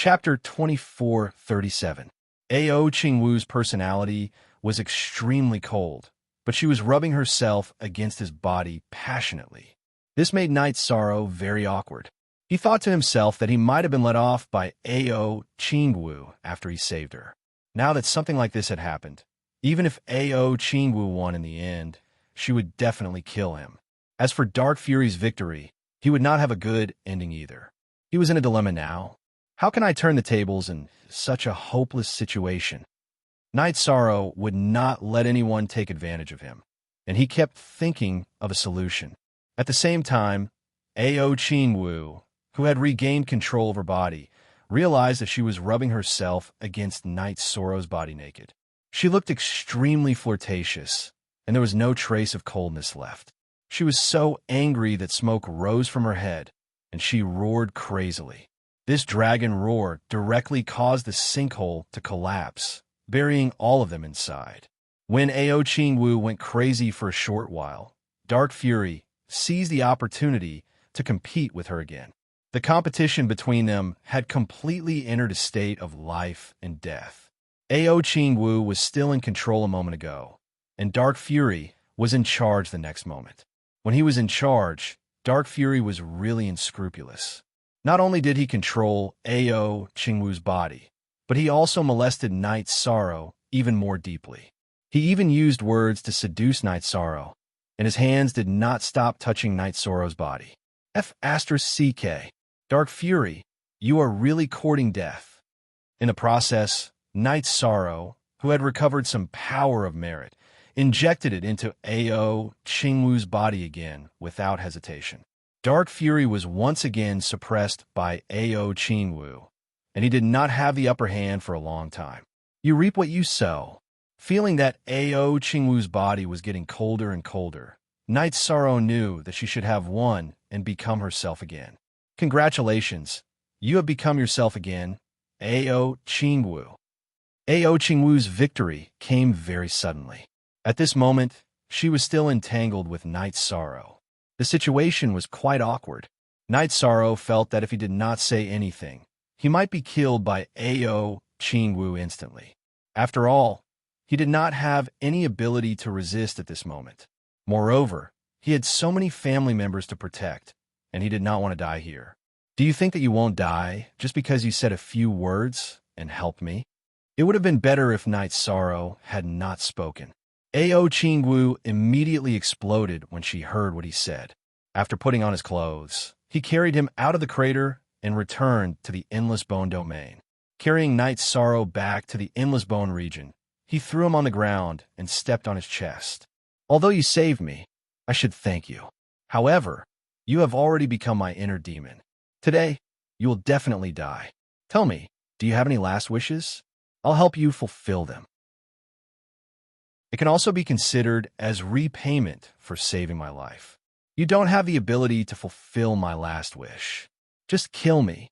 Chapter 2437. Ao Qingwu's personality was extremely cold, but she was rubbing herself against his body passionately. This made Knight's sorrow very awkward. He thought to himself that he might have been let off by Ao Qingwu after he saved her. Now that something like this had happened, even if Ao Qingwu won in the end, she would definitely kill him. As for Dark Fury's victory, he would not have a good ending either. He was in a dilemma now. How can I turn the tables in such a hopeless situation? Knight's sorrow would not let anyone take advantage of him, and he kept thinking of a solution. At the same time, Ao Qingwu, who had regained control of her body, realized that she was rubbing herself against Knight's sorrow's body naked. She looked extremely flirtatious, and there was no trace of coldness left. She was so angry that smoke rose from her head, and she roared crazily. This dragon roar directly caused the sinkhole to collapse, burying all of them inside. When Ao Qingwu went crazy for a short while, Dark Fury seized the opportunity to compete with her again. The competition between them had completely entered a state of life and death. Ao Qingwu was still in control a moment ago, and Dark Fury was in charge the next moment. When he was in charge, Dark Fury was really unscrupulous. Not only did he control Ao Qingwu's body, but he also molested Knight's sorrow even more deeply. He even used words to seduce Knight's sorrow, and his hands did not stop touching Knight's sorrow's body. F***CK. Dark Fury, you are really courting death. In the process, Knight's sorrow, who had recovered some power of merit, injected it into Ao Qingwu's body again without hesitation. Dark Fury was once again suppressed by Ao Qingwu, and he did not have the upper hand for a long time. You reap what you sow. Feeling that Ao Qingwu's body was getting colder and colder, Knight's sorrow knew that she should have won and become herself again. Congratulations, you have become yourself again, Ao Qingwu. Ao Qingwu's victory came very suddenly. At this moment, she was still entangled with Knight's sorrow. The situation was quite awkward. Knight's sorrow felt that if he did not say anything, he might be killed by Ao Qingwu instantly. After all, he did not have any ability to resist at this moment. Moreover, he had so many family members to protect, and he did not want to die here. Do you think that you won't die just because you said a few words and helped me? It would have been better if Knight's sorrow had not spoken. Ao Qingwu immediately exploded when she heard what he said. After putting on his clothes, he carried him out of the crater and returned to the Endless Bone domain. Carrying Knight's sorrow back to the Endless Bone region, he threw him on the ground and stepped on his chest. Although you saved me, I should thank you. However, you have already become my inner demon. Today, you will definitely die. Tell me, do you have any last wishes? I'll help you fulfill them. It can also be considered as repayment for saving my life. You don't have the ability to fulfill my last wish. Just kill me.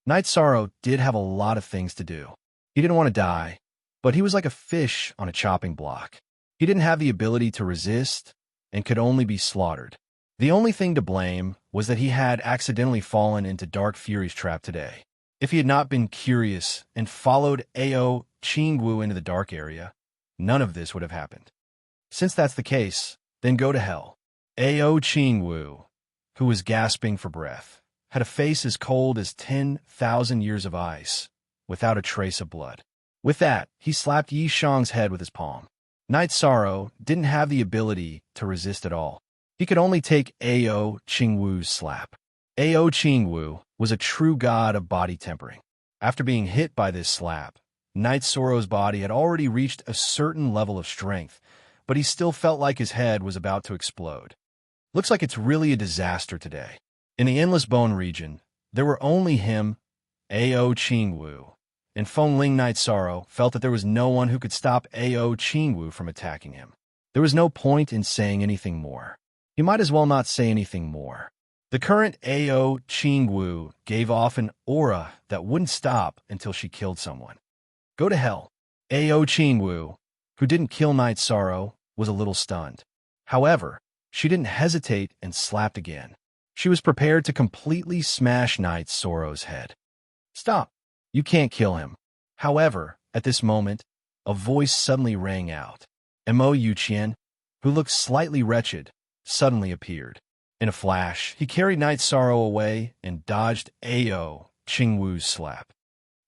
Knight's sorrow did have a lot of things to do. He didn't want to die, but he was like a fish on a chopping block. He didn't have the ability to resist and could only be slaughtered. The only thing to blame was that he had accidentally fallen into Dark Fury's trap today. If he had not been curious and followed Ao Qingwu into the dark area, none of this would have happened. Since that's the case, then go to hell. Ao Qingwu, who was gasping for breath, had a face as cold as 10,000 years of ice, without a trace of blood. With that, he slapped Yi Shang's head with his palm. Knight's sorrow didn't have the ability to resist at all. He could only take Ao Qingwu's slap. Ao Qingwu was a true god of body tempering. After being hit by this slap, Knight's sorrow's body had already reached a certain level of strength, but he still felt like his head was about to explode. Looks like it's really a disaster today. In the Endless Bone region, there were only him, Ao Qingwu, and Fengling Knight's sorrow felt that there was no one who could stop Ao Qingwu from attacking him. There was no point in saying anything more. He might as well not say anything more. The current Ao Qingwu gave off an aura that wouldn't stop until she killed someone. Go to hell. Ao Qingwu, who didn't kill Knight's sorrow, was a little stunned. However, she didn't hesitate and slapped again. She was prepared to completely smash Knight's sorrow's head. Stop. You can't kill him. However, at this moment, a voice suddenly rang out. Mo Yuqian, who looked slightly wretched, suddenly appeared. In a flash, he carried Night Sorrow away and dodged Ao Qingwu's slap.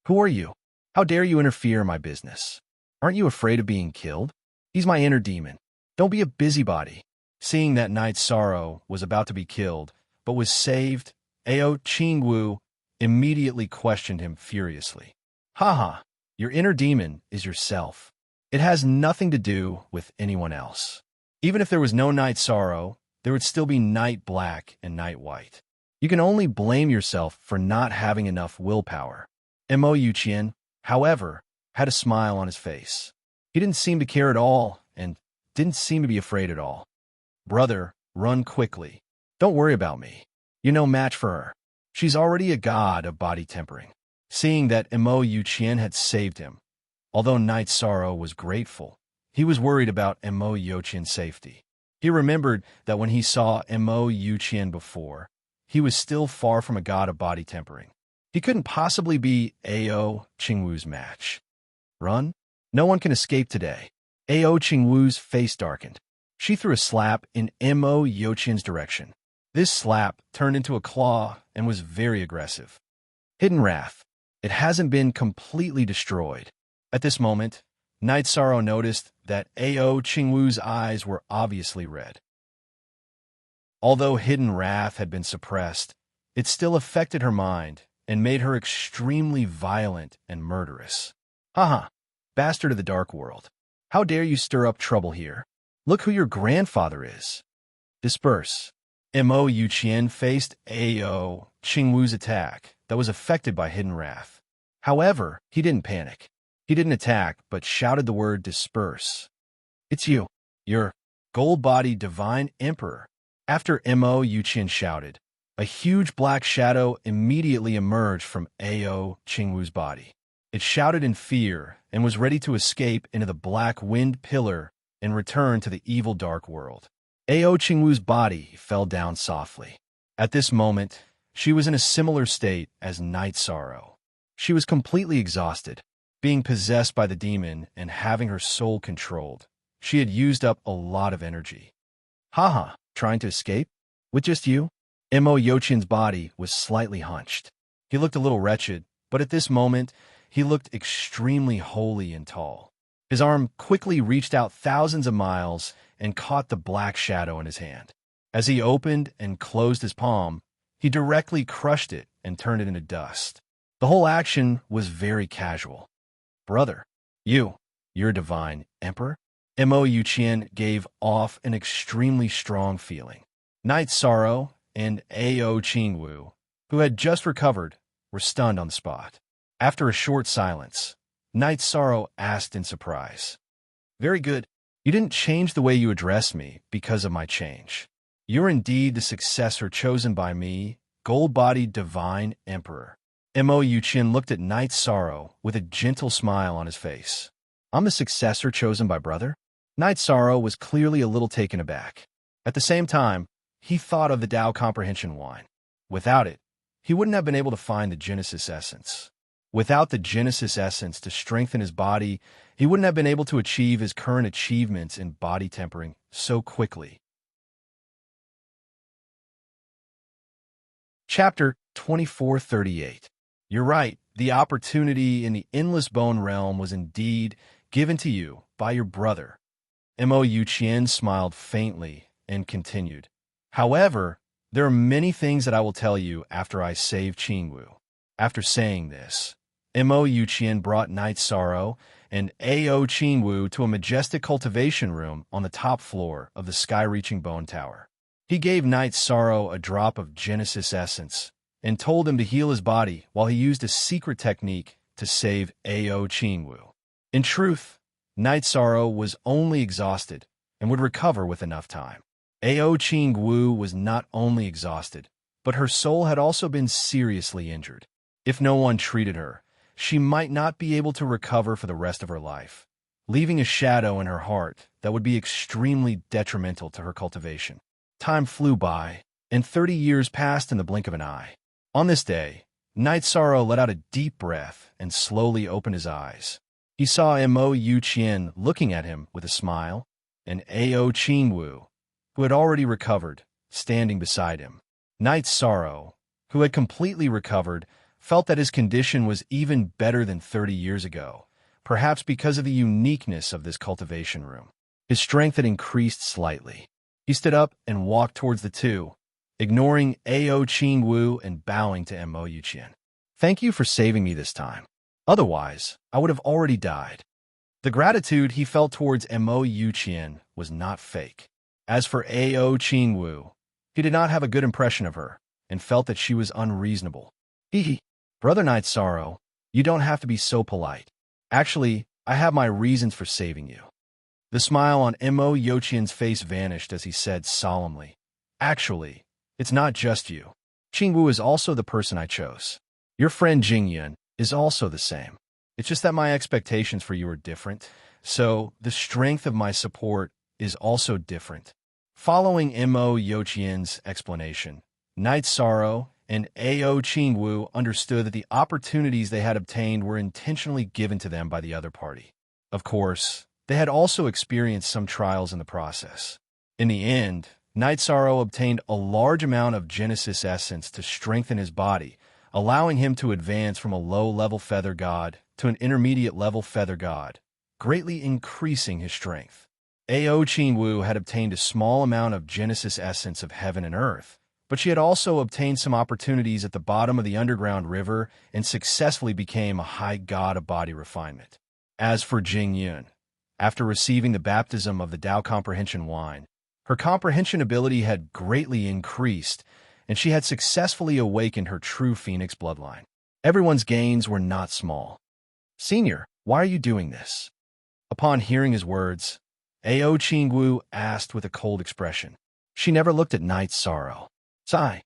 Who are you? How dare you interfere in my business? Aren't you afraid of being killed? He's my inner demon. Don't be a busybody. Seeing that Night Sorrow was about to be killed, but was saved, Ao Qingwu immediately questioned him furiously. Haha, your inner demon is yourself. It has nothing to do with anyone else. Even if there was no Night Sorrow, there would still be Night Black and Night White. You can only blame yourself for not having enough willpower. Mo Yuqian, however, had a smile on his face. He didn't seem to care at all and didn't seem to be afraid at all. Brother, run quickly. Don't worry about me. You're no match for her. She's already a god of body tempering. Seeing that Mo Yuqian had saved him, although Night Sorrow was grateful, he was worried about Mo Yuqian's safety. He remembered that when he saw Mo Yuqian before, he was still far from a god of body tempering. He couldn't possibly be Ao Qingwu's match. Run? No one can escape today. Ao Qingwu's face darkened. She threw a slap in Mo Yuqian's direction. This slap turned into a claw and was very aggressive. Hidden Wrath. It hasn't been completely destroyed. At this moment, Night Sorrow noticed that Ao Qingwu's eyes were obviously red. Although Hidden Wrath had been suppressed, it still affected her mind and made her extremely violent and murderous. Haha, bastard of the dark world. How dare you stir up trouble here? Look who your grandfather is. Disperse. Mo Yuqian faced Ao Qingwu's attack that was affected by Hidden Wrath. However, he didn't panic. He didn't attack, but shouted the word disperse. It's you, your gold-bodied divine emperor. After Mo Yuqian shouted, a huge black shadow immediately emerged from Ao Qingwu's body. It shouted in fear and was ready to escape into the black wind pillar and return to the evil dark world. Ao Qingwu's body fell down softly. At this moment, she was in a similar state as Night Sorrow. She was completely exhausted, being possessed by the demon and having her soul controlled. She had used up a lot of energy. Haha, trying to escape? With just you? Mo Yuqian's body was slightly hunched. He looked a little wretched, but at this moment, he looked extremely holy and tall. His arm quickly reached out thousands of miles and caught the black shadow in his hand. As he opened and closed his palm, he directly crushed it and turned it into dust. The whole action was very casual. Brother, you're a divine emperor? Mo Yuqian gave off an extremely strong feeling. Night Sorrow and Ao Qingwu, who had just recovered, were stunned on the spot. After a short silence, Night Sorrow asked in surprise, Very good. You didn't change the way you address me because of my change. You're indeed the successor chosen by me, gold-bodied divine emperor. Mo Yuqian looked at Night Sorrow with a gentle smile on his face. I'm the successor chosen by brother? Night Sorrow was clearly a little taken aback. At the same time, he thought of the Tao Comprehension Wine. Without it, he wouldn't have been able to find the Genesis Essence. Without the Genesis Essence to strengthen his body, he wouldn't have been able to achieve his current achievements in body tempering so quickly. Chapter 2438. You're right, the opportunity in the Endless Bone Realm was indeed given to you by your brother. Mo Yuqian smiled faintly and continued. However, there are many things that I will tell you after I save Qingwu. After saying this, Mo Yuqian brought Night Sorrow and Ao Qingwu to a majestic cultivation room on the top floor of the sky-reaching bone tower. He gave Night Sorrow a drop of Genesis Essence and told him to heal his body while he used a secret technique to save Ao Qingwu. In truth, Night Sorrow was only exhausted and would recover with enough time. Ao Qingwu was not only exhausted, but her soul had also been seriously injured. If no one treated her, she might not be able to recover for the rest of her life, leaving a shadow in her heart that would be extremely detrimental to her cultivation. Time flew by, and 30 years passed in the blink of an eye. On this day, Night Sorrow let out a deep breath and slowly opened his eyes. He saw Mo Yuqian looking at him with a smile, and Ao Qingwu, who had already recovered, standing beside him. Night Sorrow, who had completely recovered, felt that his condition was even better than 30 years ago, perhaps because of the uniqueness of this cultivation room. His strength had increased slightly. He stood up and walked towards the two, ignoring Ao Qingwu and bowing to Mo Yuqian. "Thank you for saving me this time. Otherwise, I would have already died." The gratitude he felt towards Mo Yuqian was not fake. As for Ao Qingwu, he did not have a good impression of her and felt that she was unreasonable. Brother Night Sorrow, you don't have to be so polite. Actually, I have my reasons for saving you." The smile on Mo Yuqian's face vanished as he said solemnly, "Actually, it's not just you. Qingwu is also the person I chose. Your friend Jingyun is also the same. It's just that my expectations for you are different, so the strength of my support is also different." Following Mo Yuqian's explanation, Night Sorrow and Ao Qingwu understood that the opportunities they had obtained were intentionally given to them by the other party. Of course, they had also experienced some trials in the process. In the end, Night Sorrow obtained a large amount of Genesis essence to strengthen his body, allowing him to advance from a low-level feather god to an intermediate-level feather god, greatly increasing his strength. Ao Qingwu had obtained a small amount of Genesis essence of heaven and earth, but she had also obtained some opportunities at the bottom of the underground river and successfully became a high god of body refinement. As for Jingyun, after receiving the baptism of the Tao Comprehension Wine, her comprehension ability had greatly increased, and she had successfully awakened her true Phoenix bloodline. Everyone's gains were not small. "Senior, why are you doing this?" Upon hearing his words, Ao Qingwu asked with a cold expression. She never looked at Night Sorrow. "Sigh.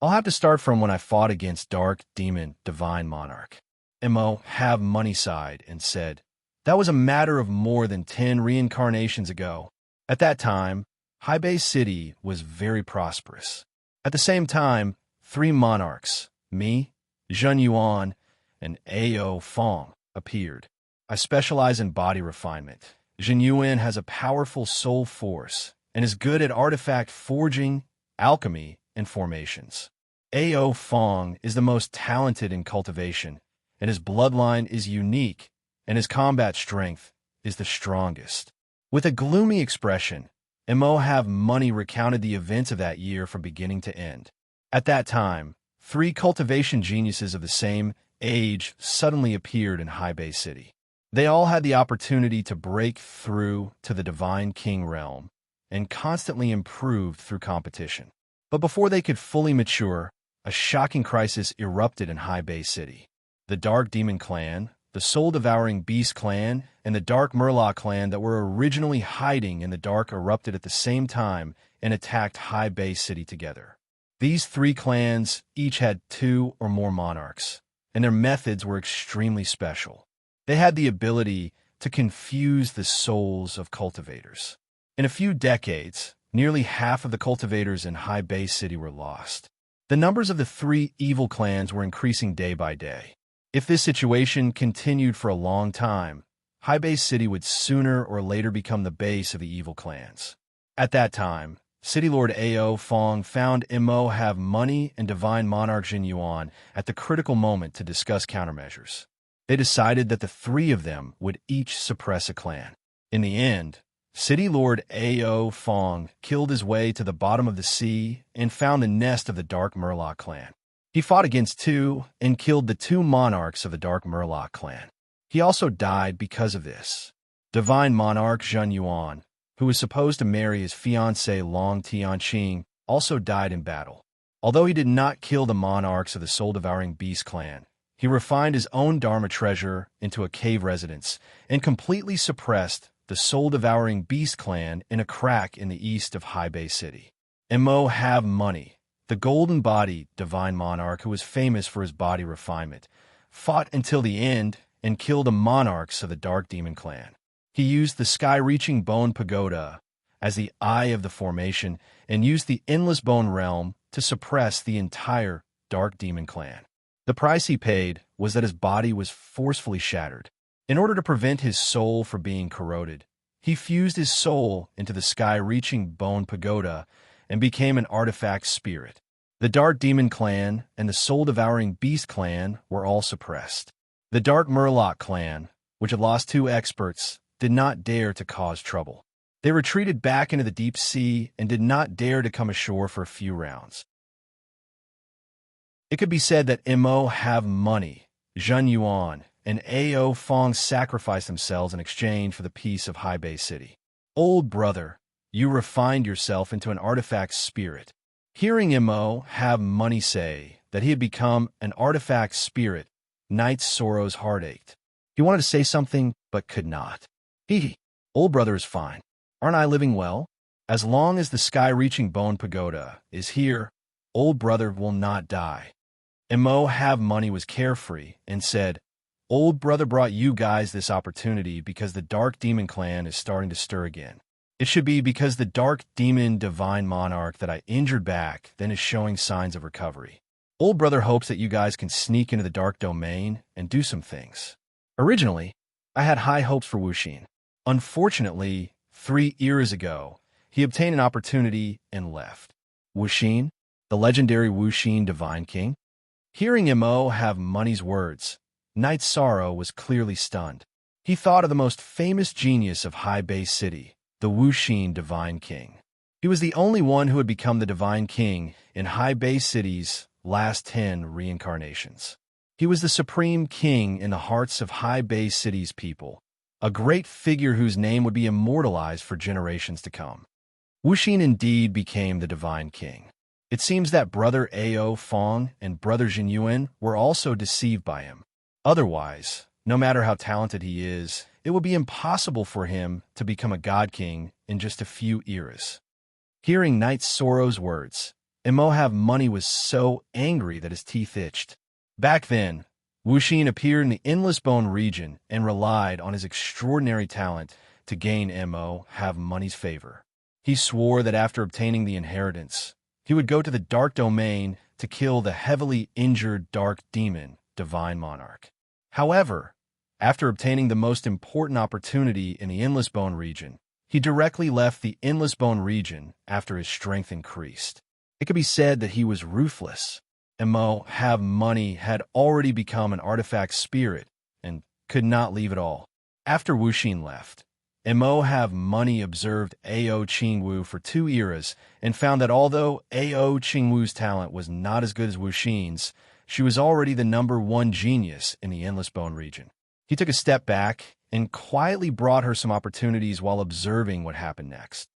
I'll have to start from when I fought against Dark Demon Divine Monarch." Mo have money sighed and said, "That was a matter of more than 10 reincarnations ago. At that time, Haibei City was very prosperous. At the same time, 3 monarchs, me, Zhen Yuan, and Ao Fong, appeared. I specialize in body refinement. Zhen Yuan has a powerful soul force and is good at artifact forging, alchemy, and formations. Ao Fong is the most talented in cultivation, and his bloodline is unique, and his combat strength is the strongest." With a gloomy expression, Mo have money recounted the events of that year from beginning to end. At that time, 3 cultivation geniuses of the same age suddenly appeared in Haibei City. They all had the opportunity to break through to the Divine King realm and constantly improved through competition. But before they could fully mature, a shocking crisis erupted in Haibei City. The Dark Demon Clan, the Soul-Devouring Beast Clan, and the Dark Murloc Clan that were originally hiding in the dark erupted at the same time and attacked Haibei City together. These 3 clans each had 2 or more monarchs, and their methods were extremely special. They had the ability to confuse the souls of cultivators. In a few decades, nearly half of the cultivators in Haibei City were lost. The numbers of the 3 evil clans were increasing day by day. If this situation continued for a long time, Haibei City would sooner or later become the base of the evil clans. At that time, City Lord Ao Fong found Mo have money and Divine Monarch Jin Yuan at the critical moment to discuss countermeasures. They decided that the 3 of them would each suppress a clan. In the end, City Lord Ao Fong killed his way to the bottom of the sea and found the nest of the Dark Murloc clan. He fought against 2 and killed the 2 monarchs of the Dark Murloc clan. He also died because of this. Divine Monarch Zhen Yuan, who was supposed to marry his fiancée Long Tianqing, also died in battle. Although he did not kill the monarchs of the Soul-Devouring Beast clan, he refined his own Dharma treasure into a cave residence and completely suppressed the Soul-Devouring Beast clan in a crack in the east of Haibei City. Mo have money. The golden-bodied Divine Monarch, who was famous for his body refinement, fought until the end and killed the monarchs of the Dark Demon Clan. He used the sky-reaching Bone Pagoda as the eye of the formation and used the Endless Bone Realm to suppress the entire Dark Demon clan. The price he paid was that his body was forcefully shattered. In order to prevent his soul from being corroded, he fused his soul into the sky-reaching bone pagoda and became an artifact spirit. The Dark Demon clan and the soul-devouring beast clan were all suppressed. The Dark Murloc clan, which had lost 2 experts, did not dare to cause trouble. They retreated back into the deep sea and did not dare to come ashore for a few rounds. It could be said that Mo have money, Zhen Yuan, and Ao Fong sacrificed themselves in exchange for the peace of Hai Bei City. Old brother, you refined yourself into an artifact spirit. Hearing Mo have money say that he had become an artifact spirit, Knight's Sorrow's heart ached. He wanted to say something, but could not. Old brother is fine. Aren't I living well? As long as the sky-reaching bone pagoda is here, old brother will not die. Mo have money was carefree and said, old brother brought you guys this opportunity because the Dark Demon clan is starting to stir again. It should be because the Dark Demon Divine Monarch that I injured back then is showing signs of recovery. Old brother hopes that you guys can sneak into the Dark Domain and do some things. Originally, I had high hopes for Wuxin. Unfortunately, 3 years ago, he obtained an opportunity and left. Wuxin, the legendary Wuxin Divine King? Hearing Mo have money's words, Knight Sorrow was clearly stunned. He thought of the most famous genius of Hai Bei City, the Wuxin Divine King. He was the only one who had become the Divine King in Hai Bei City's last 10 reincarnations. He was the supreme king in the hearts of Hai Bei City's people, a great figure whose name would be immortalized for generations to come. Wuxin indeed became the Divine King. It seems that brother Ao Fong and brother Jinyuan were also deceived by him. Otherwise, no matter how talented he is, it would be impossible for him to become a god king in just a few eras. Hearing Knight Sorrow's words, Mo have money was so angry that his teeth itched. Back then, Wuxin appeared in the Endless Bone region and relied on his extraordinary talent to gain Mo have money's favor. He swore that after obtaining the inheritance, he would go to the Dark Domain to kill the heavily injured Dark Demon Divine Monarch. However, after obtaining the most important opportunity in the Endless Bone region, he directly left the Endless Bone region after his strength increased. It could be said that he was ruthless. Mo have money had already become an artifact spirit and could not leave at all. After Wuxin left, Mo have money observed Ao Qingwu for 2 eras and found that although Ao Qingwu's talent was not as good as Wuxin's, she was already the #1 genius in the Endless Bone region. He took a step back and quietly brought her some opportunities while observing what happened next.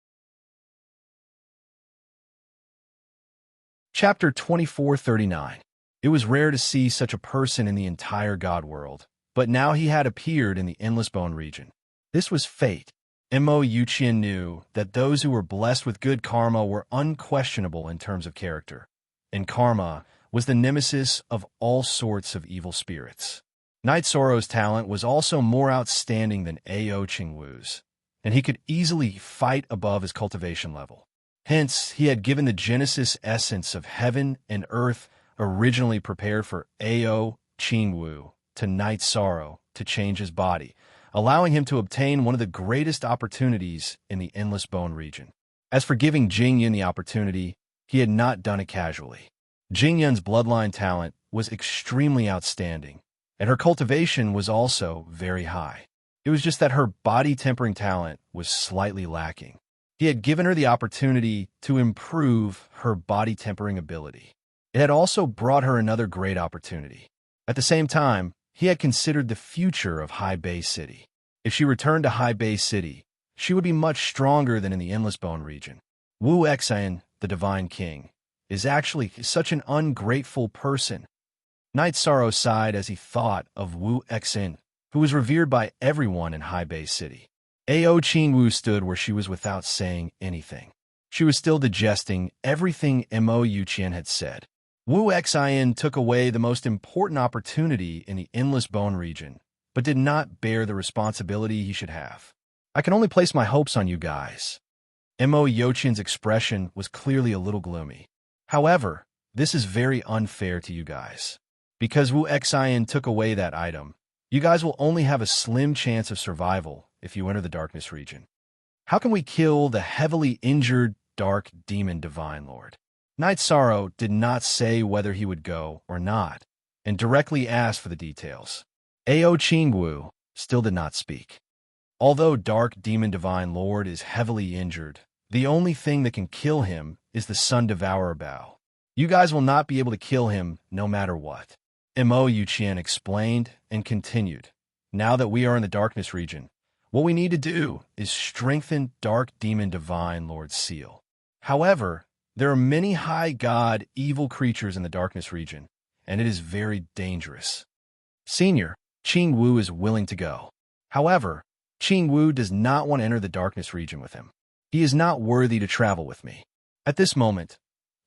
Chapter 2439. It was rare to see such a person in the entire God world, but now he had appeared in the Endless Bone region. This was fate. Mo Yuqian knew that those who were blessed with good karma were unquestionable in terms of character, and karma was the nemesis of all sorts of evil spirits. Knight Sorrow's talent was also more outstanding than Ao Qingwu's, and he could easily fight above his cultivation level. Hence, he had given the Genesis essence of heaven and earth originally prepared for Ao Qingwu to Knight Sorrow to change his body, allowing him to obtain one of the greatest opportunities in the Endless Bone region. As for giving Jingyan the opportunity, he had not done it casually. Jingyan's bloodline talent was extremely outstanding, and her cultivation was also very high. It was just that her body tempering talent was slightly lacking. He had given her the opportunity to improve her body tempering ability. It had also brought her another great opportunity. At the same time, he had considered the future of Hai Bei City. If she returned to Hai Bei City, she would be much stronger than in the Endless Bone region. Wu Exan, the Divine King, is actually such an ungrateful person. Knight Sorrow sighed as he thought of Wu Exan, who was revered by everyone in Hai Bei City. Ao Qingwu stood where she was without saying anything. She was still digesting everything Mo Yuqian had said. Wu Exan took away the most important opportunity in the Endless Bone region, but did not bear the responsibility he should have. I can only place my hopes on you guys. Mo Yuqian's expression was clearly a little gloomy. However, This is very unfair to you guys. Because Wu Xian took away that item, you guys will only have a slim chance of survival if you enter the darkness region. How can we kill the heavily injured dark demon divine lord? Knight Sorrow did not say whether he would go or not, and directly asked for the details. Ao Qingwu still did not speak. Although Dark Demon Divine Lord is heavily injured, the only thing that can kill him is the Sun Devourer Bow. You guys will not be able to kill him no matter what. Mo Yuqian explained and continued. Now that we are in the darkness region, what we need to do is strengthen Dark Demon Divine Lord's seal. However, there are many high god evil creatures in the darkness region, and it is very dangerous. Senior, Qing Wu is willing to go. However, Qing Wu does not want to enter the darkness region with him. He is not worthy to travel with me. At this moment,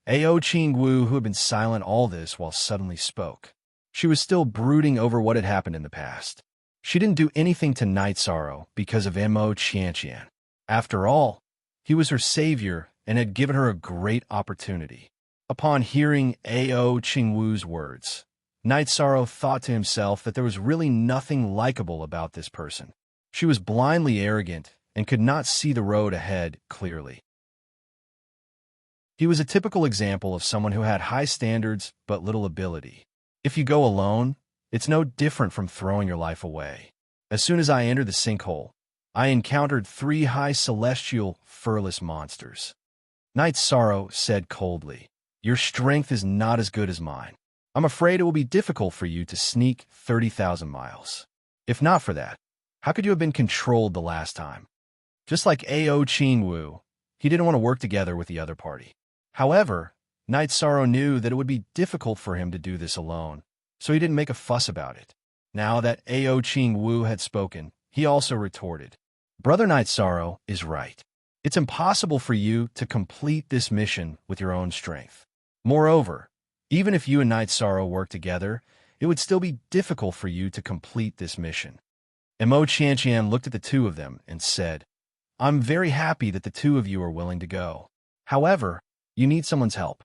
Ao Qing Wu, who had been silent all this while suddenly spoke. She was still brooding over what had happened in the past. She didn't do anything to Night Sorrow because of Mo Qianqian. After all, he was her savior and had given her a great opportunity. Upon hearing Ao Qingwu's words, Night Sorrow thought to himself that there was really nothing likable about this person. She was blindly arrogant and could not see the road ahead clearly. He was a typical example of someone who had high standards but little ability. If you go alone, it's no different from throwing your life away. As soon as I entered the sinkhole, I encountered 3 high celestial furless monsters. Night Sorrow said coldly, "Your strength is not as good as mine. I'm afraid it will be difficult for you to sneak 30,000 miles. If not for that, how could you have been controlled the last time?" Just like Ao Qingwu, he didn't want to work together with the other party. However, Night Sorrow knew that it would be difficult for him to do this alone, so he didn't make a fuss about it. Now that Ao Qingwu had spoken, he also retorted, "Brother Night Sorrow is right. It's impossible for you to complete this mission with your own strength. Moreover, even if you and Night Sorrow work together, it would still be difficult for you to complete this mission." Mo Qianqian looked at the two of them and said, "I'm very happy that the two of you are willing to go. However, you need someone's help.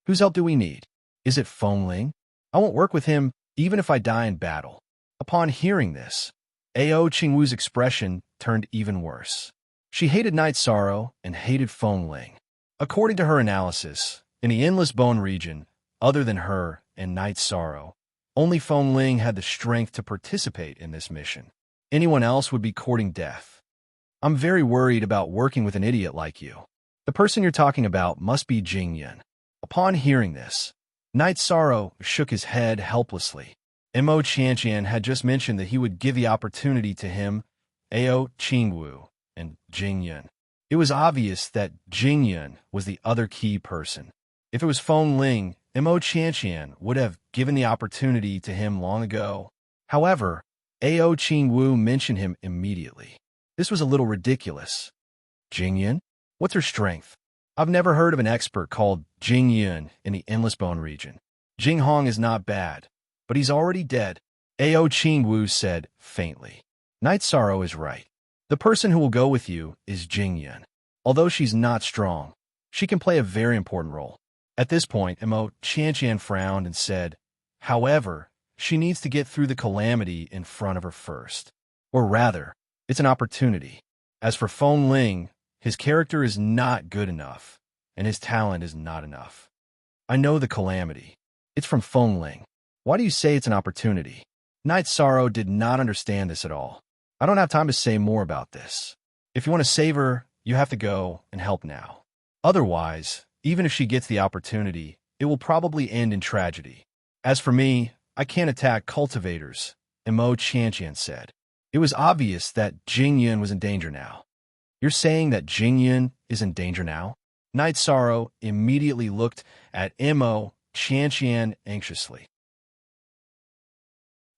Whose help do we need? Is it Fengling? I won't work with him even if I die in battle." Upon hearing this, Ao Qingwu's expression turned even worse. She hated Night Sorrow and hated Fengling. According to her analysis, in the Endless Bone region, other than her and Night Sorrow, only Fengling had the strength to participate in this mission. Anyone else would be courting death. "I'm very worried about working with an idiot like you. The person you're talking about must be Jingyan." Upon hearing this, Night Sorrow shook his head helplessly. Mo Qianqian had just mentioned that he would give the opportunity to him, Ao Qingwu, and Jingyan. It was obvious that Jingyan was the other key person. If it was Fengling, Mo Qianqian would have given the opportunity to him long ago. However, Ao Qingwu mentioned him immediately. This was a little ridiculous. Jingyan? What's her strength? I've never heard of an expert called Jingyan in the Endless Bone region. Jinghong is not bad, but he's already dead. Ao Qingwu said faintly. Night Sorrow is right. The person who will go with you is Jingyan. Although she's not strong, she can play a very important role. At this point, Mo Qianqian frowned and said, "However, she needs to get through the calamity in front of her first. Or rather, it's an opportunity. As for Fengling, his character is not good enough, and his talent is not enough. I know the calamity. It's from Fengling. Why do you say it's an opportunity?" Night Sorrow did not understand this at all. "I don't have time to say more about this. If you want to save her, you have to go and help now. Otherwise, even if she gets the opportunity, it will probably end in tragedy. As for me, I can't attack cultivators," Mo Qianqian said. It was obvious that Jingyan was in danger now. "You're saying that Jingyan is in danger now?" Night Sorrow immediately looked at Mo Qianqian anxiously.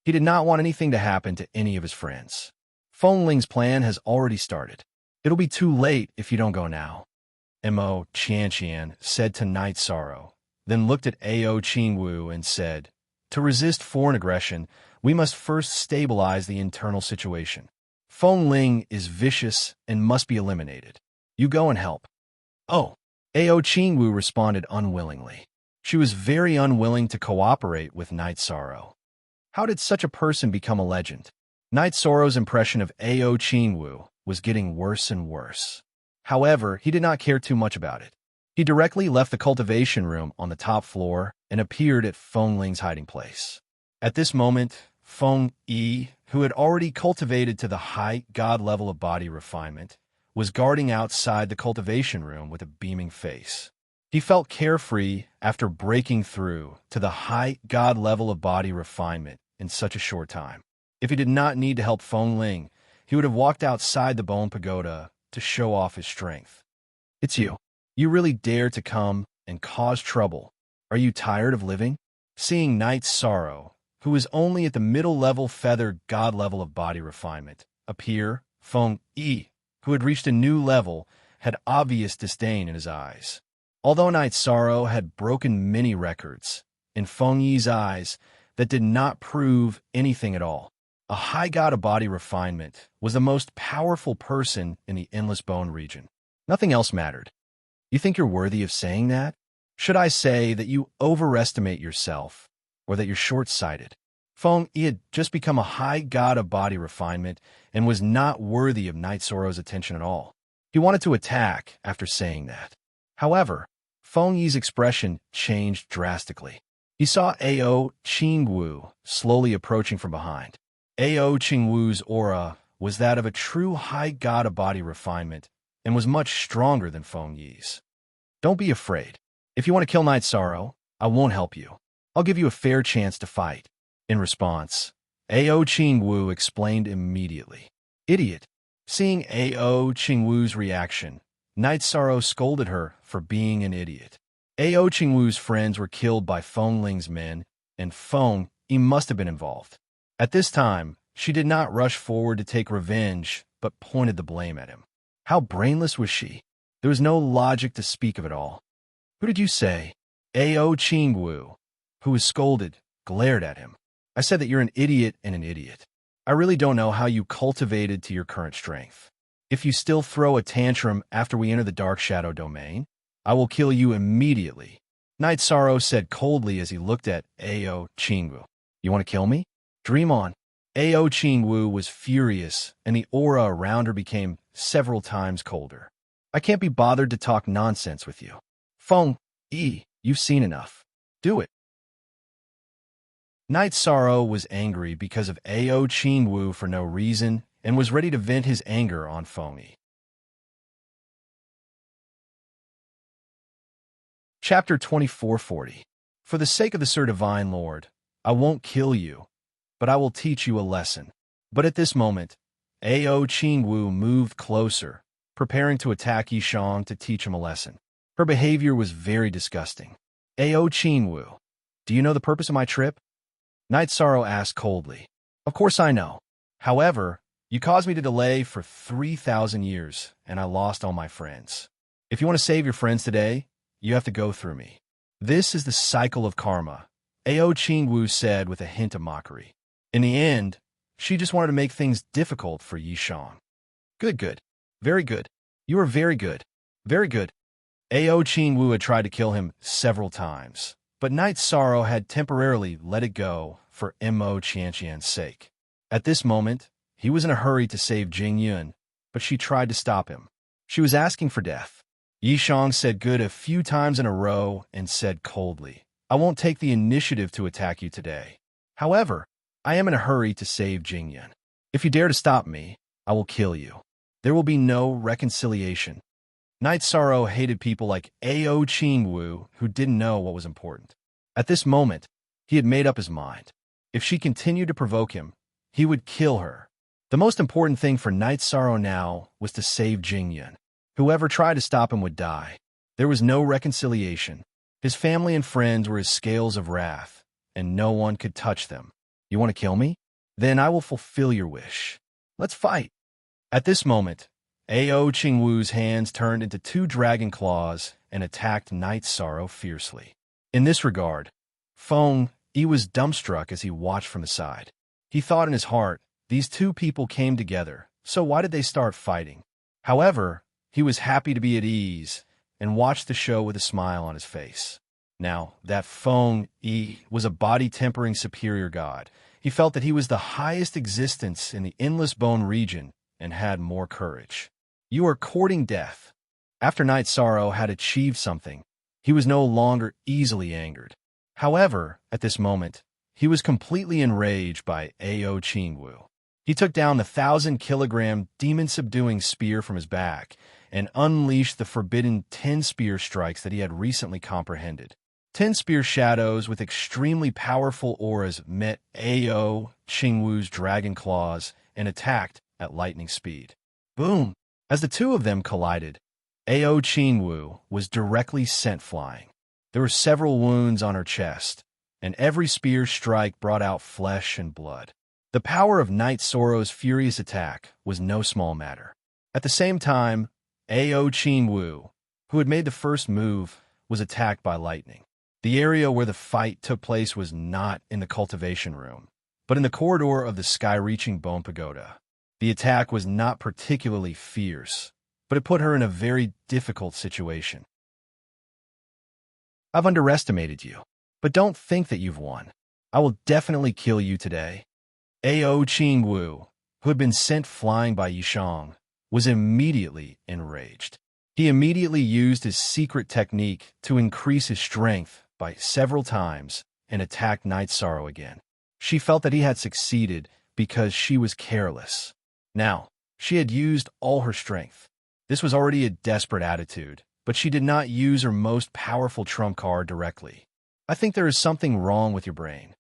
He did not want anything to happen to any of his friends. Fengling's plan has already started. It'll be too late if you don't go now. Mo Qianqian said to Night Sorrow, then looked at Ao Qingwu and said, "To resist foreign aggression, we must first stabilize the internal situation. Fengling is vicious and must be eliminated. You go and help." "Oh." Ao Qingwu responded unwillingly. She was very unwilling to cooperate with Night Sorrow. How did such a person become a legend? Night Sorrow's impression of Ao Qingwu was getting worse and worse. However, he did not care too much about it. He directly left the cultivation room on the top floor and appeared at Feng Ling's hiding place. At this moment, Feng Yi, who had already cultivated to the high god level of body refinement, was guarding outside the cultivation room with a beaming face. He felt carefree after breaking through to the high god level of body refinement in such a short time. If he did not need to help Feng Ling, he would have walked outside the Bone Pagoda to show off his strength. It's you. You really dare to come and cause trouble. Are you tired of living? Seeing Night Sorrow, who is only at the middle-level feathered god level of body refinement, appear, Feng Yi, who had reached a new level, had obvious disdain in his eyes. Although Night Sorrow had broken many records, in Feng Yi's eyes, that did not prove anything at all. A high god of body refinement was the most powerful person in the Endless Bone region. Nothing else mattered. You think you're worthy of saying that? Should I say that you overestimate yourself, or that you're short-sighted? Feng Yi had just become a high god of body refinement and was not worthy of Night Sorrow's attention at all. He wanted to attack after saying that. However, Feng Yi's expression changed drastically. He saw Ao Qingwu slowly approaching from behind. Ao Qingwu's aura was that of a true high god of body refinement and was much stronger than Feng Yi's. Don't be afraid. If you want to kill Night Sorrow, I won't help you. I'll give you a fair chance to fight. In response, Ao Qingwu explained immediately. Idiot. Seeing Ao Qingwu's reaction, Night Sorrow scolded her for being an idiot. Ao Qingwu's friends were killed by Feng Ling's men, and Feng Yi must have been involved. At this time, she did not rush forward to take revenge, but pointed the blame at him. How brainless was she? There was no logic to speak of it all. Who did you say? Ao Qingwu, who was scolded, glared at him. I said that you're an idiot and an idiot. I really don't know how you cultivated to your current strength. If you still throw a tantrum after we enter the Dark Shadow domain, I will kill you immediately. Night Sorrow said coldly as he looked at Ao Qingwu. You want to kill me? Dream on. Ao Qingwu was furious, and the aura around her became several times colder. I can't be bothered to talk nonsense with you. Feng Yi, you've seen enough. Do it. Night Sorrow was angry because of Ao Qingwu for no reason and was ready to vent his anger on Feng Yi. Chapter 2440. For the sake of the Sir Divine Lord, I won't kill you, but I will teach you a lesson. But at this moment, Ao Qingwu moved closer, preparing to attack Yishang to teach him a lesson. Her behavior was very disgusting. Ao Qingwu, do you know the purpose of my trip? Night Sorrow asked coldly. Of course I know. However, you caused me to delay for 3,000 years, and I lost all my friends. If you want to save your friends today, you have to go through me. This is the cycle of karma, Ao Qingwu said with a hint of mockery. In the end, she just wanted to make things difficult for Yishang. Good. Very good. You are very good. Very good. Ao Qingwu had tried to kill him several times, but Night Sorrow had temporarily let it go for Mo Qianqian's sake. At this moment, he was in a hurry to save Jing Yun, but she tried to stop him. She was asking for death. Yishang said good a few times in a row and said coldly, I won't take the initiative to attack you today. However, I am in a hurry to save Jing Yun. If you dare to stop me, I will kill you. There will be no reconciliation. Night Sorrow hated people like Ao Qingwu who didn't know what was important. At this moment, he had made up his mind. If she continued to provoke him, he would kill her. The most important thing for Night Sorrow now was to save Jing Yun. Whoever tried to stop him would die. There was no reconciliation. His family and friends were his scales of wrath, and no one could touch them. You want to kill me? Then I will fulfill your wish. Let's fight. At this moment, Ao Qingwu's hands turned into two dragon claws and attacked Night Sorrow fiercely. In this regard, Feng Yi was dumbstruck as he watched from the side. He thought in his heart, these two people came together, so why did they start fighting? However, he was happy to be at ease and watched the show with a smile on his face. Now, that Feng Yi was a body-tempering superior god. He felt that he was the highest existence in the Endless Bone region and had more courage. You are courting death. After Night Sorrow had achieved something, he was no longer easily angered. However, at this moment, he was completely enraged by Ao Qingwu. He took down the 1,000-kilogram demon-subduing spear from his back and unleashed the forbidden 10 spear strikes that he had recently comprehended. 10 spear shadows with extremely powerful auras met Ao Qingwu's dragon claws and attacked at lightning speed. Boom! As the two of them collided, Ao Qingwu was directly sent flying. There were several wounds on her chest, and every spear strike brought out flesh and blood. The power of Night Sorrow's furious attack was no small matter. At the same time, Ao Qingwu, who had made the first move, was attacked by lightning. The area where the fight took place was not in the cultivation room, but in the corridor of the sky-reaching Bone Pagoda. The attack was not particularly fierce, but it put her in a very difficult situation. I've underestimated you, but don't think that you've won. I will definitely kill you today. Ao Qingwu, who had been sent flying by Yishang, was immediately enraged. He immediately used his secret technique to increase his strength by several times and attacked Night Sorrow again. She felt that he had succeeded because she was careless. Now, she had used all her strength. This was already a desperate attitude, but she did not use her most powerful trump card directly. I think there is something wrong with your brain.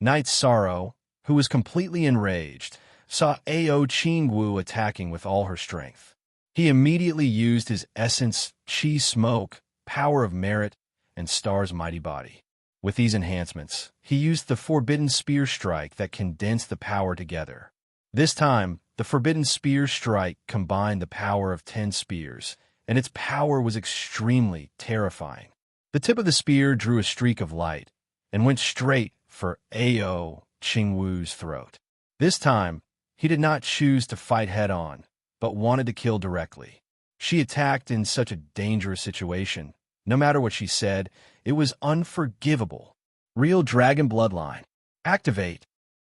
Night Sorrow, who was completely enraged, saw Ao Qingwu attacking with all her strength. He immediately used his essence, Qi Smoke, Power of Merit, and Star's Mighty Body. With these enhancements, he used the Forbidden Spear Strike that condensed the power together. This time, the Forbidden Spear Strike combined the power of 10 spears, and its power was extremely terrifying. The tip of the spear drew a streak of light and went straight for Ao Qingwu's throat. This time, he did not choose to fight head-on, but wanted to kill directly. She attacked in such a dangerous situation. No matter what she said, it was unforgivable. Real Dragon Bloodline. Activate.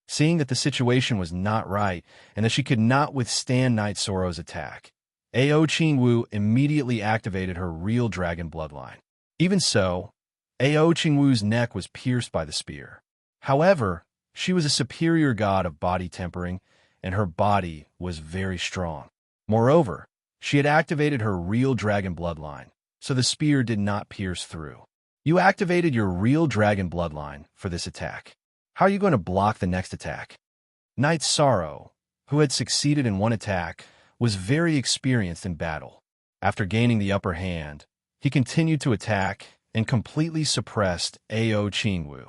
Seeing that the situation was not right and that she could not withstand Night Sorrow's attack, Ao Qingwu immediately activated her Real Dragon Bloodline. Even so, Ao Qingwu's neck was pierced by the spear. However, she was a superior god of body tempering, and her body was very strong. Moreover, she had activated her Real Dragon Bloodline, so the spear did not pierce through. You activated your Real Dragon Bloodline for this attack. How are you going to block the next attack? Night Sorrow, who had succeeded in one attack, was very experienced in battle. After gaining the upper hand, he continued to attack and completely suppressed Ao Qingwu.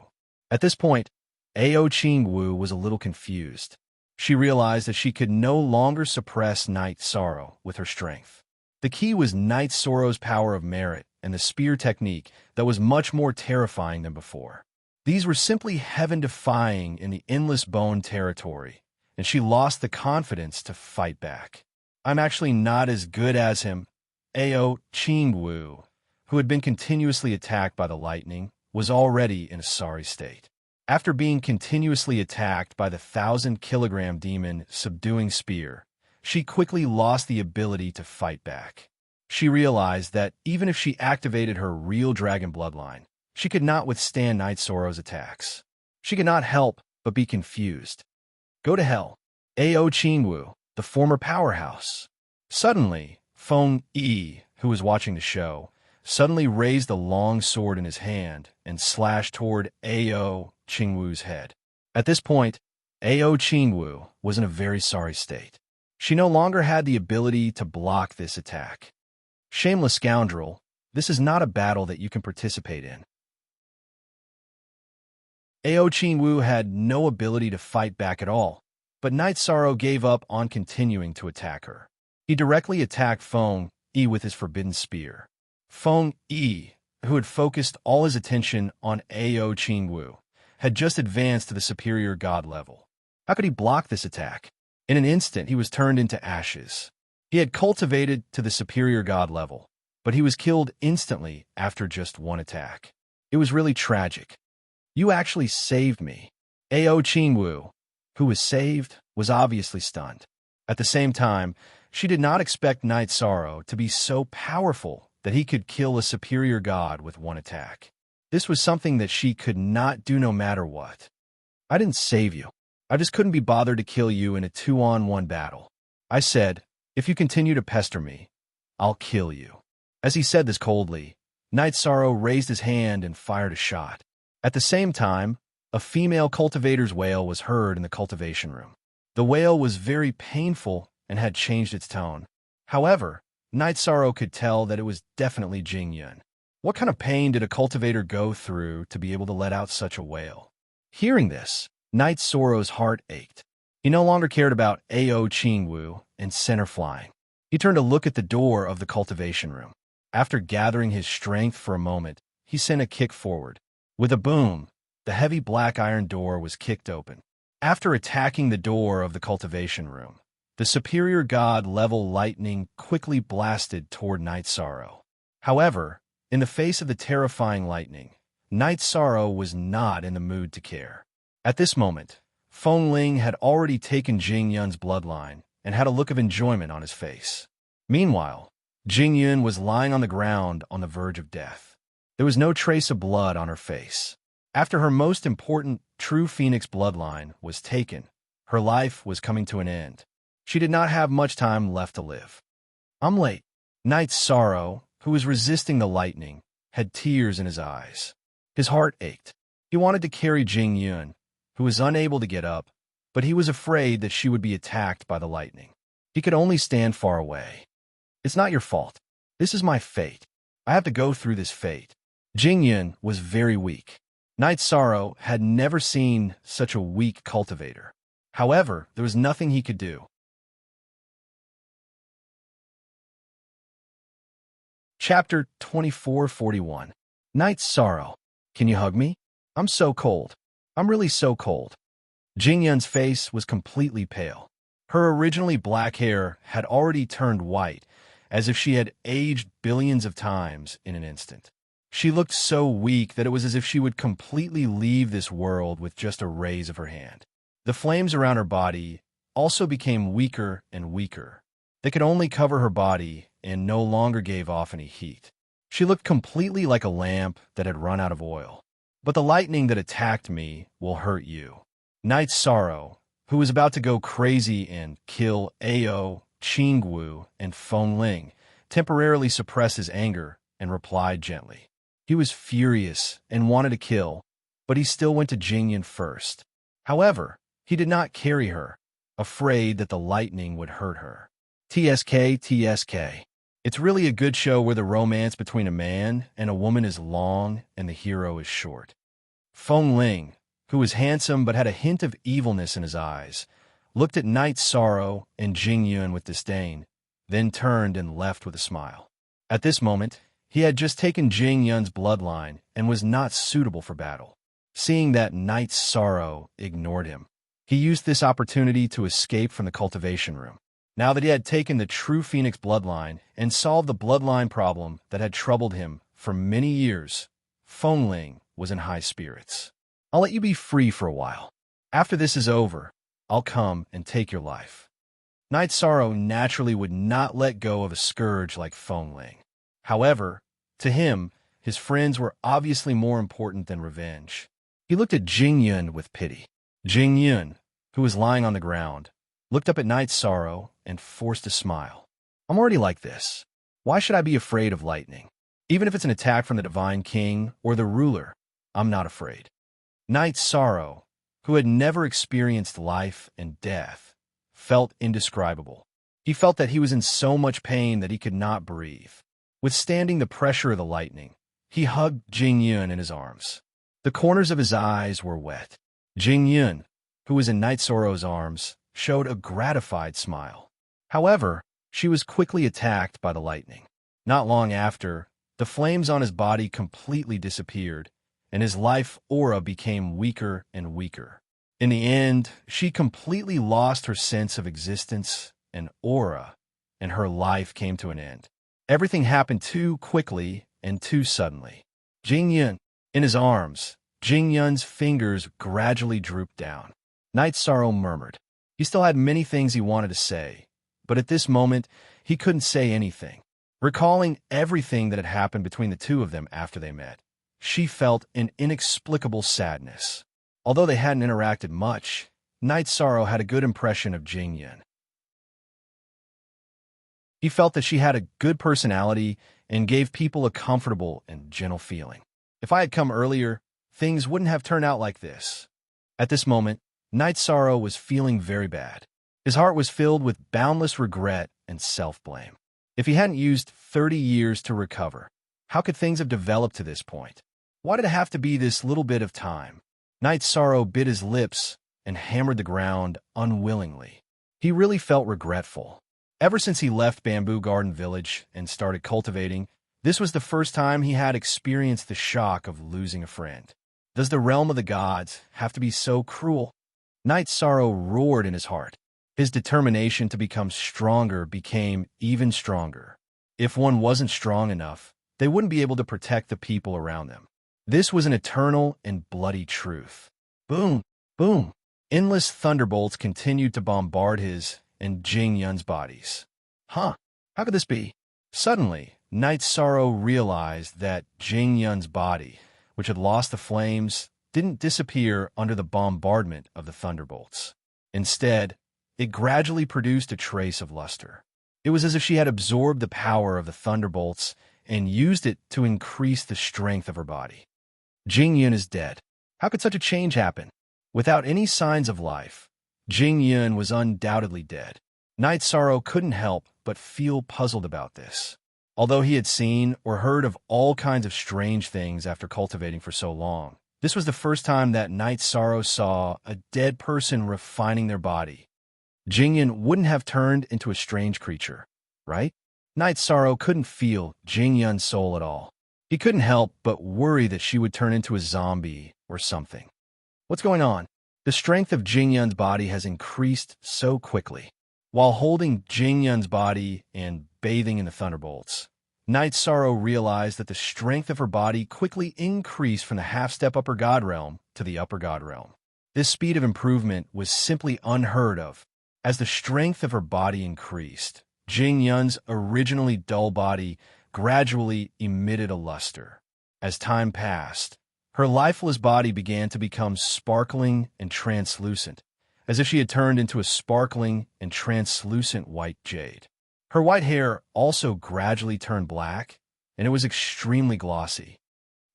At this point, Ao Qingwu was a little confused. She realized that she could no longer suppress Night Sorrow with her strength. The key was Night Sorrow's Power of Merit and the spear technique that was much more terrifying than before. These were simply heaven-defying in the Endless Bone territory, and she lost the confidence to fight back. I'm actually not as good as him. Ao Qingwu, who had been continuously attacked by the lightning, was already in a sorry state. After being continuously attacked by the 1,000-kilogram demon subduing spear, she quickly lost the ability to fight back. She realized that even if she activated her Real Dragon Bloodline, she could not withstand Night Sorrow's attacks. She could not help but be confused. Go to hell. Ao Qingwu, the former powerhouse. Suddenly, Feng Yi, who was watching the show, suddenly raised a long sword in his hand and slashed toward Ao Qingwu's head. At this point, Ao Qingwu was in a very sorry state. She no longer had the ability to block this attack. Shameless scoundrel, this is not a battle that you can participate in. Ao Qingwu had no ability to fight back at all, but Night Sorrow gave up on continuing to attack her. He directly attacked Feng Yi with his forbidden spear. Feng Yi, who had focused all his attention on Ao Qingwu, had just advanced to the superior god level. How could he block this attack? In an instant, he was turned into ashes. He had cultivated to the superior god level, but he was killed instantly after just one attack. It was really tragic. You actually saved me. Ao Qingwu, who was saved, was obviously stunned. At the same time, she did not expect Night Sorrow to be so powerful that he could kill a superior god with one attack. This was something that she could not do no matter what. I didn't save you. I just couldn't be bothered to kill you in a 2-on-1 battle. I said, if you continue to pester me, I'll kill you. As he said this coldly, Night Sorrow raised his hand and fired a shot. At the same time, a female cultivator's wail was heard in the cultivation room. The wail was very painful and had changed its tone. However, Night Sorrow could tell that it was definitely Jing Yun. What kind of pain did a cultivator go through to be able to let out such a wail? Hearing this, Night Sorrow's heart ached. He no longer cared about Ao Qingwu and center flying. He turned to look at the door of the cultivation room. After gathering his strength for a moment, he sent a kick forward. With a boom, the heavy black iron door was kicked open. After attacking the door of the cultivation room, the superior god-level lightning quickly blasted toward Night Sorrow. However, in the face of the terrifying lightning, Night Sorrow was not in the mood to care. At this moment, Feng Ling had already taken Jing Yun's bloodline and had a look of enjoyment on his face. Meanwhile, Jing Yun was lying on the ground on the verge of death. There was no trace of blood on her face. After her most important true Phoenix bloodline was taken, her life was coming to an end. She did not have much time left to live. I'm late. Night Sorrow, who was resisting the lightning, had tears in his eyes. His heart ached. He wanted to carry Jing Yun, who was unable to get up, but he was afraid that she would be attacked by the lightning. He could only stand far away. It's not your fault. This is my fate. I have to go through this fate. Jing Yun was very weak. Night Sorrow had never seen such a weak cultivator. However, there was nothing he could do. Chapter 2441. Night Sorrow. Can you hug me? I'm so cold. I'm really so cold. Jing Yun's face was completely pale. Her originally black hair had already turned white, as if she had aged billions of times in an instant. She looked so weak that it was as if she would completely leave this world with just a raise of her hand. The flames around her body also became weaker and weaker. They could only cover her body and no longer gave off any heat. She looked completely like a lamp that had run out of oil. But the lightning that attacked me will hurt you. Night Sorrow, who was about to go crazy and kill Ao Qingwu and Feng Ling, temporarily suppressed his anger and replied gently. He was furious and wanted to kill, but he still went to Jing Yun first. However, he did not carry her, afraid that the lightning would hurt her. TSK. It's really a good show where the romance between a man and a woman is long and the hero is short. Feng Ling, who was handsome but had a hint of evilness in his eyes, looked at Night Sorrow and Jing Yun with disdain, then turned and left with a smile. At this moment, he had just taken Jing Yun's bloodline and was not suitable for battle. Seeing that Night Sorrow ignored him, he used this opportunity to escape from the cultivation room. Now that he had taken the true Phoenix bloodline and solved the bloodline problem that had troubled him for many years, Feng Ling was in high spirits. I'll let you be free for a while. After this is over, I'll come and take your life. Night Sorrow naturally would not let go of a scourge like Feng Ling. However, to him, his friends were obviously more important than revenge. He looked at Jing Yun with pity. Jing Yun, who was lying on the ground, looked up at Night Sorrow and forced a smile. I'm already like this. Why should I be afraid of lightning? Even if it's an attack from the Divine King or the ruler, I'm not afraid. Night Sorrow, who had never experienced life and death, felt indescribable. He felt that he was in so much pain that he could not breathe. Withstanding the pressure of the lightning, he hugged Jing Yun in his arms. The corners of his eyes were wet. Jing Yun, who was in Night Sorrow's arms, showed a gratified smile. However, she was quickly attacked by the lightning. Not long after, the flames on his body completely disappeared, and his life aura became weaker and weaker. In the end, she completely lost her sense of existence and aura, and her life came to an end. Everything happened too quickly and too suddenly. Jing Yun, In his arms, Jing Yun's fingers gradually drooped down. Night Sorrow murmured. He still had many things he wanted to say, but at this moment, he couldn't say anything. Recalling everything that had happened between the two of them after they met, she felt an inexplicable sadness. Although they hadn't interacted much, Night Sorrow had a good impression of Jing Yun. He felt that she had a good personality and gave people a comfortable and gentle feeling. If I had come earlier, things wouldn't have turned out like this. At this moment, Night Sorrow was feeling very bad. His heart was filled with boundless regret and self-blame. If he hadn't used 30 years to recover, how could things have developed to this point? Why did it have to be this little bit of time? Night Sorrow bit his lips and hammered the ground unwillingly. He really felt regretful. Ever since he left Bamboo Garden Village and started cultivating, this was the first time he had experienced the shock of losing a friend. Does the realm of the gods have to be so cruel? Night Sorrow roared in his heart. His determination to become stronger became even stronger. If one wasn't strong enough, they wouldn't be able to protect the people around them. This was an eternal and bloody truth. Boom! Boom! Endless thunderbolts continued to bombard his and Jing Yun's bodies. How could this be? Suddenly, Night Sorrow realized that Jing Yun's body, which had lost the flames, didn't disappear under the bombardment of the thunderbolts. Instead, it gradually produced a trace of luster. It was as if she had absorbed the power of the thunderbolts and used it to increase the strength of her body. Jing Yun is dead. How could such a change happen? Without any signs of life, Jing Yun was undoubtedly dead. Night Sorrow couldn't help but feel puzzled about this. Although he had seen or heard of all kinds of strange things after cultivating for so long, this was the first time that Night Sorrow saw a dead person refining their body. Jing Yun wouldn't have turned into a strange creature, right? Night Sorrow couldn't feel Jing Yun's soul at all. He couldn't help but worry that she would turn into a zombie or something. What's going on? The strength of Jing Yun's body has increased so quickly. While holding Jing Yun's body and bathing in the thunderbolts, Night Sorrow realized that the strength of her body quickly increased from the half-step upper god realm to the upper god realm. This speed of improvement was simply unheard of. As the strength of her body increased, Jing Yun's originally dull body gradually emitted a luster. As time passed, her lifeless body began to become sparkling and translucent, as if she had turned into a sparkling and translucent white jade. Her white hair also gradually turned black, and it was extremely glossy.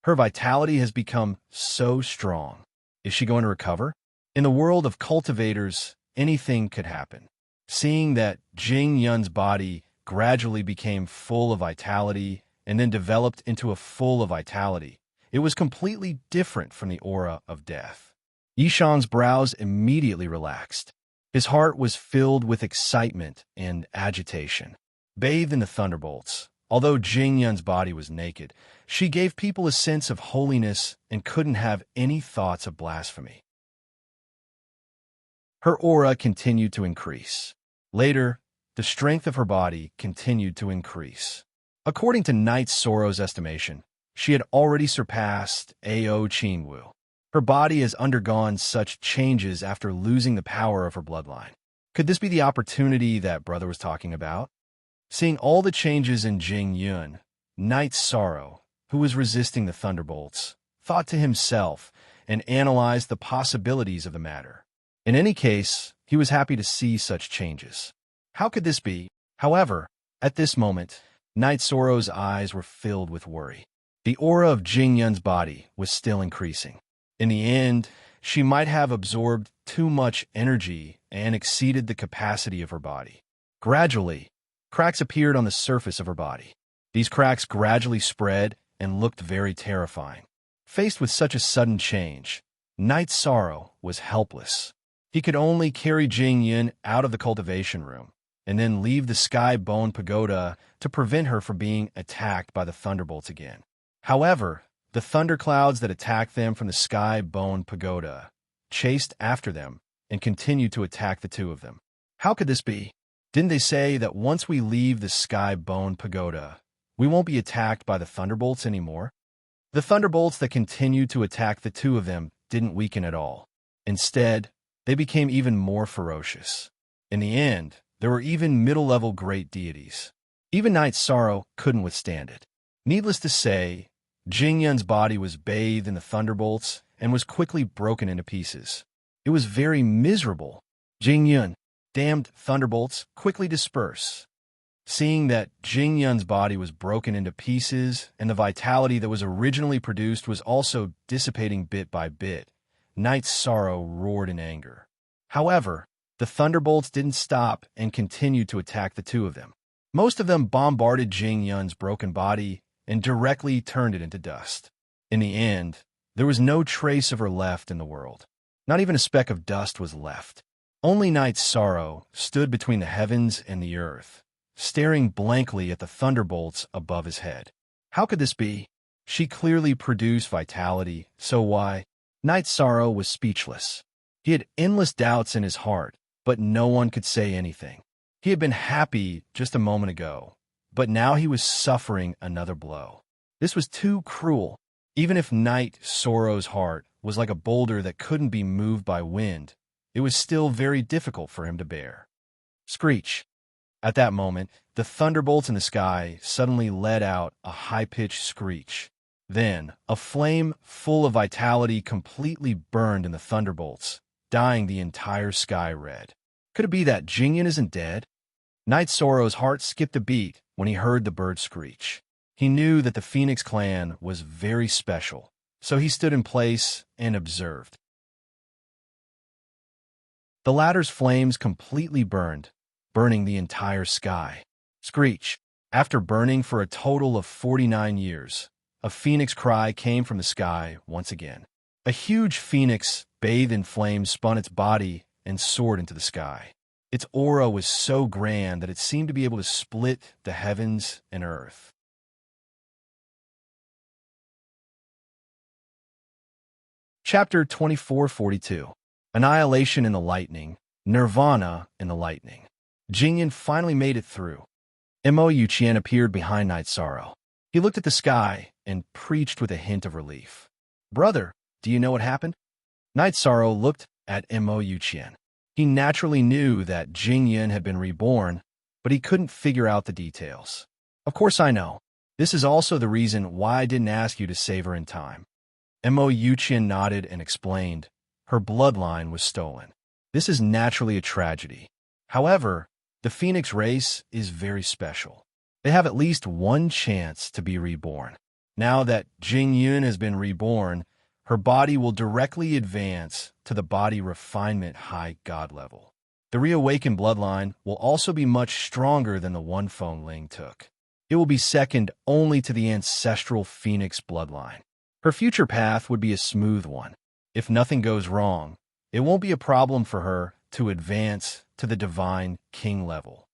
Her vitality has become so strong. Is she going to recover? In the world of cultivators, anything could happen. Seeing that Jing Yun's body gradually became full of vitality and then developed into a full of vitality, it was completely different from the aura of death. Yishang's brows immediately relaxed. His heart was filled with excitement and agitation. Bathed in the thunderbolts, although Jing Yun's body was naked, she gave people a sense of holiness and couldn't have any thoughts of blasphemy. Her aura continued to increase. Later, the strength of her body continued to increase. According to Night Sorrow's estimation, she had already surpassed Ao Qingwu. Her body has undergone such changes after losing the power of her bloodline. Could this be the opportunity that brother was talking about? Seeing all the changes in Jing Yun, Night Sorrow, who was resisting the thunderbolts, thought to himself and analyzed the possibilities of the matter. In any case, he was happy to see such changes. How could this be? However, at this moment, Night Sorrow's eyes were filled with worry. The aura of Jing Yun's body was still increasing. In the end, she might have absorbed too much energy and exceeded the capacity of her body. Gradually, cracks appeared on the surface of her body. These cracks gradually spread and looked very terrifying. Faced with such a sudden change, Night Sorrow was helpless. He could only carry Jing Yun out of the cultivation room and then leave the Sky Bone Pagoda to prevent her from being attacked by the thunderbolts again. However, the thunderclouds that attacked them from the Sky Bone Pagoda chased after them and continued to attack the two of them. How could this be? Didn't they say that once we leave the Sky Bone Pagoda, we won't be attacked by the thunderbolts anymore? The thunderbolts that continued to attack the two of them didn't weaken at all. Instead, they became even more ferocious. In the end, there were even middle-level great deities. Even Night Sorrow couldn't withstand it. Needless to say, Jingyun's body was bathed in the thunderbolts and was quickly broken into pieces. It was very miserable. Jingyun, damned thunderbolts, quickly disperse. Seeing that Jingyun's body was broken into pieces and the vitality that was originally produced was also dissipating bit by bit, Night Sorrow roared in anger. However, the thunderbolts didn't stop and continued to attack the two of them. Most of them bombarded Jingyun's broken body and directly turned it into dust. In the end, there was no trace of her left in the world. Not even a speck of dust was left. Only Night Sorrow stood between the heavens and the earth, staring blankly at the thunderbolts above his head. How could this be? She clearly produced vitality, so why? Night Sorrow was speechless. He had endless doubts in his heart, but no one could say anything. He had been happy just a moment ago, but now he was suffering another blow. This was too cruel. Even if Night Sorrow's heart was like a boulder that couldn't be moved by wind, it was still very difficult for him to bear. Screech. At that moment, the thunderbolts in the sky suddenly let out a high-pitched screech. Then, a flame full of vitality completely burned in the thunderbolts, dyeing the entire sky red. Could it be that Jingyun isn't dead? Night Sorrow's heart skipped a beat when he heard the bird screech. He knew that the Phoenix clan was very special, so he stood in place and observed. The latter's flames completely burned, burning the entire sky. Screech. After burning for a total of 49 years, a phoenix cry came from the sky once again. A huge phoenix, bathed in flames, spun its body and soared into the sky. Its aura was so grand that it seemed to be able to split the heavens and earth. Chapter 2442. Annihilation in the Lightning, Nirvana in the Lightning. Jingyun finally made it through. Mo Yuqian appeared behind Night Sorrow. He looked at the sky and preached with a hint of relief. "Brother, do you know what happened?" Night Sorrow looked at Mo Yuqian. He naturally knew that Jingyun had been reborn, but he couldn't figure out the details. "Of course I know. This is also the reason why I didn't ask you to save her in time." Mo Yuqian nodded and explained, "Her bloodline was stolen. This is naturally a tragedy. However, the Phoenix race is very special. They have at least one chance to be reborn. Now that Jingyun has been reborn, her body will directly advance to the body refinement high god level. The reawakened bloodline will also be much stronger than the one Feng Ling took. It will be second only to the ancestral Phoenix bloodline. Her future path would be a smooth one. If nothing goes wrong, it won't be a problem for her to advance to the divine king level.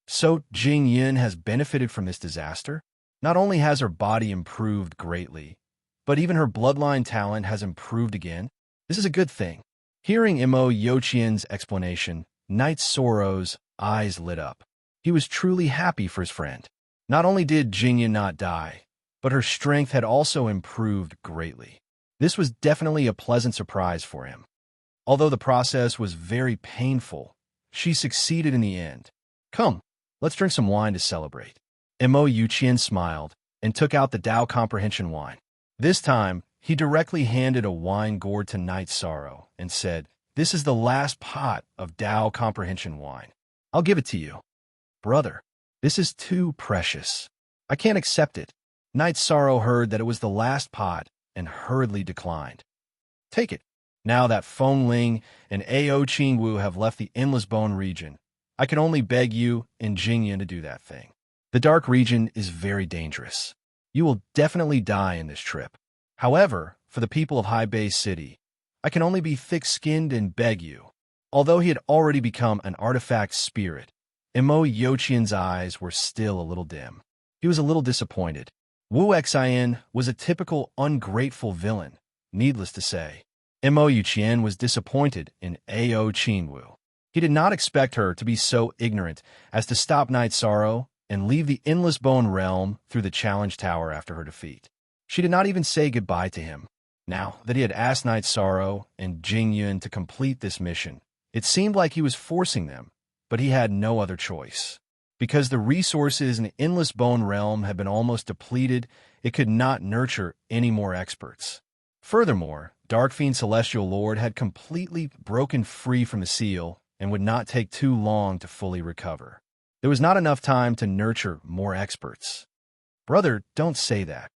So Jingyun has benefited from this disaster. Not only has her body improved greatly, but even her bloodline talent has improved again. This is a good thing." Hearing Mo Yuqian's explanation, Night Sorrow's eyes lit up. He was truly happy for his friend. Not only did Jingyun not die, but her strength had also improved greatly. This was definitely a pleasant surprise for him. Although the process was very painful, she succeeded in the end. "Come, let's drink some wine to celebrate." Mo Yuqian smiled and took out the Tao Comprehension wine. This time, he directly handed a wine gourd to Night Sorrow and said, "This is the last pot of Tao Comprehension wine. I'll give it to you." "Brother, this is too precious. I can't accept it." Night Sorrow heard that it was the last pot and hurriedly declined. "Take it. Now that Feng Ling and Ao Qingwu have left the Endless Bone region, I can only beg you and Jingyun to do that thing. The dark region is very dangerous. You will definitely die in this trip. However, for the people of High Bay City, I can only be thick-skinned and beg you." Although he had already become an artifact spirit, Mo Yuqian's eyes were still a little dim. He was a little disappointed. Wu Xian was a typical ungrateful villain, needless to say. Mo Yuqian was disappointed in Ao Qingwu. He did not expect her to be so ignorant as to stop Night Sorrow and leave the Endless Bone realm through the Challenge Tower after her defeat. She did not even say goodbye to him. Now that he had asked Night Sorrow and Jing Yun to complete this mission, it seemed like he was forcing them, but he had no other choice. Because the resources in the Endless Bone Realm had been almost depleted, it could not nurture any more experts. Furthermore, Darkfiend Celestial Lord had completely broken free from the seal and would not take too long to fully recover. There was not enough time to nurture more experts. Brother, don't say that.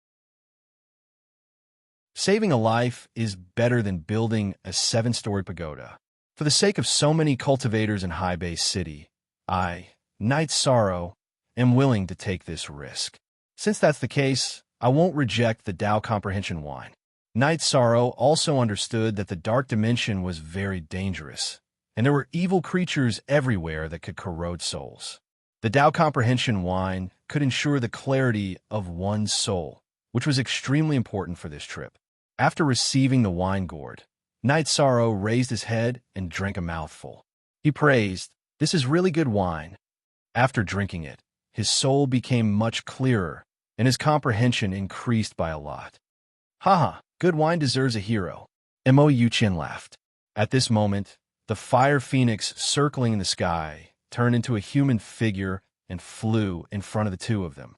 Saving a life is better than building a 7-story pagoda. For the sake of so many cultivators in High Bay City, I, Night Sorrow, am willing to take this risk. Since that's the case, I won't reject the Tao Comprehension Wine. Night Sorrow also understood that the Dark Dimension was very dangerous, and there were evil creatures everywhere that could corrode souls. The Tao Comprehension Wine could ensure the clarity of one's soul, which was extremely important for this trip. After receiving the wine gourd, Night Sorrow raised his head and drank a mouthful. He praised, "This is really good wine." After drinking it, his soul became much clearer, and his comprehension increased by a lot. Haha, good wine deserves a hero. Mo Yuqian laughed. At this moment, the fire phoenix circling in the sky turned into a human figure and flew in front of the two of them.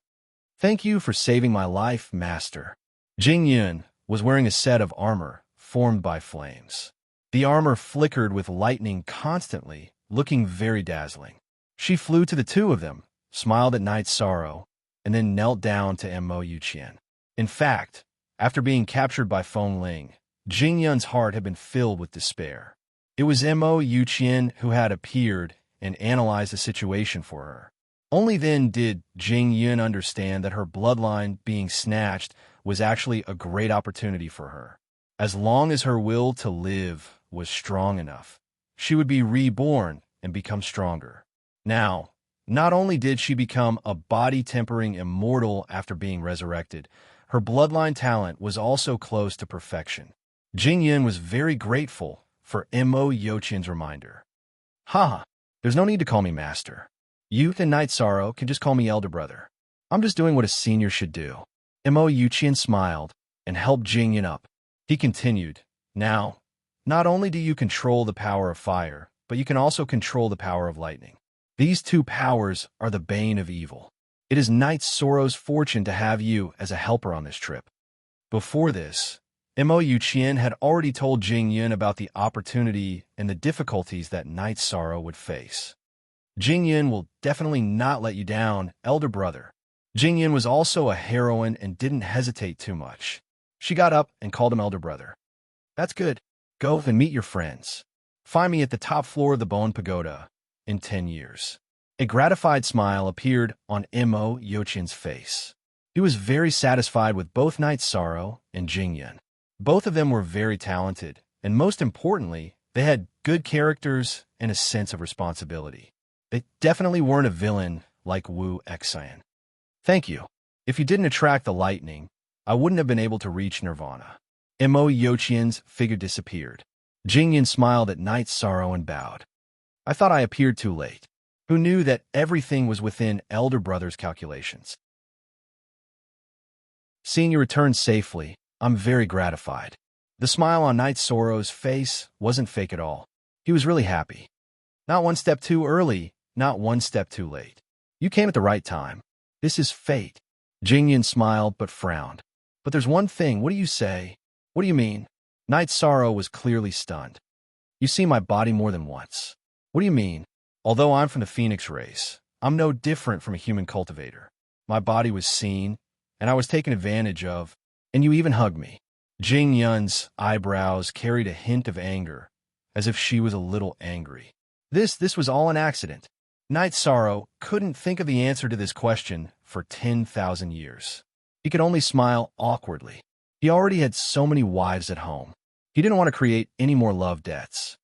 "Thank you for saving my life, Master." Jing Yun was wearing a set of armor formed by flames. The armor flickered with lightning constantly, looking very dazzling. She flew to the two of them, smiled at Night Sorrow, and then knelt down to Mo Yuqian. In fact, after being captured by Feng Ling, Jing Yun's heart had been filled with despair. It was Mo Yuqian who had appeared and analyzed the situation for her. Only then did Jing Yun understand that her bloodline being snatched was actually a great opportunity for her. As long as her will to live was strong enough, she would be reborn and become stronger. Now, not only did she become a body-tempering immortal after being resurrected, her bloodline talent was also close to perfection. Jing Yun was very grateful for Mo Yuqian's reminder. Haha, there's no need to call me Master. Youth and Night Sorrow can just call me Elder Brother. I'm just doing what a senior should do. Mo Yuqian smiled and helped Jing Yun up. He continued, "Now, not only do you control the power of fire, but you can also control the power of lightning. These two powers are the bane of evil. It is Night Sorrow's fortune to have you as a helper on this trip." Before this, Mo Yuqian had already told Jing Yun about the opportunity and the difficulties that Night Sorrow would face. Jing Yun will definitely not let you down, Elder Brother. Jing Yun was also a heroine and didn't hesitate too much. She got up and called him Elder Brother. "That's good. Go and meet your friends. Find me at the top floor of the Bone Pagoda in 10 years. A gratified smile appeared on Mo Yuqian's face. He was very satisfied with both Night Sorrow and Jing Yun. Both of them were very talented, and most importantly, they had good characters and a sense of responsibility. They definitely weren't a villain like Wu Xian. "Thank you. If you didn't attract the lightning, I wouldn't have been able to reach Nirvana." Mo Yuqian's figure disappeared. Jing Yun smiled at Night Sorrow and bowed. "I thought I appeared too late." Who knew that everything was within Elder Brother's calculations? "Seeing you return safely, I'm very gratified." The smile on Night Sorrow's face wasn't fake at all. He was really happy. "Not one step too early, not one step too late. You came at the right time. This is fate." Jing Yun smiled but frowned. "But there's one thing, what do you say?" "What do you mean?" Night Sorrow was clearly stunned. "You see my body more than once." "What do you mean?" "Although I'm from the Phoenix race, I'm no different from a human cultivator. My body was seen, and I was taken advantage of, and you even hugged me." Jing Yun's eyebrows carried a hint of anger, as if she was a little angry. This was all an accident. Night Sorrow couldn't think of the answer to this question for 10,000 years. He could only smile awkwardly. He already had so many wives at home. He didn't want to create any more love debts.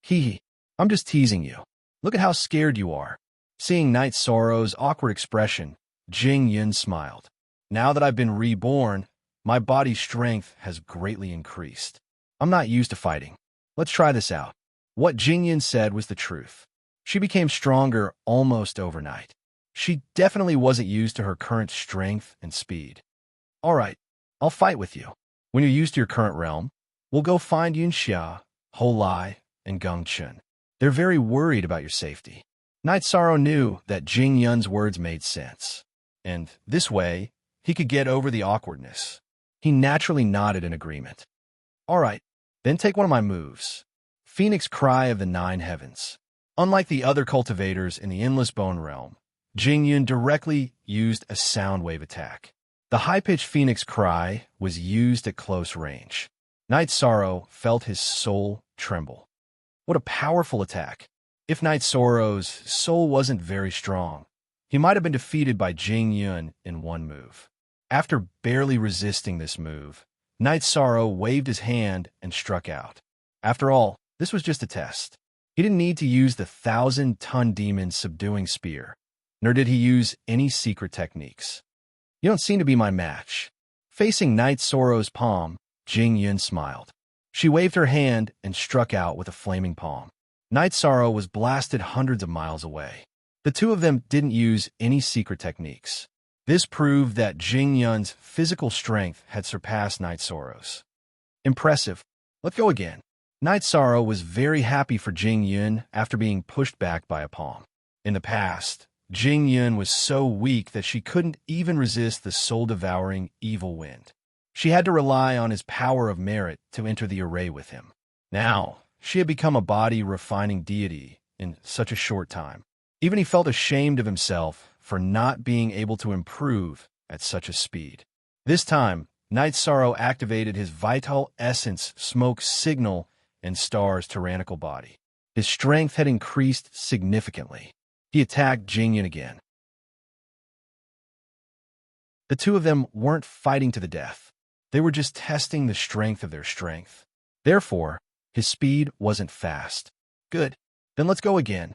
"Hee, I'm just teasing you. Look at how scared you are." Seeing Night Sorrow's awkward expression, Jing Yun smiled. "Now that I've been reborn, my body's strength has greatly increased. I'm not used to fighting. Let's try this out." What Jing Yun said was the truth. She became stronger almost overnight. She definitely wasn't used to her current strength and speed. "All right, I'll fight with you. When you're used to your current realm, we'll go find Yunxia, Holai, and Gongchen. They're very worried about your safety. Night Sorrow knew that Jing Yun's words made sense, and this way, he could get over the awkwardness. He naturally nodded in agreement. All right, then take one of my moves. Phoenix Cry of the Nine Heavens. Unlike the other cultivators in the Endless Bone realm, Jing Yun directly used a sound wave attack. The high-pitched Phoenix Cry was used at close range. Night Sorrow felt his soul tremble. What a powerful attack. If Night Sorrow's soul wasn't very strong, he might have been defeated by Jing Yun in one move. After barely resisting this move, Night Sorrow waved his hand and struck out. After all, this was just a test. He didn't need to use the 1,000-ton demon's subduing spear, nor did he use any secret techniques. You don't seem to be my match. Facing Night Sorrow's palm, Jing Yun smiled. She waved her hand and struck out with a flaming palm. Night Sorrow was blasted hundreds of miles away. The two of them didn't use any secret techniques. This proved that Jing Yun's physical strength had surpassed Night Sorrow's. Impressive. Let's go again. Night Sorrow was very happy for Jing Yun after being pushed back by a palm. In the past, Jing Yun was so weak that she couldn't even resist the soul-devouring evil wind. She had to rely on his power of merit to enter the array with him. Now, she had become a body-refining deity in such a short time. Even he felt ashamed of himself for not being able to improve at such a speed. This time, Night Sorrow activated his vital essence smoke signal and star's tyrannical body. His strength had increased significantly. He attacked Jing Yun again. The two of them weren't fighting to the death. They were just testing the strength of their strength. Therefore, his speed wasn't fast. Good. Then let's go again.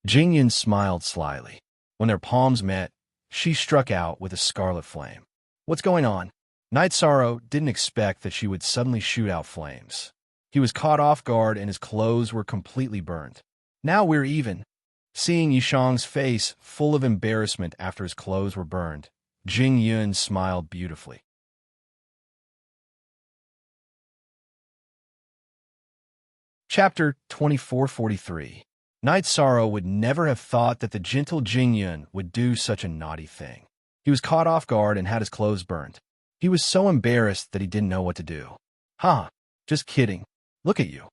Jing Yun smiled slyly. When their palms met, she struck out with a scarlet flame. What's going on? Night Sorrow didn't expect that she would suddenly shoot out flames. He was caught off guard and his clothes were completely burned. Now we're even. Seeing Yishang's face full of embarrassment after his clothes were burned, Jing Yun smiled beautifully. Chapter 2443. Night Sorrow would never have thought that the gentle Jing Yun would do such a naughty thing. He was caught off guard and had his clothes burned. He was so embarrassed that he didn't know what to do. Ha! Just kidding. Look at you.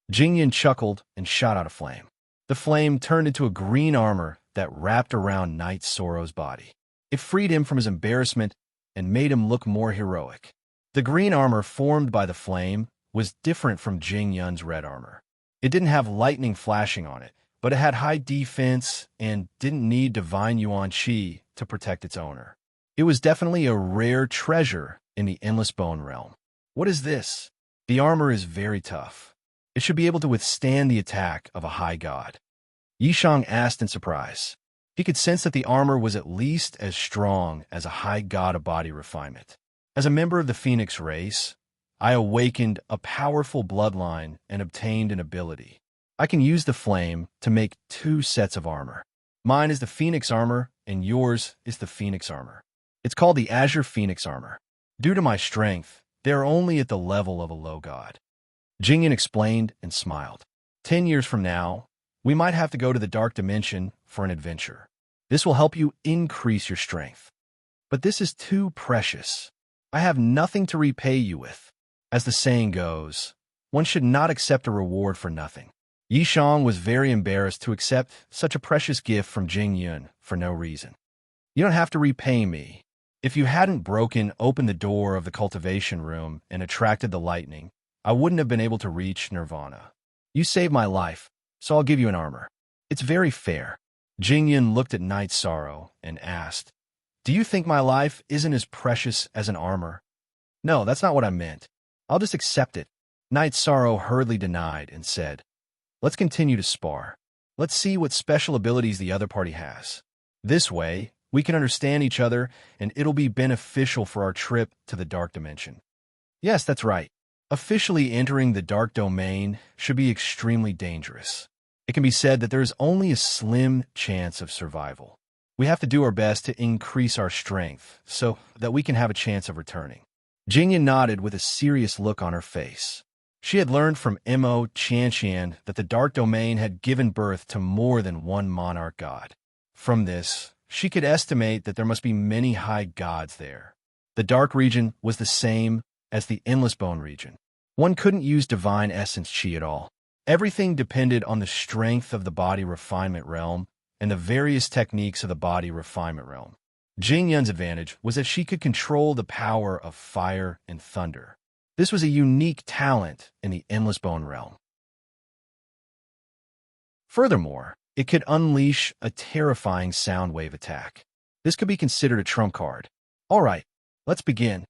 Jing Yun chuckled and shot out a flame. The flame turned into a green armor that wrapped around Night Sorrow's body. It freed him from his embarrassment and made him look more heroic. The green armor formed by the flame was different from Jing Yun's red armor. It didn't have lightning flashing on it, but it had high defense and didn't need divine Yuan Qi to protect its owner. It was definitely a rare treasure in the Endless Bone realm. What is this? The armor is very tough. It should be able to withstand the attack of a high god. Yishang asked in surprise. He could sense that the armor was at least as strong as a high god of body refinement. As a member of the Phoenix race, I awakened a powerful bloodline and obtained an ability. I can use the flame to make 2 sets of armor. Mine is the Phoenix armor, and yours is the Phoenix armor. It's called the Azure Phoenix armor. Due to my strength, they are only at the level of a low god. Jing Yun explained and smiled. 10 years from now, we might have to go to the Dark Dimension for an adventure. This will help you increase your strength. But this is too precious. I have nothing to repay you with. As the saying goes, one should not accept a reward for nothing. Yishang was very embarrassed to accept such a precious gift from Jing Yun for no reason. You don't have to repay me. If you hadn't broken open the door of the cultivation room and attracted the lightning, I wouldn't have been able to reach Nirvana. You saved my life, so I'll give you an armor. It's very fair. Jing Yun looked at Night Sorrow and asked, Do you think my life isn't as precious as an armor? No, that's not what I meant. I'll just accept it. Night Sorrow hurriedly denied and said, Let's continue to spar. Let's see what special abilities the other party has. This way, we can understand each other and it'll be beneficial for our trip to the Dark Dimension. Yes, that's right. Officially entering the Dark Domain should be extremely dangerous. It can be said that there is only a slim chance of survival. We have to do our best to increase our strength so that we can have a chance of returning. Jingyan nodded with a serious look on her face. She had learned from Mo Chanshan that the Dark Domain had given birth to more than one monarch god. From this, she could estimate that there must be many high gods there. The Dark region was the same as the Endless Bone region. One couldn't use divine essence chi at all. Everything depended on the strength of the body refinement realm and the various techniques of the body refinement realm. Jing Yun's advantage was that she could control the power of fire and thunder. This was a unique talent in the Endless Bone realm. Furthermore, it could unleash a terrifying sound wave attack. This could be considered a trump card. All right, let's begin.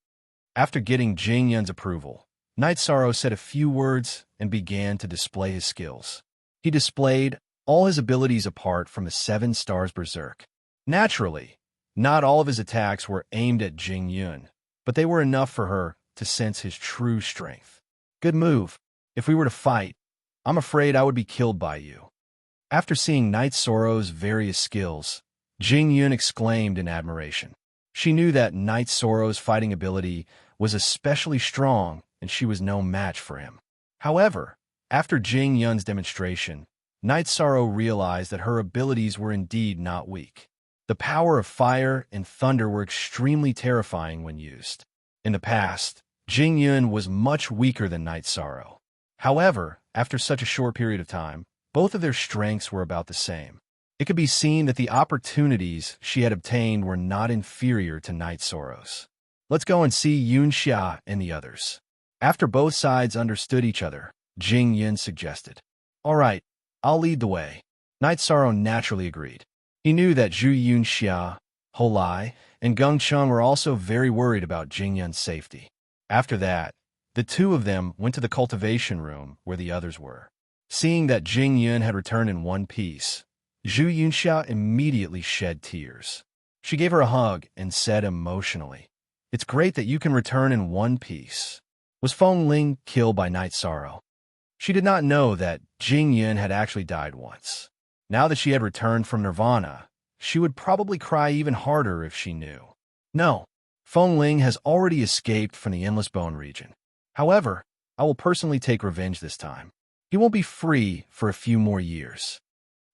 After getting Jing Yun's approval, Night Sorrow said a few words and began to display his skills. He displayed all his abilities apart from the 7 stars Berserk. Naturally, not all of his attacks were aimed at Jing Yun, but they were enough for her to sense his true strength. Good move. If we were to fight, I'm afraid I would be killed by you. After seeing Night Sorrow's various skills, Jing Yun exclaimed in admiration. She knew that Night Sorrow's fighting ability was especially strong and she was no match for him. However, after Jing Yun's demonstration, Night Sorrow realized that her abilities were indeed not weak. The power of fire and thunder were extremely terrifying when used. In the past, Jing Yun was much weaker than Night Sorrow. However, after such a short period of time, both of their strengths were about the same. It could be seen that the opportunities she had obtained were not inferior to Night Sorrow's. Let's go and see Yun Xia and the others. After both sides understood each other, Jing Yun suggested. All right, I'll lead the way. Night Sorrow naturally agreed. He knew that Zhu Yun Xia, Ho Lai, and Geng Cheng were also very worried about Jing Yun's safety. After that, the two of them went to the cultivation room where the others were. Seeing that Jing Yun had returned in one piece, Zhu Yunxia immediately shed tears. She gave her a hug and said emotionally, "It's great that you can return in one piece." Was Feng Ling killed by Night Sorrow? She did not know that Jing Yun had actually died once. Now that she had returned from Nirvana, she would probably cry even harder if she knew. No, Feng Ling has already escaped from the Endless Bone region. However, I will personally take revenge this time. He won't be free for a few more years.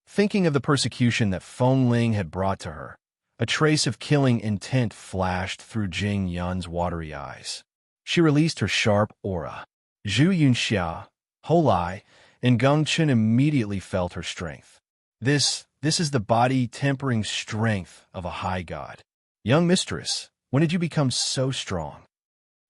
Thinking of the persecution that Feng Ling had brought to her, a trace of killing intent flashed through Jing Yun's watery eyes. She released her sharp aura. Zhu Yunxia, Ho Lai, and Geng Chen immediately felt her strength. This is the body-tempering strength of a high god. Young mistress, when did you become so strong?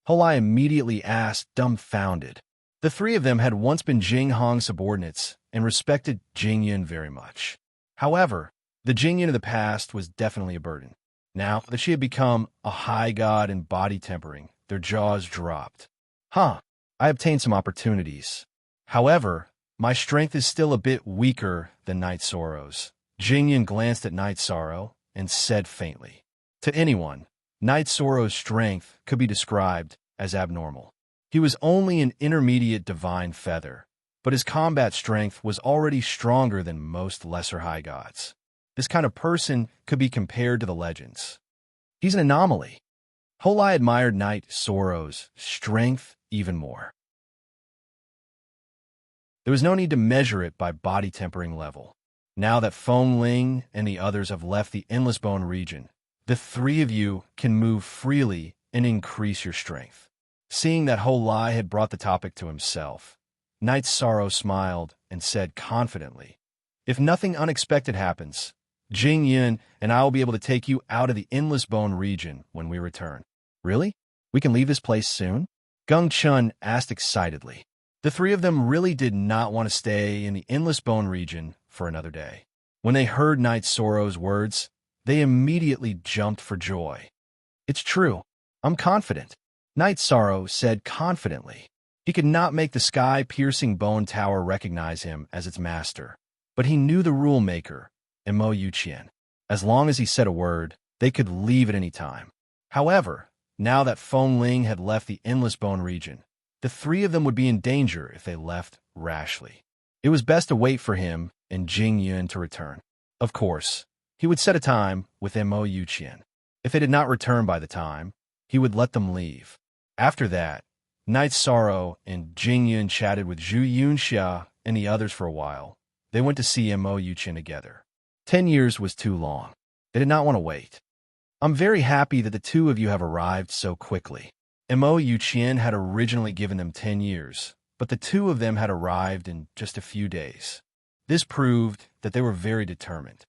Ho Lai immediately asked, dumbfounded. The three of them had once been Jing Hong's subordinates and respected Jing Yun very much. However, the Jing Yun of the past was definitely a burden. Now that she had become a high god in body tempering, their jaws dropped. I obtained some opportunities. However, my strength is still a bit weaker than Night Sorrow's. Jing Yun glanced at Night Sorrow and said faintly. To anyone, Night Sorrow's strength could be described as abnormal. He was only an intermediate divine feather, but his combat strength was already stronger than most lesser high gods. This kind of person could be compared to the legends. He's an anomaly. Ho Lai admired Night Sorrow's strength even more. There was no need to measure it by body tempering level. Now that Feng Ling and the others have left the Endless Bone region, the three of you can move freely and increase your strength. Seeing that Ho Lai had brought the topic to himself, Night Sorrow smiled and said confidently, "If nothing unexpected happens, Jing Yun and I will be able to take you out of the Endless Bone region when we return." Really? We can leave this place soon? Geng Chun asked excitedly. The three of them really did not want to stay in the Endless Bone region for another day. When they heard Night Sorrow's words, they immediately jumped for joy. It's true. I'm confident. Night Sorrow said confidently. He could not make the sky-piercing bone tower recognize him as its master, but he knew the rule maker, Mo Yuqian. As long as he said a word, they could leave at any time. However, now that Feng Ling had left the Endless Bone region, the three of them would be in danger if they left rashly. It was best to wait for him and Jing Yun to return. Of course, he would set a time with Mo Yuqian. If they did not return by the time, he would let them leave. After that, Night Sorrow and Jingyun chatted with Zhu Yunxia and the others for a while. They went to see Mo Yuqian together. 10 years was too long. They did not want to wait. I'm very happy that the two of you have arrived so quickly. Mo Yuqian had originally given them 10 years, but the two of them had arrived in just a few days. This proved that they were very determined.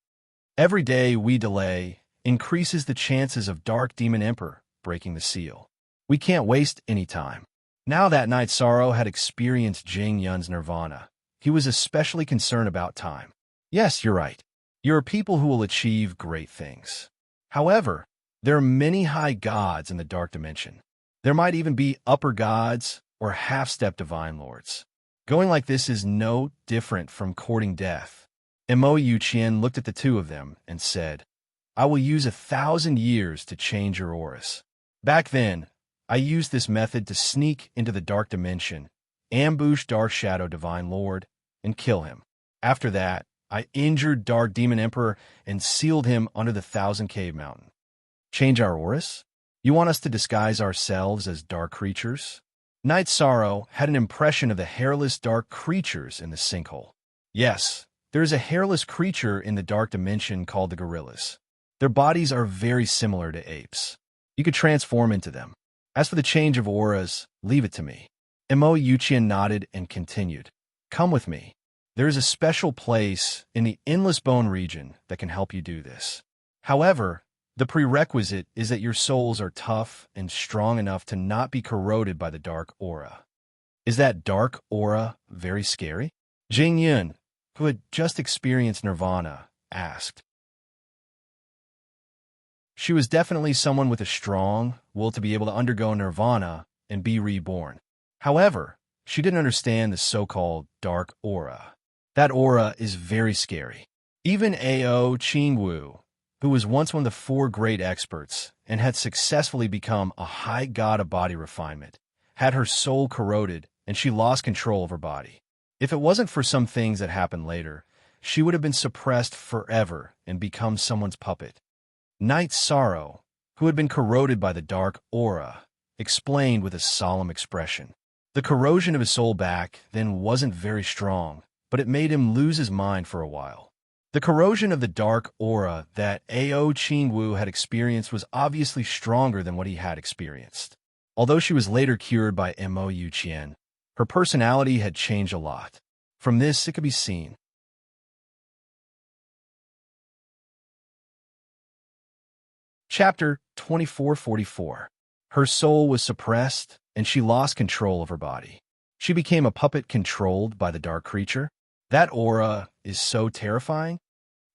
Every day we delay increases the chances of Dark Demon Emperor breaking the seal. We can't waste any time. Now that Night Sorrow had experienced Jing Yun's nirvana, he was especially concerned about time. Yes, you're right. You are people who will achieve great things. However, there are many high gods in the dark dimension. There might even be upper gods or half-step divine lords. Going like this is no different from courting death. Mo Yuqian looked at the two of them and said, I will use 1,000 years to change your auras. Back then, I used this method to sneak into the dark dimension, ambush Dark Shadow Divine Lord, and kill him. After that, I injured Dark Demon Emperor and sealed him under the Thousand Cave Mountain. Change our auras? You want us to disguise ourselves as dark creatures? Night Sorrow had an impression of the hairless dark creatures in the sinkhole. Yes, there is a hairless creature in the dark dimension called the gorillas. Their bodies are very similar to apes. You could transform into them. As for the change of auras, leave it to me. Mo Yuqian nodded and continued. Come with me. There is a special place in the Endless Bone region that can help you do this. However, the prerequisite is that your souls are tough and strong enough to not be corroded by the dark aura. Is that dark aura very scary? Jing Yun, who had just experienced nirvana, asked. She was definitely someone with a strong will to be able to undergo nirvana and be reborn. However, she didn't understand the so-called dark aura. That aura is very scary. Even Ao Qingwu, who was once one of the 4 great experts and had successfully become a high god of body refinement, had her soul corroded and she lost control of her body. If it wasn't for some things that happened later, she would have been suppressed forever and become someone's puppet. Night Sorrow, who had been corroded by the dark aura, explained with a solemn expression. The corrosion of his soul back then wasn't very strong, but it made him lose his mind for a while. The corrosion of the dark aura that Ao Qingwu had experienced was obviously stronger than what he had experienced. Although she was later cured by Mo Yuqian, her personality had changed a lot. From this, it could be seen. Chapter 2444. Her soul was suppressed, and she lost control of her body. She became a puppet controlled by the dark creature. That aura is so terrifying.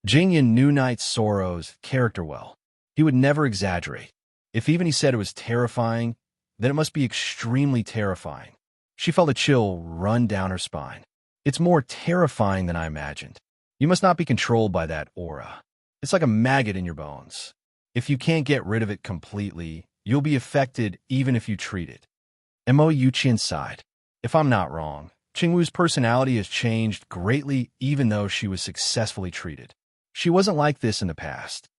Jingyan knew Night Sorrow's character well. He would never exaggerate. If even he said it was terrifying, then it must be extremely terrifying. She felt a chill run down her spine. It's more terrifying than I imagined. You must not be controlled by that aura. It's like a maggot in your bones. If you can't get rid of it completely, you'll be affected even if you treat it. Mo Yuqian sighed. If I'm not wrong, Qingwu's personality has changed greatly even though she was successfully treated. She wasn't like this in the past.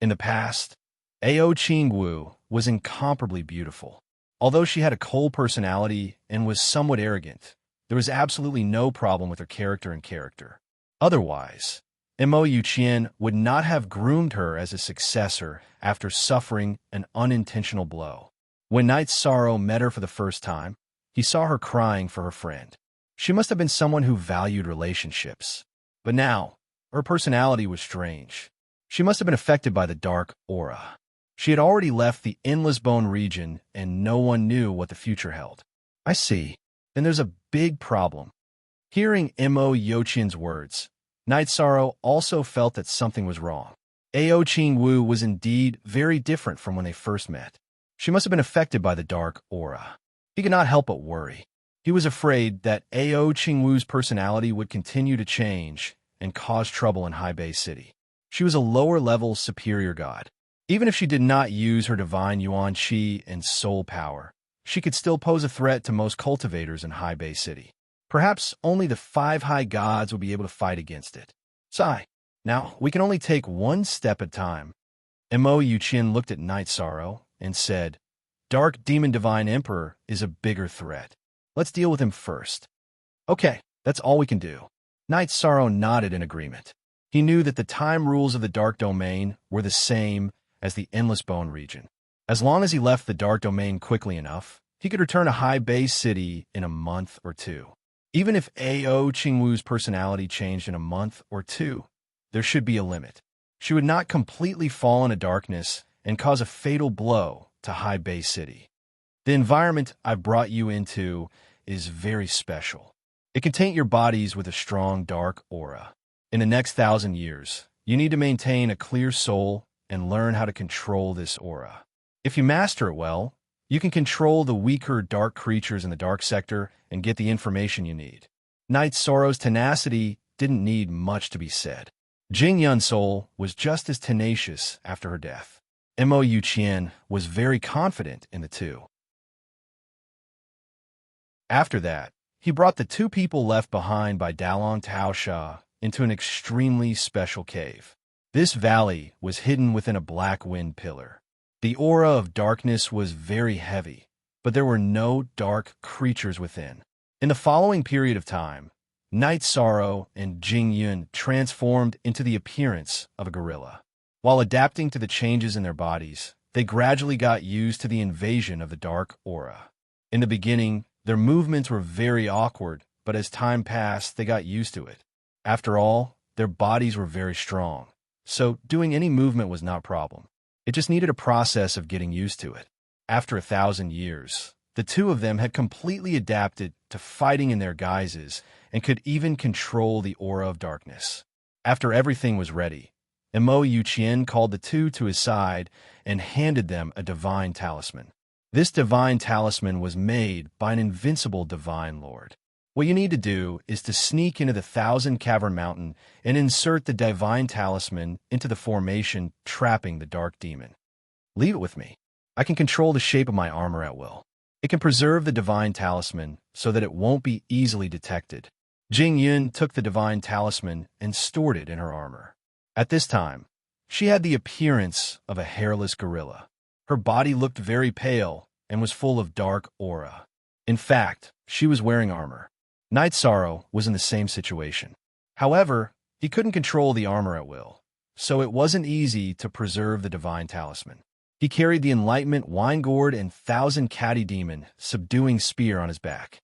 In the past, Ao Qingwu was incomparably beautiful. Although she had a cold personality and was somewhat arrogant, there was absolutely no problem with her character. Otherwise, Mo Yuqian would not have groomed her as a successor after suffering an unintentional blow. When Night Sorrow met her for the first time, he saw her crying for her friend. She must have been someone who valued relationships. But now, her personality was strange. She must have been affected by the dark aura. She had already left the Endless Bone region, and no one knew what the future held. I see. Then there's a big problem. Hearing Mo Yuqian's words, Night Sorrow also felt that something was wrong. Ao Qingwu was indeed very different from when they first met. She must have been affected by the dark aura. He could not help but worry. He was afraid that Ao Qingwu's personality would continue to change and cause trouble in High Bay City. She was a lower-level superior god. Even if she did not use her divine yuan qi and soul power, she could still pose a threat to most cultivators in High Bay City. Perhaps only the 5 high gods will be able to fight against it. Sigh. Now, we can only take one step at a time. Mo Yuqian looked at Night Sorrow and said, Dark Demon Divine Emperor is a bigger threat. Let's deal with him first. Okay, that's all we can do. Knight Sorrow nodded in agreement. He knew that the time rules of the Dark Domain were the same as the Endless Bone region. As long as he left the Dark Domain quickly enough, he could return to High Bay City in a month or two. Even if A.O. Qingwu's personality changed in a month or two, there should be a limit. She would not completely fall into darkness and cause a fatal blow to High Bay City. The environment I've brought you into is very special. It can taint your bodies with a strong dark aura. In the next 1,000 years, you need to maintain a clear soul and learn how to control this aura. If you master it well, you can control the weaker dark creatures in the dark sector and get the information you need. Knight Sorrow's tenacity didn't need much to be said. Jing Yun's soul was just as tenacious after her death. Mo Yuqian was very confident in the two. After that, he brought the two people left behind by Dalong Taosha into an extremely special cave. This valley was hidden within a black wind pillar. The aura of darkness was very heavy, but there were no dark creatures within. In the following period of time, Knight Sorrow and Jing Yun transformed into the appearance of a gorilla. While adapting to the changes in their bodies, they gradually got used to the invasion of the dark aura. In the beginning, their movements were very awkward, but as time passed, they got used to it. After all, their bodies were very strong, so doing any movement was not a problem. It just needed a process of getting used to it. After 1,000 years, the two of them had completely adapted to fighting in their guises and could even control the aura of darkness. After everything was ready, Mo Yuqian called the two to his side and handed them a divine talisman. This divine talisman was made by an invincible divine lord. What you need to do is to sneak into the 1,000 Cavern Mountain and insert the divine talisman into the formation trapping the dark demon. Leave it with me. I can control the shape of my armor at will. It can preserve the divine talisman so that it won't be easily detected. Jing Yun took the divine talisman and stored it in her armor. At this time, she had the appearance of a hairless gorilla. Her body looked very pale and was full of dark aura. In fact, she was wearing armor. Knight Sorrow was in the same situation. However, he couldn't control the armor at will, so it wasn't easy to preserve the divine talisman. He carried the Enlightenment Wine Gourd and 1,000 Catty Demon subduing spear on his back.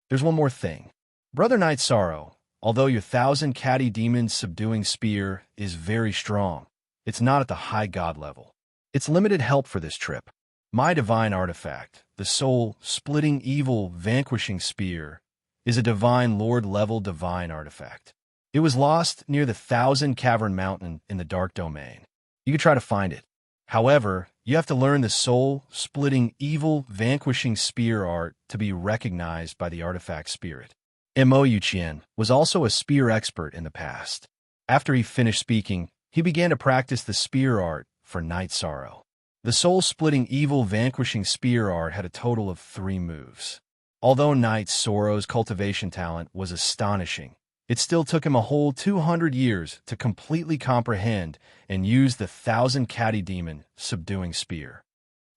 There's one more thing. Brother Knight Sorrow, although your 1,000 Catty Demon subduing spear is very strong, it's not at the high god level. It's limited help for this trip. My divine artifact, the soul-splitting evil vanquishing spear, is a divine lord-level divine artifact. It was lost near the 1,000 Cavern Mountain in the Dark Domain. You could try to find it. However, you have to learn the soul-splitting evil vanquishing spear art to be recognized by the artifact spirit. Mo Yuqian was also a spear expert in the past. After he finished speaking, he began to practice the spear art for Knight Sorrow. The soul-splitting evil vanquishing spear art had a total of 3 moves. Although Knight Sorrow's cultivation talent was astonishing, it still took him a whole 200 years to completely comprehend and use the 1,000 Catty Demon subduing spear.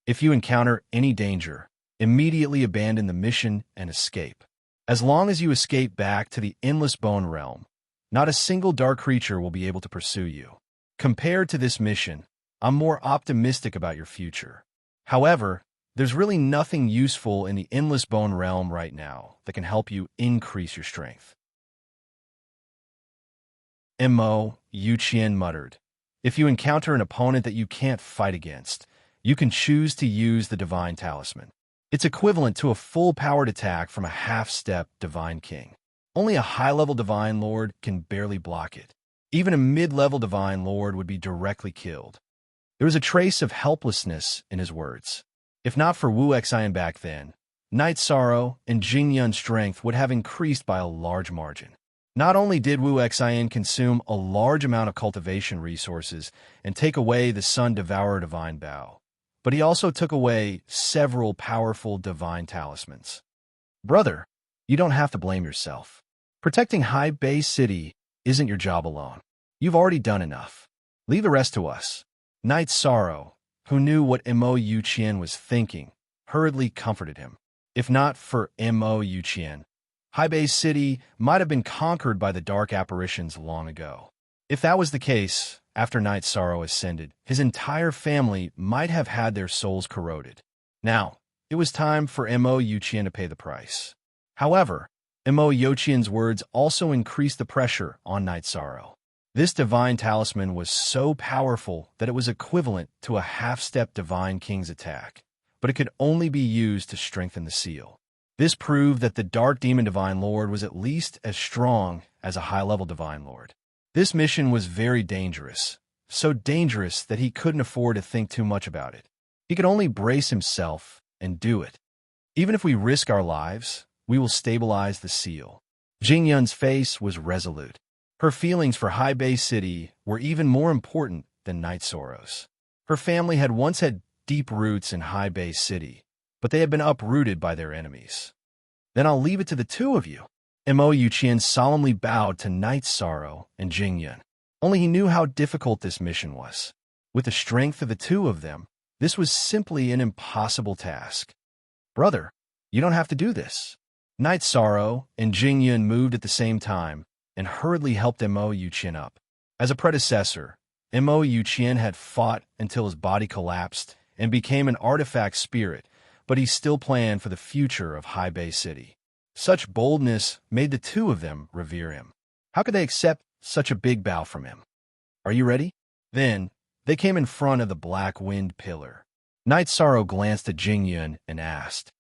If you encounter any danger, immediately abandon the mission and escape. As long as you escape back to the Endless Bone Realm, not a single dark creature will be able to pursue you. Compared to this mission, I'm more optimistic about your future. However, there's really nothing useful in the Endless Bone Realm right now that can help you increase your strength. Mo Yuqian muttered. If you encounter an opponent that you can't fight against, you can choose to use the Divine Talisman. It's equivalent to a full-powered attack from a half-step Divine King. Only a high-level Divine Lord can barely block it. Even a mid-level Divine Lord would be directly killed. There was a trace of helplessness in his words. If not for Wu Xian back then, Knight Sorrow and Jing Yun's strength would have increased by a large margin. Not only did Wu Xian consume a large amount of cultivation resources and take away the Sun Devourer Divine Bow, but he also took away several powerful divine talismans. Brother, you don't have to blame yourself. Protecting High Bay City isn't your job alone. You've already done enough. Leave the rest to us. Knight Sorrow, who knew what Mo Yuqian was thinking, hurriedly comforted him. If not for Mo Yuqian, Haibei City might have been conquered by the dark apparitions long ago. If that was the case, after Night Sorrow ascended, his entire family might have had their souls corroded. Now, it was time for Mo Yuqian to pay the price. However, Mo Yuqian's words also increased the pressure on Night Sorrow. This divine talisman was so powerful that it was equivalent to a half-step Divine King's attack, but it could only be used to strengthen the seal. This proved that the Dark Demon Divine Lord was at least as strong as a high-level Divine Lord. This mission was very dangerous, so dangerous that he couldn't afford to think too much about it. He could only brace himself and do it. Even if we risk our lives, we will stabilize the seal. Jingyun's face was resolute. Her feelings for Haibei City were even more important than Night Sorrow's. Her family had once had deep roots in Haibei City, but they had been uprooted by their enemies. Then I'll leave it to the two of you. Mo Yuqian solemnly bowed to Night Sorrow and Jingyun. Only he knew how difficult this mission was. With the strength of the two of them, this was simply an impossible task. Brother, you don't have to do this. Night Sorrow and Jingyun moved at the same time and hurriedly helped Mo Yuqian up. As a predecessor, Mo Yuqian had fought until his body collapsed and became an artifact spirit, but he still planned for the future of Haibei City. Such boldness made the two of them revere him. How could they accept such a big bow from him? Are you ready? Then, they came in front of the black wind pillar. Night Sorrow glanced at Jingyun and asked,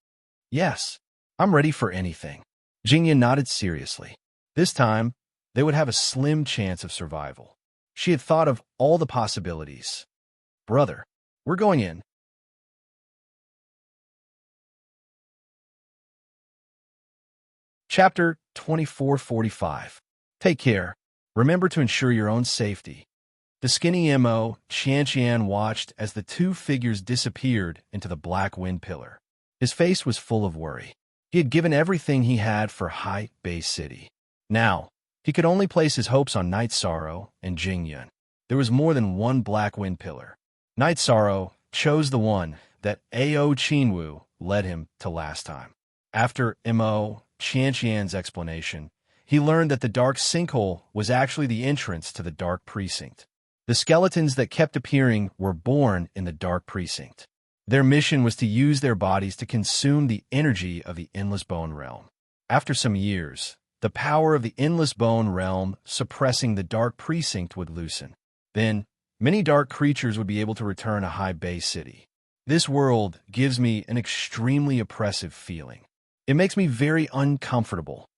"Yes, I'm ready for anything." Jingyun nodded seriously. This time, they would have a slim chance of survival. She had thought of all the possibilities. Brother, we're going in. Chapter 2445. Take care. Remember to ensure your own safety. The skinny Mo Qian watched as the two figures disappeared into the black wind pillar. His face was full of worry. He had given everything he had for Haibei City. Now, he could only place his hopes on Night Sorrow and Jingyun. There was more than one black wind pillar. Night Sorrow chose the one that Ao Qinwu led him to last time. After Mo Qian's explanation, he learned that the dark sinkhole was actually the entrance to the dark precinct. The skeletons that kept appearing were born in the dark precinct. Their mission was to use their bodies to consume the energy of the Endless Bone Realm. After some years, the power of the Endless Bone Realm suppressing the dark precinct would loosen. Then, many dark creatures would be able to return to Haibei City. This world gives me an extremely oppressive feeling. It makes me very uncomfortable.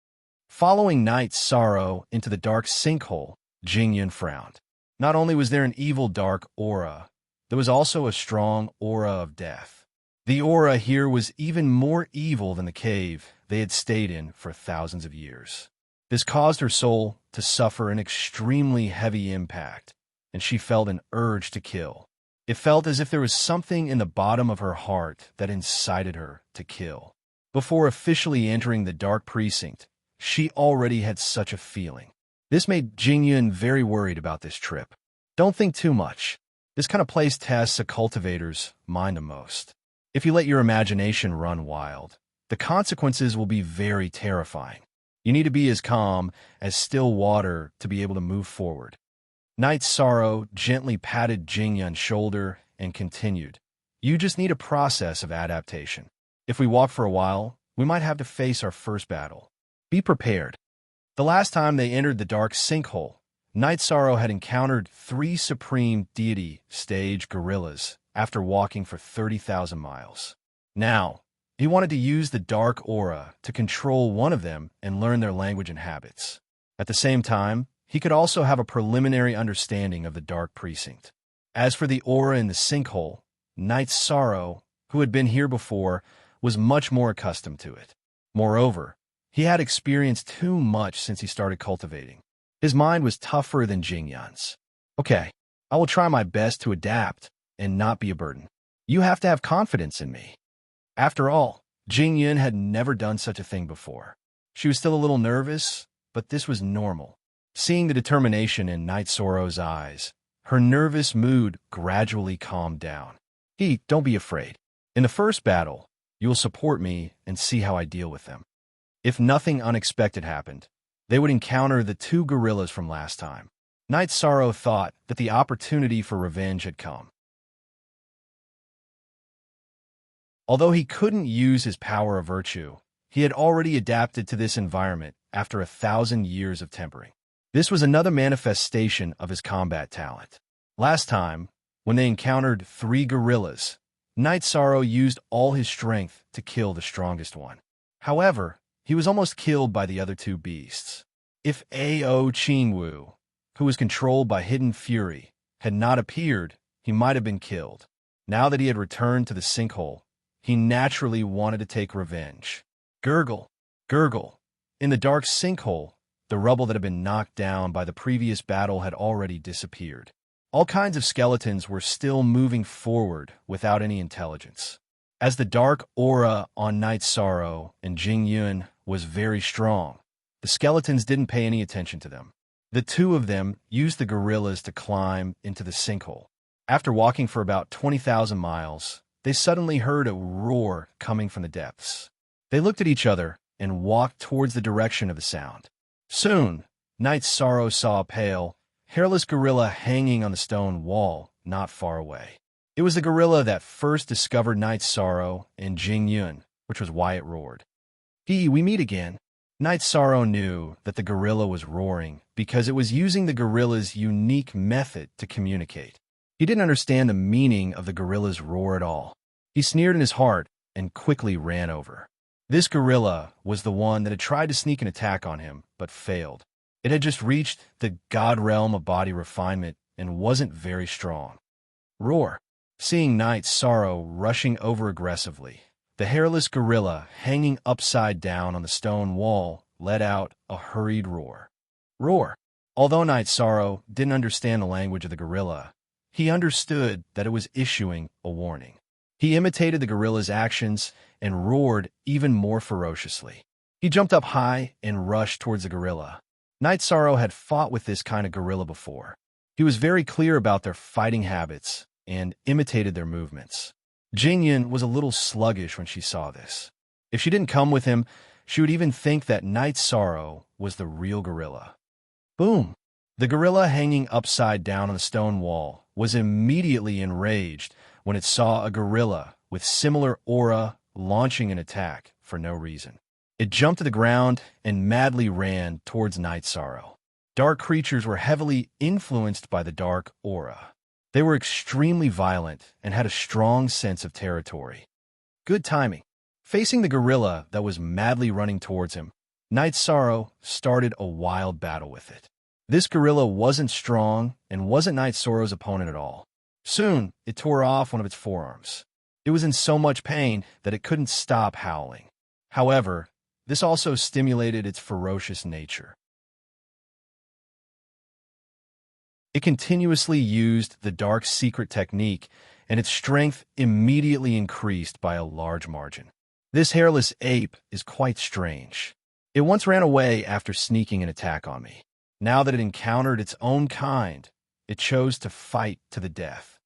Following Night Sorrow into the dark sinkhole, Jingyun frowned. Not only was there an evil dark aura, there was also a strong aura of death. The aura here was even more evil than the cave they had stayed in for thousands of years. This caused her soul to suffer an extremely heavy impact, and she felt an urge to kill. It felt as if there was something in the bottom of her heart that incited her to kill. Before officially entering the dark precinct, she already had such a feeling. This made Jingyun very worried about this trip. Don't think too much. This kind of place tests a cultivator's mind the most. If you let your imagination run wild, the consequences will be very terrifying. You need to be as calm as still water to be able to move forward. Night Sorrow gently patted Jingyun's shoulder and continued. You just need a process of adaptation. If we walk for a while, we might have to face our first battle. Be prepared. The last time they entered the dark sinkhole, Night Sorrow had encountered 3 supreme deity stage gorillas after walking for 30,000 miles. Now, he wanted to use the dark aura to control one of them and learn their language and habits. At the same time, he could also have a preliminary understanding of the dark precinct. As for the aura in the sinkhole, Night Sorrow, who had been here before, was much more accustomed to it. Moreover, he had experienced too much since he started cultivating. His mind was tougher than Jingyun's. Okay, I will try my best to adapt and not be a burden. You have to have confidence in me. After all, Jingyun had never done such a thing before. She was still a little nervous, but this was normal. Seeing the determination in Night Sorrow's eyes, her nervous mood gradually calmed down. Don't be afraid. In the first battle, You will support me and see how I deal with them. If nothing unexpected happened, they would encounter the two gorillas from last time. Knight Sorrow thought that the opportunity for revenge had come. Although he couldn't use his power of virtue, he had already adapted to this environment after 1,000 years of tempering. This was another manifestation of his combat talent. Last time, when they encountered 3 gorillas, Knight Sorrow used all his strength to kill the strongest one. However, he was almost killed by the other 2 beasts. If A.O. Qingwu, who was controlled by hidden fury, had not appeared, he might have been killed. Now that he had returned to the sinkhole, he naturally wanted to take revenge. Gurgle, gurgle. In the dark sinkhole, the rubble that had been knocked down by the previous battle had already disappeared. All kinds of skeletons were still moving forward without any intelligence. As the dark aura on Knight Sorrow and Jing Yun was very strong, the skeletons didn't pay any attention to them. The 2 of them used the gorillas to climb into the sinkhole. After walking for about 20,000 miles, they suddenly heard a roar coming from the depths. They looked at each other and walked towards the direction of the sound. Soon, Knight Sorrow saw a pale, hairless gorilla hanging on the stone wall not far away. It was the gorilla that first discovered Knight Sorrow and Jing Yun, which was why it roared. We meet again." Knight Sorrow knew that the gorilla was roaring because it was using the gorilla's unique method to communicate. He didn't understand the meaning of the gorilla's roar at all. He sneered in his heart and quickly ran over. This gorilla was the one that had tried to sneak an attack on him, but failed. It had just reached the god realm of body refinement and wasn't very strong. Roar. Seeing Knight Sorrow rushing over aggressively, the hairless gorilla hanging upside down on the stone wall let out a hurried roar. Roar. Although Knight Sorrow didn't understand the language of the gorilla, he understood that it was issuing a warning. He imitated the gorilla's actions and roared even more ferociously. He jumped up high and rushed towards the gorilla. Knight Sorrow had fought with this kind of gorilla before. He was very clear about their fighting habits and imitated their movements. Jingyan was a little sluggish when she saw this. If she didn't come with him, she would even think that Knight Sorrow was the real gorilla. Boom! The gorilla hanging upside down on the stone wall was immediately enraged when it saw a gorilla with similar aura launching an attack for no reason. It jumped to the ground and madly ran towards Knight Sorrow. Dark creatures were heavily influenced by the dark aura. They were extremely violent and had a strong sense of territory. Good timing. Facing the gorilla that was madly running towards him, Knight Sorrow started a wild battle with it. This gorilla wasn't strong and wasn't Knight Sorrow's opponent at all. Soon, it tore off one of its forearms. It was in so much pain that it couldn't stop howling. However, this also stimulated its ferocious nature. It continuously used the dark secret technique, and its strength immediately increased by a large margin. This hairless ape is quite strange. It once ran away after sneaking an attack on me. Now that it encountered its own kind, it chose to fight to the death.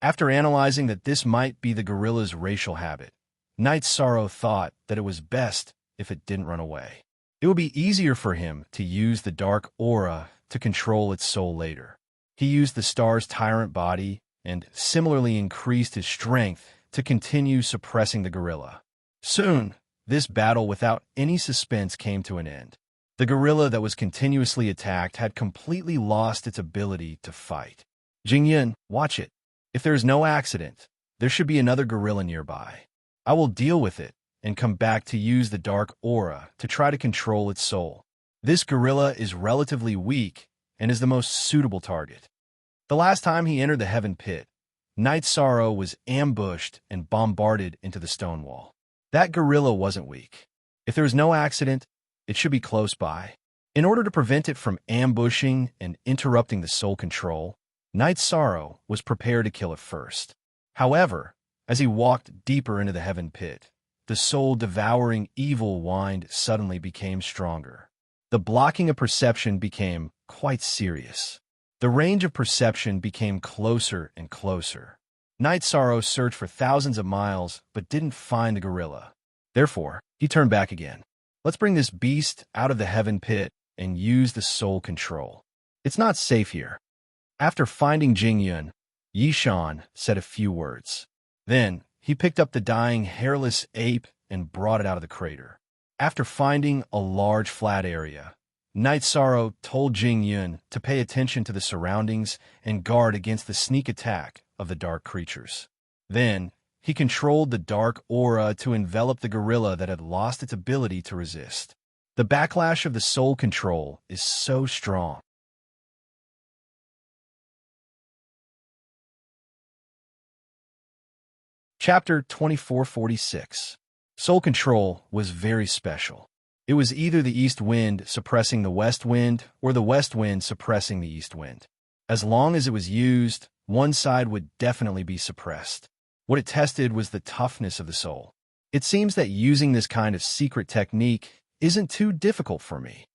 After analyzing that this might be the gorilla's racial habit, Knight Sorrow thought that it was best if it didn't run away. It would be easier for him to use the dark aura to control its soul later. He used the star's tyrant body and similarly increased his strength to continue suppressing the gorilla. Soon, this battle without any suspense came to an end. The gorilla that was continuously attacked had completely lost its ability to fight. Jingyan, watch it. If there is no accident, there should be another gorilla nearby. I will deal with it and come back to use the dark aura to try to control its soul. This gorilla is relatively weak and is the most suitable target. The last time he entered the Heaven Pit, Knight Sorrow was ambushed and bombarded into the stone wall. That gorilla wasn't weak. If there is no accident, it should be close by. In order to prevent it from ambushing and interrupting the soul control, Knight Sorrow was prepared to kill it first. However, as he walked deeper into the Heaven Pit, the soul-devouring evil wind suddenly became stronger. The blocking of perception became quite serious. The range of perception became closer and closer. Night Sorrow searched for thousands of miles, but didn't find the gorilla. Therefore, he turned back again. Let's bring this beast out of the heaven pit and use the soul control. It's not safe here. After finding Jingyun, Yishan said a few words. Then, he picked up the dying hairless ape and brought it out of the crater. After finding a large flat area, Night Sorrow told Jingyun to pay attention to the surroundings and guard against the sneak attack of the dark creatures. Then, he controlled the dark aura to envelop the gorilla that had lost its ability to resist. The backlash of the soul control is so strong. Chapter 2446. Soul control was very special. It was either the east wind suppressing the west wind or the west wind suppressing the east wind. As long as it was used, one side would definitely be suppressed. What it tested was the toughness of the soul. It seems that using this kind of secret technique isn't too difficult for me.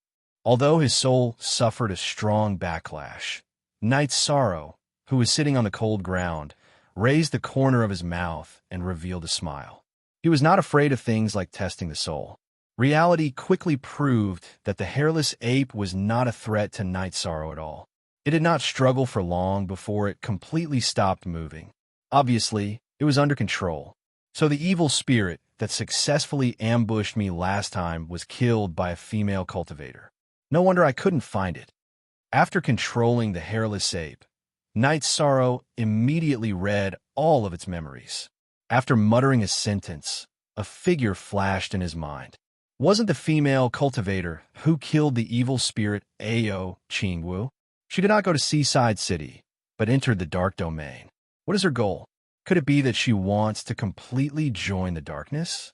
Although his soul suffered a strong backlash, Night Sorrow, who was sitting on the cold ground, raised the corner of his mouth and revealed a smile. He was not afraid of things like testing the soul. Reality quickly proved that the hairless ape was not a threat to Night Sorrow at all. It did not struggle for long before it completely stopped moving. Obviously, it was under control. So the evil spirit that successfully ambushed me last time was killed by a female cultivator. No wonder I couldn't find it. After controlling the hairless ape, Night Sorrow immediately read all of its memories. After muttering a sentence, a figure flashed in his mind. Wasn't the female cultivator who killed the evil spirit Ao Qingwu? She did not go to Seaside City, but entered the dark domain. What is her goal? Could it be that she wants to completely join the darkness?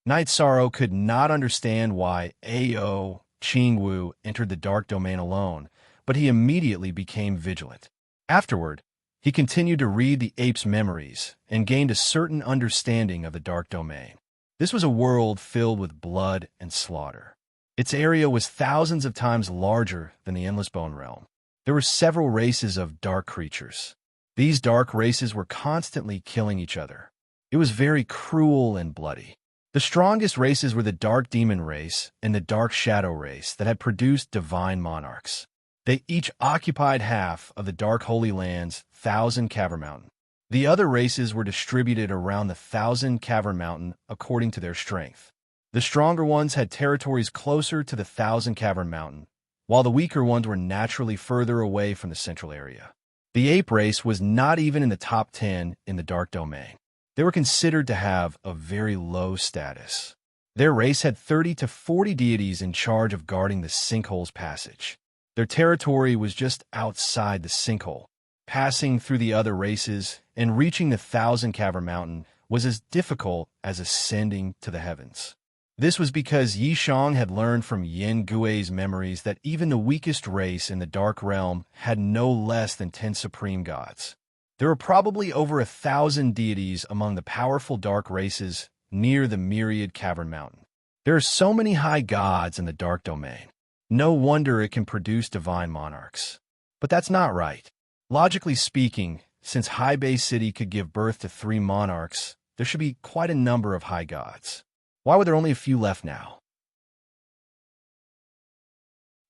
Night Sorrow could not understand why Ao Qingwu entered the dark domain alone, but he immediately became vigilant. Afterward, he continued to read the ape's memories and gained a certain understanding of the dark domain. This was a world filled with blood and slaughter. Its area was thousands of times larger than the Endless Bone Realm. There were several races of dark creatures. These dark races were constantly killing each other. It was very cruel and bloody. The strongest races were the Dark Demon race and the Dark Shadow race that had produced divine monarchs. They each occupied half of the Dark Holy Land's Thousand Cavern Mountain. The other races were distributed around the Thousand Cavern Mountain according to their strength. The stronger ones had territories closer to the Thousand Cavern Mountain, while the weaker ones were naturally further away from the central area. The ape race was not even in the top 10 in the Dark Domain. They were considered to have a very low status. Their race had 30 to 40 deities in charge of guarding the sinkhole's passage. Their territory was just outside the sinkhole. Passing through the other races and reaching the Thousand Cavern Mountain was as difficult as ascending to the heavens. This was because Yi Shang had learned from Yin Gui's memories that even the weakest race in the Dark Realm had no less than 10 supreme gods. There were probably over 1,000 deities among the powerful dark races near the Myriad Cavern Mountain. There are so many high gods in the Dark Domain. No wonder it can produce divine monarchs. But that's not right. Logically speaking, since High Bay City could give birth to 3 monarchs, there should be quite a number of high gods. Why were there only a few left now?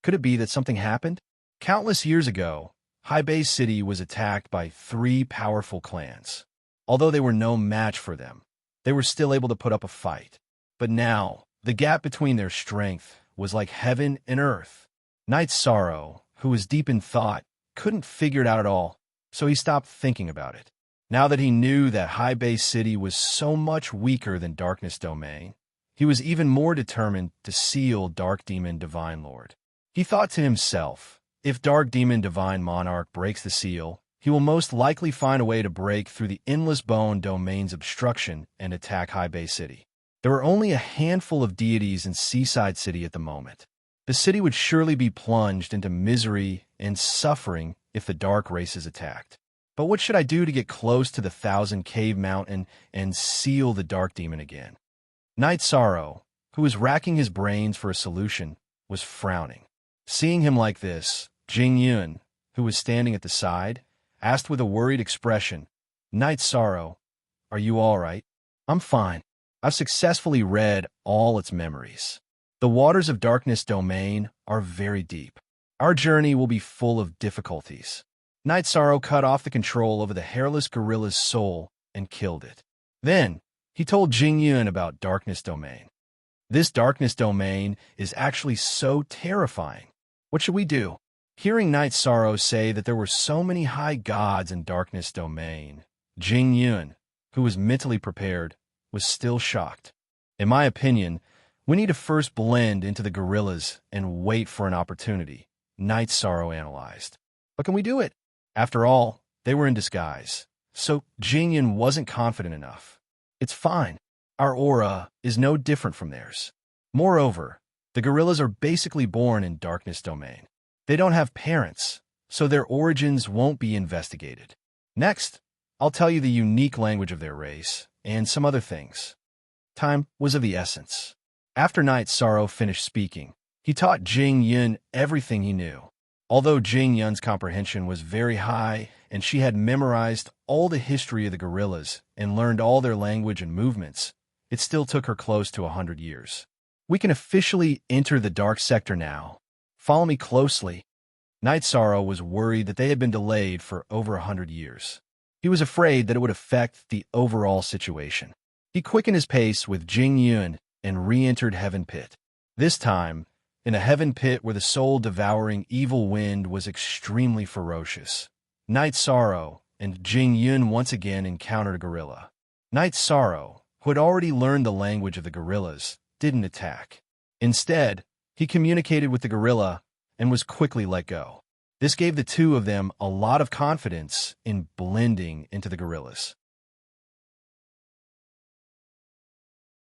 Could it be that something happened? Countless years ago, High Bay City was attacked by 3 powerful clans. Although they were no match for them, they were still able to put up a fight. But now, the gap between their strength was like heaven and earth. Night Sorrow, who was deep in thought, couldn't figure it out at all, so he stopped thinking about it. Now that he knew that High Bay City was so much weaker than Darkness Domain, he was even more determined to seal Dark Demon Divine Lord. He thought to himself, if Dark Demon Divine Monarch breaks the seal, he will most likely find a way to break through the Endless Bone Domain's obstruction and attack High Bay City. There were only a handful of deities in Seaside City at the moment. The city would surely be plunged into misery and suffering if the dark race is attacked. But what should I do to get close to the Thousand Cave Mountain and seal the Dark Demon again? Night Sorrow, who was racking his brains for a solution, was frowning. Seeing him like this, Jingyun, who was standing at the side, asked with a worried expression, Night Sorrow, are you all right? I'm fine. I've successfully read all its memories. The waters of Darkness Domain are very deep. Our journey will be full of difficulties. Night Sorrow cut off the control over the hairless gorilla's soul and killed it. Then, he told Jingyun about Darkness Domain. This Darkness Domain is actually so terrifying. What should we do? Hearing Night Sorrow say that there were so many high gods in Darkness Domain, Jingyun, who was mentally prepared, was still shocked. In my opinion, we need to first blend into the gorillas and wait for an opportunity, Night Sorrow analyzed. But can we do it? After all, they were in disguise, so Jingyun wasn't confident enough. It's fine. Our aura is no different from theirs. Moreover, the gorillas are basically born in Darkness Domain. They don't have parents, so their origins won't be investigated. Next, I'll tell you the unique language of their race and some other things. Time was of the essence. After Night Sorrow finished speaking, he taught Jingyun everything he knew. Although Jingyun's comprehension was very high and she had memorized all the history of the gorillas and learned all their language and movements, it still took her close to 100 years. We can officially enter the dark sector now. Follow me closely. Night Sorrow was worried that they had been delayed for over 100 years. He was afraid that it would affect the overall situation. He quickened his pace with Jingyun and re-entered Heaven Pit. This time, in a heaven pit where the soul-devouring evil wind was extremely ferocious. Night Sorrow and Jingyun once again encountered a gorilla. Night Sorrow, who had already learned the language of the gorillas, didn't attack. Instead, he communicated with the gorilla and was quickly let go. This gave the two of them a lot of confidence in blending into the gorillas.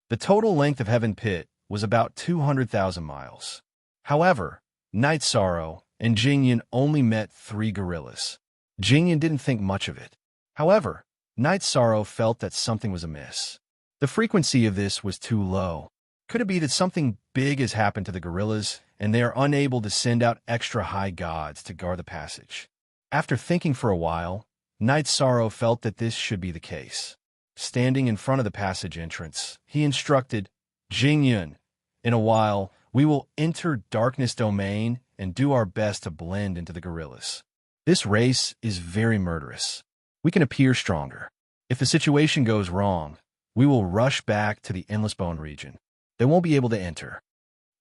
The total length of Heaven Pit was about 200,000 miles. However, Night Sorrow and Jingyun only met 3 gorillas. Jingyun didn't think much of it. However, Night Sorrow felt that something was amiss. The frequency of this was too low. Could it be that something big has happened to the gorillas and they are unable to send out extra high gods to guard the passage? After thinking for a while, Night Sorrow felt that this should be the case. Standing in front of the passage entrance, he instructed, Jingyun, in a while, we will enter Darkness Domain and do our best to blend into the gorillas. This race is very murderous. We can appear stronger. If the situation goes wrong, we will rush back to the Endless Bone region. They won't be able to enter.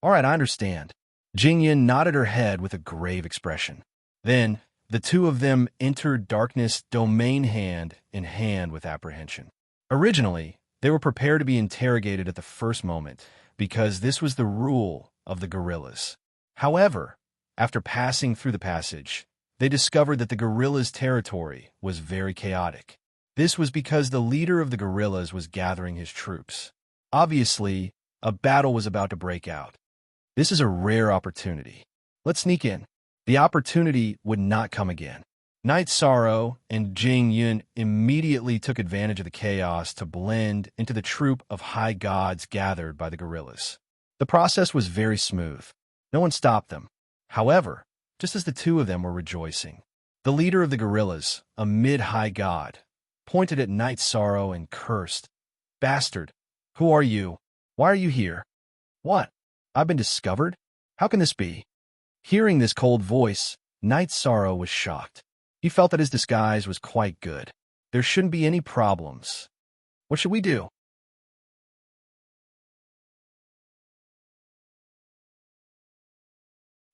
All right, I understand. Jingyun nodded her head with a grave expression. Then, the two of them entered Darkness Domain hand in hand with apprehension. Originally, they were prepared to be interrogated at the first moment, because this was the rule of the gorillas. However, after passing through the passage, they discovered that the gorillas' territory was very chaotic. This was because the leader of the gorillas was gathering his troops. Obviously, a battle was about to break out. This is a rare opportunity. Let's sneak in. The opportunity would not come again. Night Sorrow and Jingyun immediately took advantage of the chaos to blend into the troop of high gods gathered by the gorillas. The process was very smooth. No one stopped them. However, just as the two of them were rejoicing, the leader of the gorillas, a mid-high god, pointed at Night Sorrow and cursed, "Bastard! Who are you? Why are you here? What? I've been discovered? How can this be?" Hearing this cold voice, Night Sorrow was shocked. He felt that his disguise was quite good. There shouldn't be any problems. What should we do?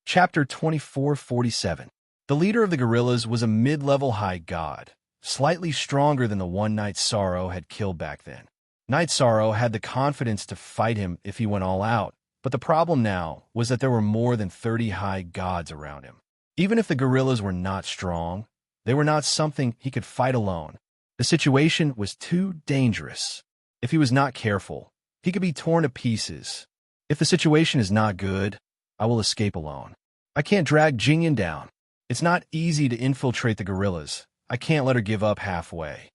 Chapter 2447. The leader of the gorillas was a mid-level high god, slightly stronger than the one Night Sorrow had killed back then. Night Sorrow had the confidence to fight him if he went all out, but the problem now was that there were more than 30 high gods around him. Even if the gorillas were not strong, they were not something he could fight alone. The situation was too dangerous. If he was not careful, he could be torn to pieces. If the situation is not good, I will escape alone. I can't drag Jingyun down. It's not easy to infiltrate the gorillas. I can't let her give up halfway.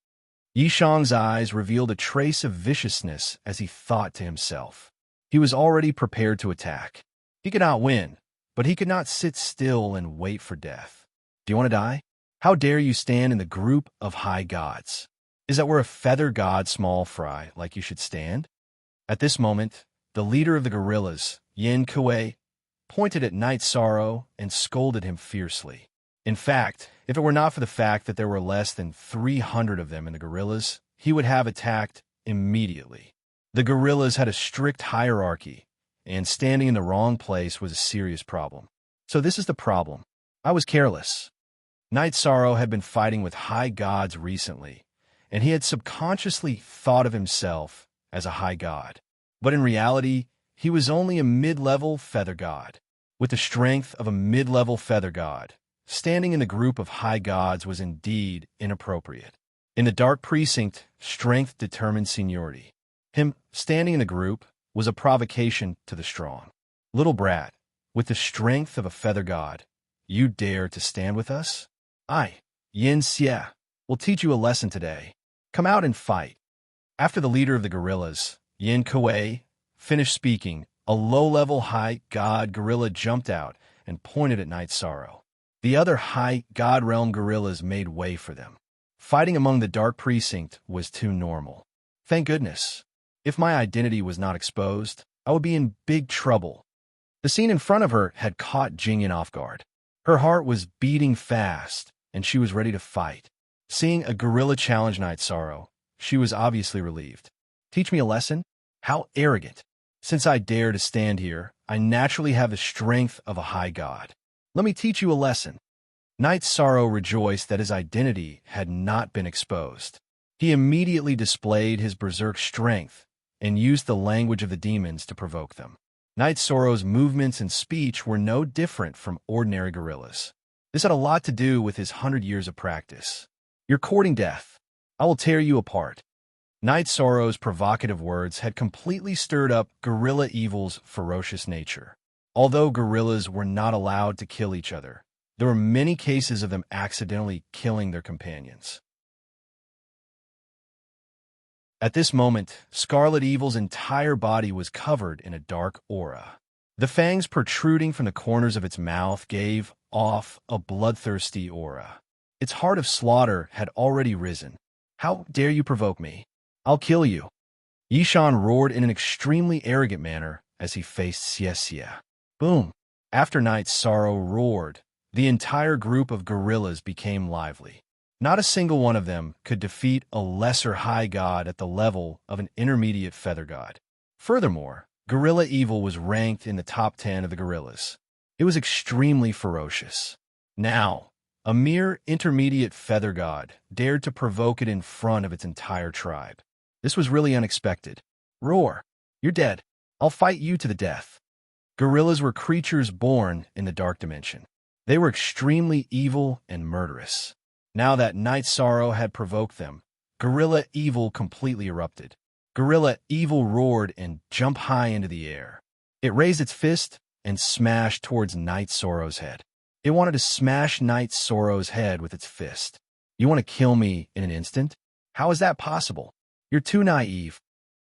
Yishang's eyes revealed a trace of viciousness as he thought to himself. He was already prepared to attack. He could not win, but he could not sit still and wait for death. Do you want to die? How dare you stand in the group of high gods? Is that we're a feather god small fry like you should stand? At this moment, the leader of the gorillas, Yin Kuei, pointed at Night Sorrow and scolded him fiercely. In fact, if it were not for the fact that there were less than 300 of them in the gorillas, he would have attacked immediately. The gorillas had a strict hierarchy, and standing in the wrong place was a serious problem. So this is the problem. I was careless. Night Sorrow had been fighting with high gods recently, and he had subconsciously thought of himself as a high god. But in reality, he was only a mid-level feather god. With the strength of a mid-level feather god, standing in the group of high gods was indeed inappropriate. In the Dark Precinct, strength determined seniority. Him standing in the group was a provocation to the strong. Little brat, with the strength of a feather god, you dare to stand with us? I, Yin Xie, will teach you a lesson today. Come out and fight. After the leader of the gorillas, Yin Kuei, finished speaking, a low-level high god gorilla jumped out and pointed at Night Sorrow. The other high god realm gorillas made way for them. Fighting among the Dark Precinct was too normal. Thank goodness. If my identity was not exposed, I would be in big trouble. The scene in front of her had caught Jingyan off guard. Her heart was beating fast, and she was ready to fight. Seeing a gorilla challenge Night Sorrow, she was obviously relieved. Teach me a lesson? How arrogant. Since I dare to stand here, I naturally have the strength of a high god. Let me teach you a lesson. Night Sorrow rejoiced that his identity had not been exposed. He immediately displayed his berserk strength and used the language of the demons to provoke them. Night Sorrow's movements and speech were no different from ordinary gorillas. This had a lot to do with his 100 years of practice. You're courting death. I will tear you apart. Night Sorrow's provocative words had completely stirred up Gorilla Evil's ferocious nature. Although gorillas were not allowed to kill each other, there were many cases of them accidentally killing their companions. At this moment, Scarlet Evil's entire body was covered in a dark aura. The fangs protruding from the corners of its mouth gave off a bloodthirsty aura. Its heart of slaughter had already risen. How dare you provoke me? I'll kill you. Yishan roared in an extremely arrogant manner as he faced Xie. Boom! After Night Sorrow roared, the entire group of gorillas became lively. Not a single one of them could defeat a lesser high god at the level of an intermediate feather god. Furthermore, Gorilla Evil was ranked in the top 10 of the gorillas. It was extremely ferocious. Now, a mere intermediate feather god dared to provoke it in front of its entire tribe. This was really unexpected. Roar! You're dead. I'll fight you to the death. Gorillas were creatures born in the dark dimension. They were extremely evil and murderous. Now that Night Sorrow had provoked them, Gorilla Evil completely erupted. Gorilla Evil roared and jumped high into the air. It raised its fist and smashed towards Night Sorrow's head. It wanted to smash Night Sorrow's head with its fist. You want to kill me in an instant? How is that possible? You're too naive.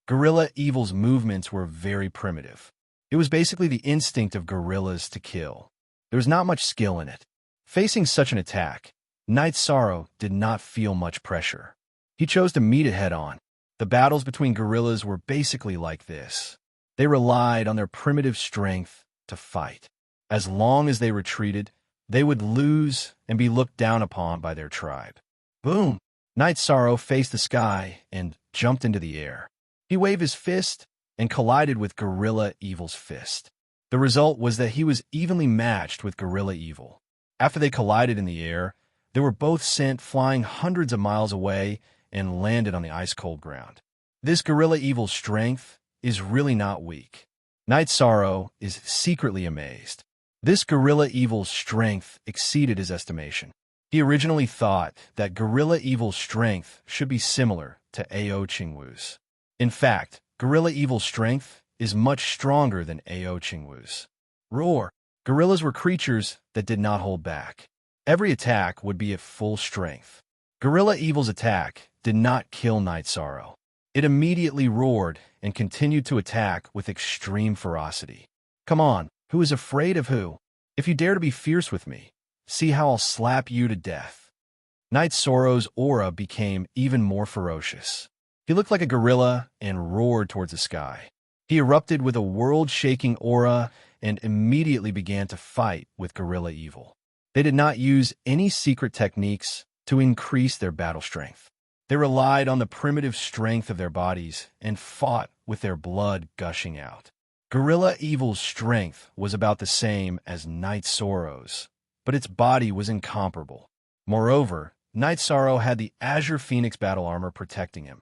Gorilla Evil's movements were very primitive. It was basically the instinct of gorillas to kill. There was not much skill in it. Facing such an attack, Night Sorrow did not feel much pressure. He chose to meet it head-on. The battles between gorillas were basically like this. They relied on their primitive strength to fight. As long as they retreated, they would lose and be looked down upon by their tribe. Boom! Night Sorrow faced the sky and jumped into the air. He waved his fist and collided with Gorilla Evil's fist. The result was that he was evenly matched with Gorilla Evil. After they collided in the air, they were both sent flying hundreds of miles away and landed on the ice-cold ground. This Gorilla Evil's strength is really not weak. Night Sorrow is secretly amazed. This Gorilla Evil's strength exceeded his estimation. He originally thought that Gorilla Evil's strength should be similar to Ao Qingwu's. In fact, Gorilla Evil's strength is much stronger than Ao Qingwu's. Roar! Gorillas were creatures that did not hold back. Every attack would be at full strength. Gorilla Evil's attack did not kill Night Sorrow. It immediately roared and continued to attack with extreme ferocity. Come on, who is afraid of who? If you dare to be fierce with me, see how I'll slap you to death. Night Sorrow's aura became even more ferocious. He looked like a gorilla and roared towards the sky. He erupted with a world-shaking aura and immediately began to fight with gorilla evil. They did not use any secret techniques to increase their battle strength. They relied on the primitive strength of their bodies and fought with their blood gushing out. Gorilla Evil's strength was about the same as Night Sorrow's, but its body was incomparable. Moreover, Night Sorrow had the Azure Phoenix battle armor protecting him.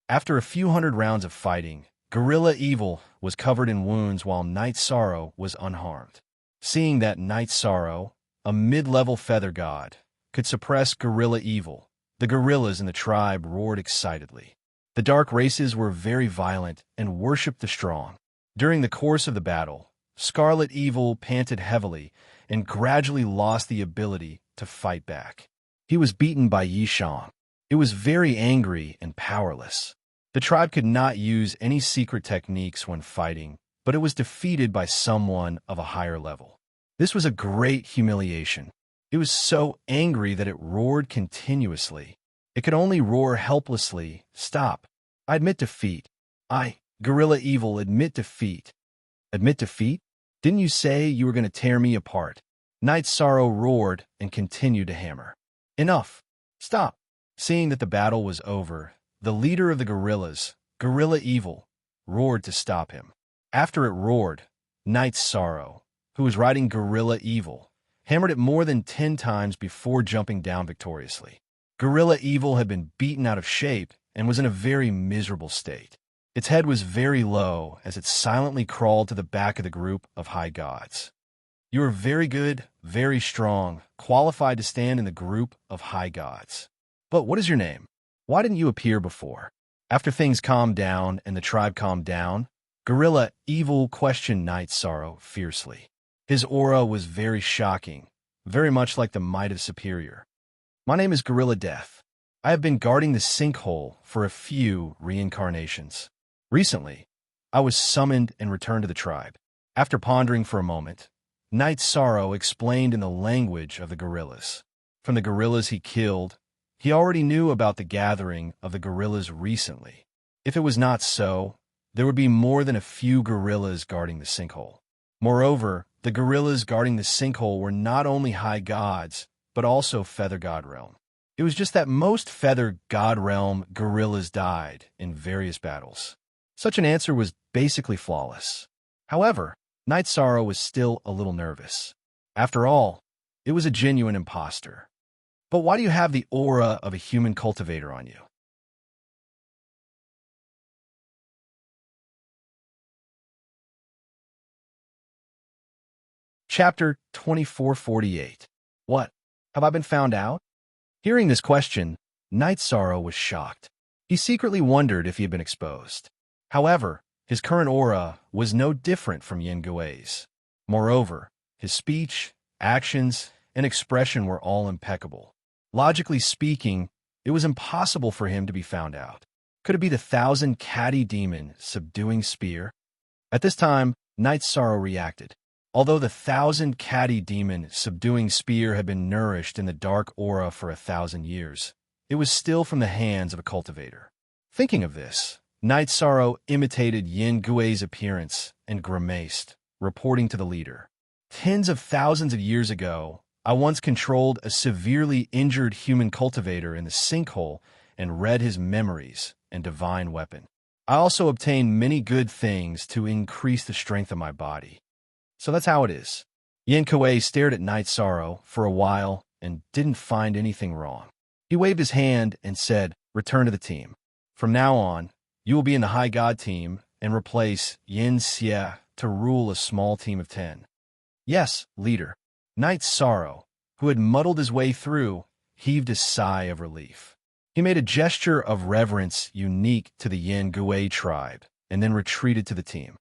After a few hundred rounds of fighting, Gorilla Evil was covered in wounds while Night Sorrow was unharmed. Seeing that Night Sorrow, a mid-level feather god, could suppress Gorilla Evil, the gorillas in the tribe roared excitedly. The dark races were very violent and worshipped the strong. During the course of the battle, Scarlet Evil panted heavily and gradually lost the ability to fight back. He was beaten by Yishang. It was very angry and powerless. The tribe could not use any secret techniques when fighting, but it was defeated by someone of a higher level. This was a great humiliation. It was so angry that it roared continuously. It could only roar helplessly. Stop. I admit defeat. Gorilla Evil, admit defeat. Admit defeat? Didn't you say you were going to tear me apart? Night Sorrow roared and continued to hammer. Enough. Stop. Seeing that the battle was over, the leader of the gorillas, Gorilla Evil, roared to stop him. After it roared, Night Sorrow, who was riding Gorilla Evil, hammered it more than 10 times before jumping down victoriously. Gorilla Evil had been beaten out of shape and was in a very miserable state. Its head was very low as it silently crawled to the back of the group of high gods. You are very good, very strong, qualified to stand in the group of high gods. But what is your name? Why didn't you appear before? After things calmed down and the tribe calmed down, Gorilla Evil questioned Night Sorrow fiercely. His aura was very shocking, very much like the might of Superior. My name is Gorilla Death. I have been guarding the sinkhole for a few reincarnations. Recently, I was summoned and returned to the tribe. After pondering for a moment, Night Sorrow explained in the language of the gorillas. From the gorillas he killed, he already knew about the gathering of the gorillas recently. If it was not so, there would be more than a few gorillas guarding the sinkhole. Moreover, the gorillas guarding the sinkhole were not only high gods, but also Feather God Realm. It was just that most Feather God Realm gorillas died in various battles. Such an answer was basically flawless. However, Night Sorrow was still a little nervous. After all, it was a genuine imposter. But why do you have the aura of a human cultivator on you? Chapter 2448. What? Have I been found out? Hearing this question, Night Sorrow was shocked. He secretly wondered if he had been exposed. However, his current aura was no different from Yin Gui's. Moreover, his speech, actions, and expression were all impeccable. Logically speaking, it was impossible for him to be found out. Could it be the 1,000 catty demon subduing spear? At this time, Night Sorrow reacted. Although the 1,000 catty demon subduing spear had been nourished in the dark aura for 1,000 years, it was still from the hands of a cultivator. Thinking of this, Night Sorrow imitated Yin Gui's appearance and grimaced, reporting to the leader. Tens of thousands of years ago, I once controlled a severely injured human cultivator in the sinkhole and read his memories and divine weapon. I also obtained many good things to increase the strength of my body. So that's how it is. Yin Kuei stared at Night Sorrow for a while and didn't find anything wrong. He waved his hand and said, "Return to the team. From now on, you will be in the High God team and replace Yin Xie to rule a small team of 10. Yes, leader." Night Sorrow, who had muddled his way through, heaved a sigh of relief. He made a gesture of reverence unique to the Yin Gui tribe and then retreated to the team.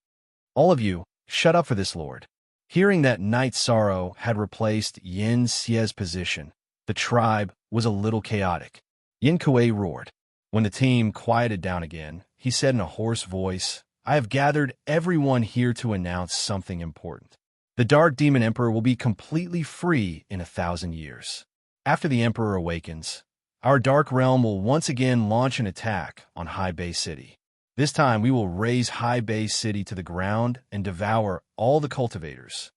"All of you, shut up for this, Lord." Hearing that Night Sorrow had replaced Yin Xie's position, the tribe was a little chaotic. Yin Kuei roared. When the team quieted down again, he said in a hoarse voice, "I have gathered everyone here to announce something important. The Dark Demon Emperor will be completely free in 1,000 years. After the Emperor awakens, our Dark Realm will once again launch an attack on High Bay City. This time, we will raze High Bay City to the ground and devour all the cultivators.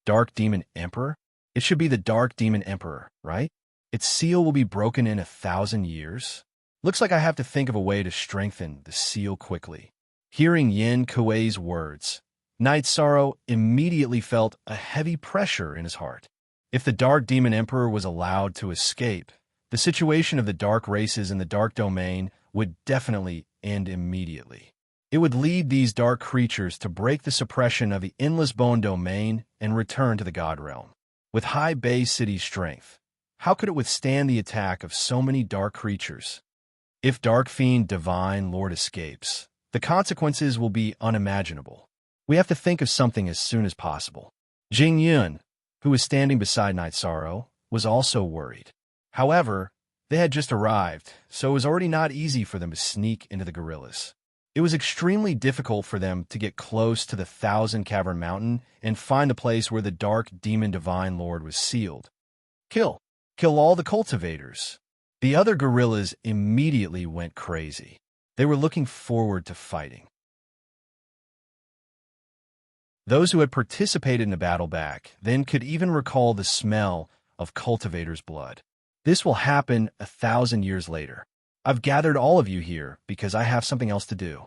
Dark Demon Emperor? It should be the Dark Demon Emperor, right? Its seal will be broken in 1,000 years. Looks like I have to think of a way to strengthen the seal quickly. Hearing Yin Kuei's words, Knight Sorrow immediately felt a heavy pressure in his heart. If the Dark Demon Emperor was allowed to escape, the situation of the dark races in the Dark Domain would definitely end immediately. It would lead these dark creatures to break the suppression of the Endless Bone Domain and return to the God Realm. With High Bay City's strength, how could it withstand the attack of so many dark creatures? If Dark Fiend Divine Lord escapes, the consequences will be unimaginable. We have to think of something as soon as possible. Jing Yun, who was standing beside Knight Sorrow, was also worried. However, they had just arrived, so it was already not easy for them to sneak into the gorillas. It was extremely difficult for them to get close to the Thousand Cavern Mountain and find the place where the Dark Demon Divine Lord was sealed. Kill all the cultivators. The other gorillas immediately went crazy. They were looking forward to fighting. Those who had participated in the battle back then could even recall the smell of cultivators' blood. This will happen 1,000 years later. I've gathered all of you here because I have something else to do.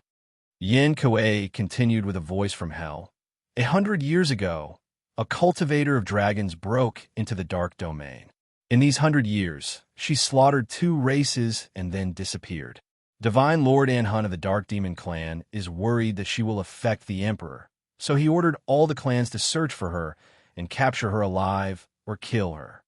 Yin Kuei continued with a voice from hell. 100 years ago, a cultivator of dragons broke into the Dark Domain. In these 100 years, she slaughtered 2 races and then disappeared. Divine Lord Anhun of the Dark Demon Clan is worried that she will affect the Emperor, so he ordered all the clans to search for her and capture her alive or kill her.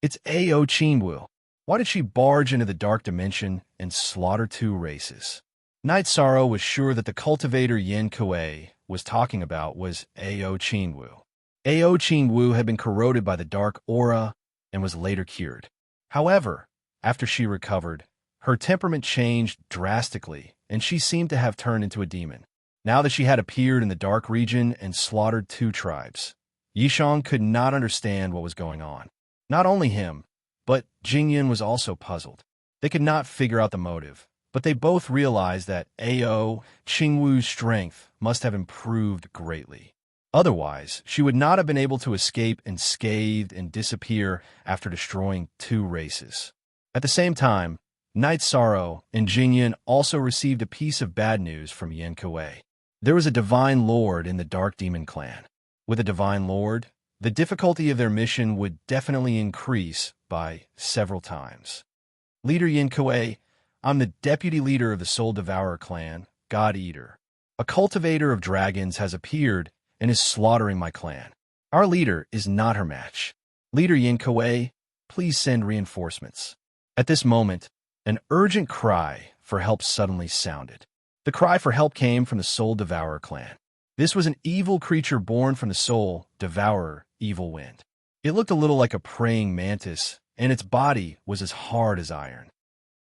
It's Ao Qingwu. Why did she barge into the Dark Dimension and slaughter 2 races? Knight Sorrow was sure that the cultivator Yin Kuei was talking about was Ao Qingwu. Ao Qingwu had been corroded by the dark aura and was later cured. However, after she recovered, her temperament changed drastically, and she seemed to have turned into a demon. Now that she had appeared in the dark region and slaughtered 2 tribes, Yishang could not understand what was going on. Not only him, but Jingyan was also puzzled. They could not figure out the motive, but they both realized that Ao Qingwu's strength must have improved greatly. Otherwise, she would not have been able to escape unscathed and disappear after destroying 2 races. At the same time, Knight Sorrow and Jingyan also received a piece of bad news from Yin Kuei. There was a Divine Lord in the Dark Demon Clan. With a Divine Lord, the difficulty of their mission would definitely increase by several times. Leader Yin Kuei, I'm the deputy leader of the Soul Devourer clan, God Eater. A cultivator of dragons has appeared and is slaughtering my clan. Our leader is not her match. Leader Yin Kuei, please send reinforcements. At this moment, an urgent cry for help suddenly sounded. The cry for help came from the Soul Devourer clan. This was an evil creature born from the Soul Devourer, Evil Wind. It looked a little like a praying mantis, and its body was as hard as iron.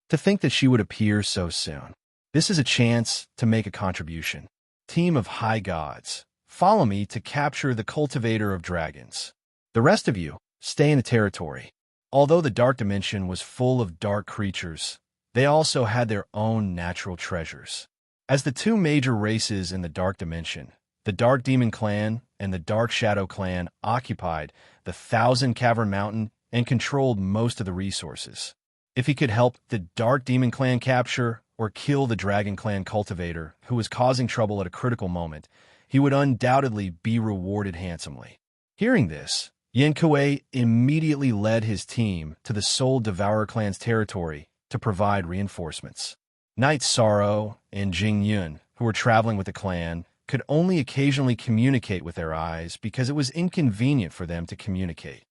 To think that she would appear so soon. This is a chance to make a contribution. Team of high gods, follow me to capture the cultivator of dragons. The rest of you, stay in the territory. Although the Dark Dimension was full of dark creatures, they also had their own natural treasures. As the 2 major races in the Dark Dimension, the Dark Demon Clan and the Dark Shadow Clan occupied the Thousand Cavern Mountain and controlled most of the resources. If he could help the Dark Demon Clan capture or kill the Dragon Clan cultivator who was causing trouble at a critical moment, he would undoubtedly be rewarded handsomely. Hearing this, Yin Kuei immediately led his team to the Soul Devourer clan's territory to provide reinforcements. Knight Sorrow and Jing Yun, who were traveling with the clan, could only occasionally communicate with their eyes because it was inconvenient for them to communicate.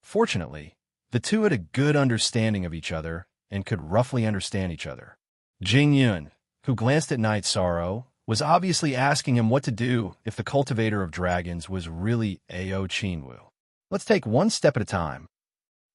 Fortunately, the 2 had a good understanding of each other and could roughly understand each other. Jing Yun, who glanced at Knight Sorrow, was obviously asking him what to do if the cultivator of dragons was really Ao Qingwu. Let's take one step at a time.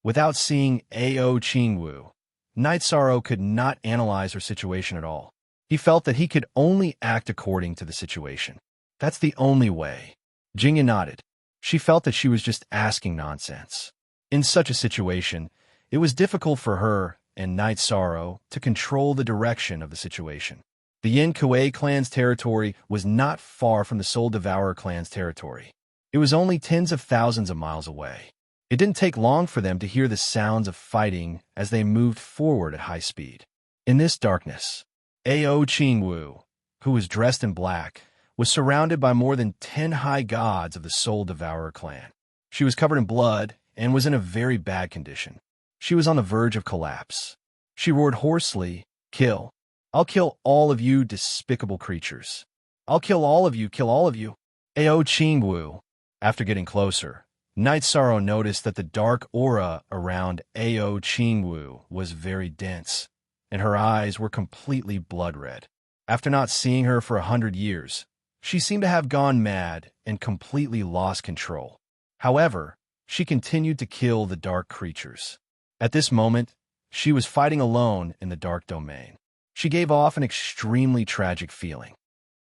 Without seeing Ao Qingwu, Knight Sorrow could not analyze her situation at all. He felt that he could only act according to the situation. That's the only way. Jingyan nodded. She felt that she was just asking nonsense. In such a situation, it was difficult for her and Night Sorrow to control the direction of the situation. The Yin Kuei clan's territory was not far from the Soul Devourer clan's territory. It was only tens of thousands of miles away. It didn't take long for them to hear the sounds of fighting as they moved forward at high speed. In this darkness, Ao Qingwu, who was dressed in black, was surrounded by more than 10 high gods of the Soul Devourer clan. She was covered in blood and was in a very bad condition. She was on the verge of collapse. She roared hoarsely, "Kill! I'll kill all of you despicable creatures. I'll kill all of you, kill all of you." Ao Qingwu. After getting closer, Night Sorrow noticed that the dark aura around Ao Qingwu was very dense, and her eyes were completely blood red. After not seeing her for 100 years, she seemed to have gone mad and completely lost control. However, she continued to kill the dark creatures. At this moment, she was fighting alone in the dark domain. She gave off an extremely tragic feeling.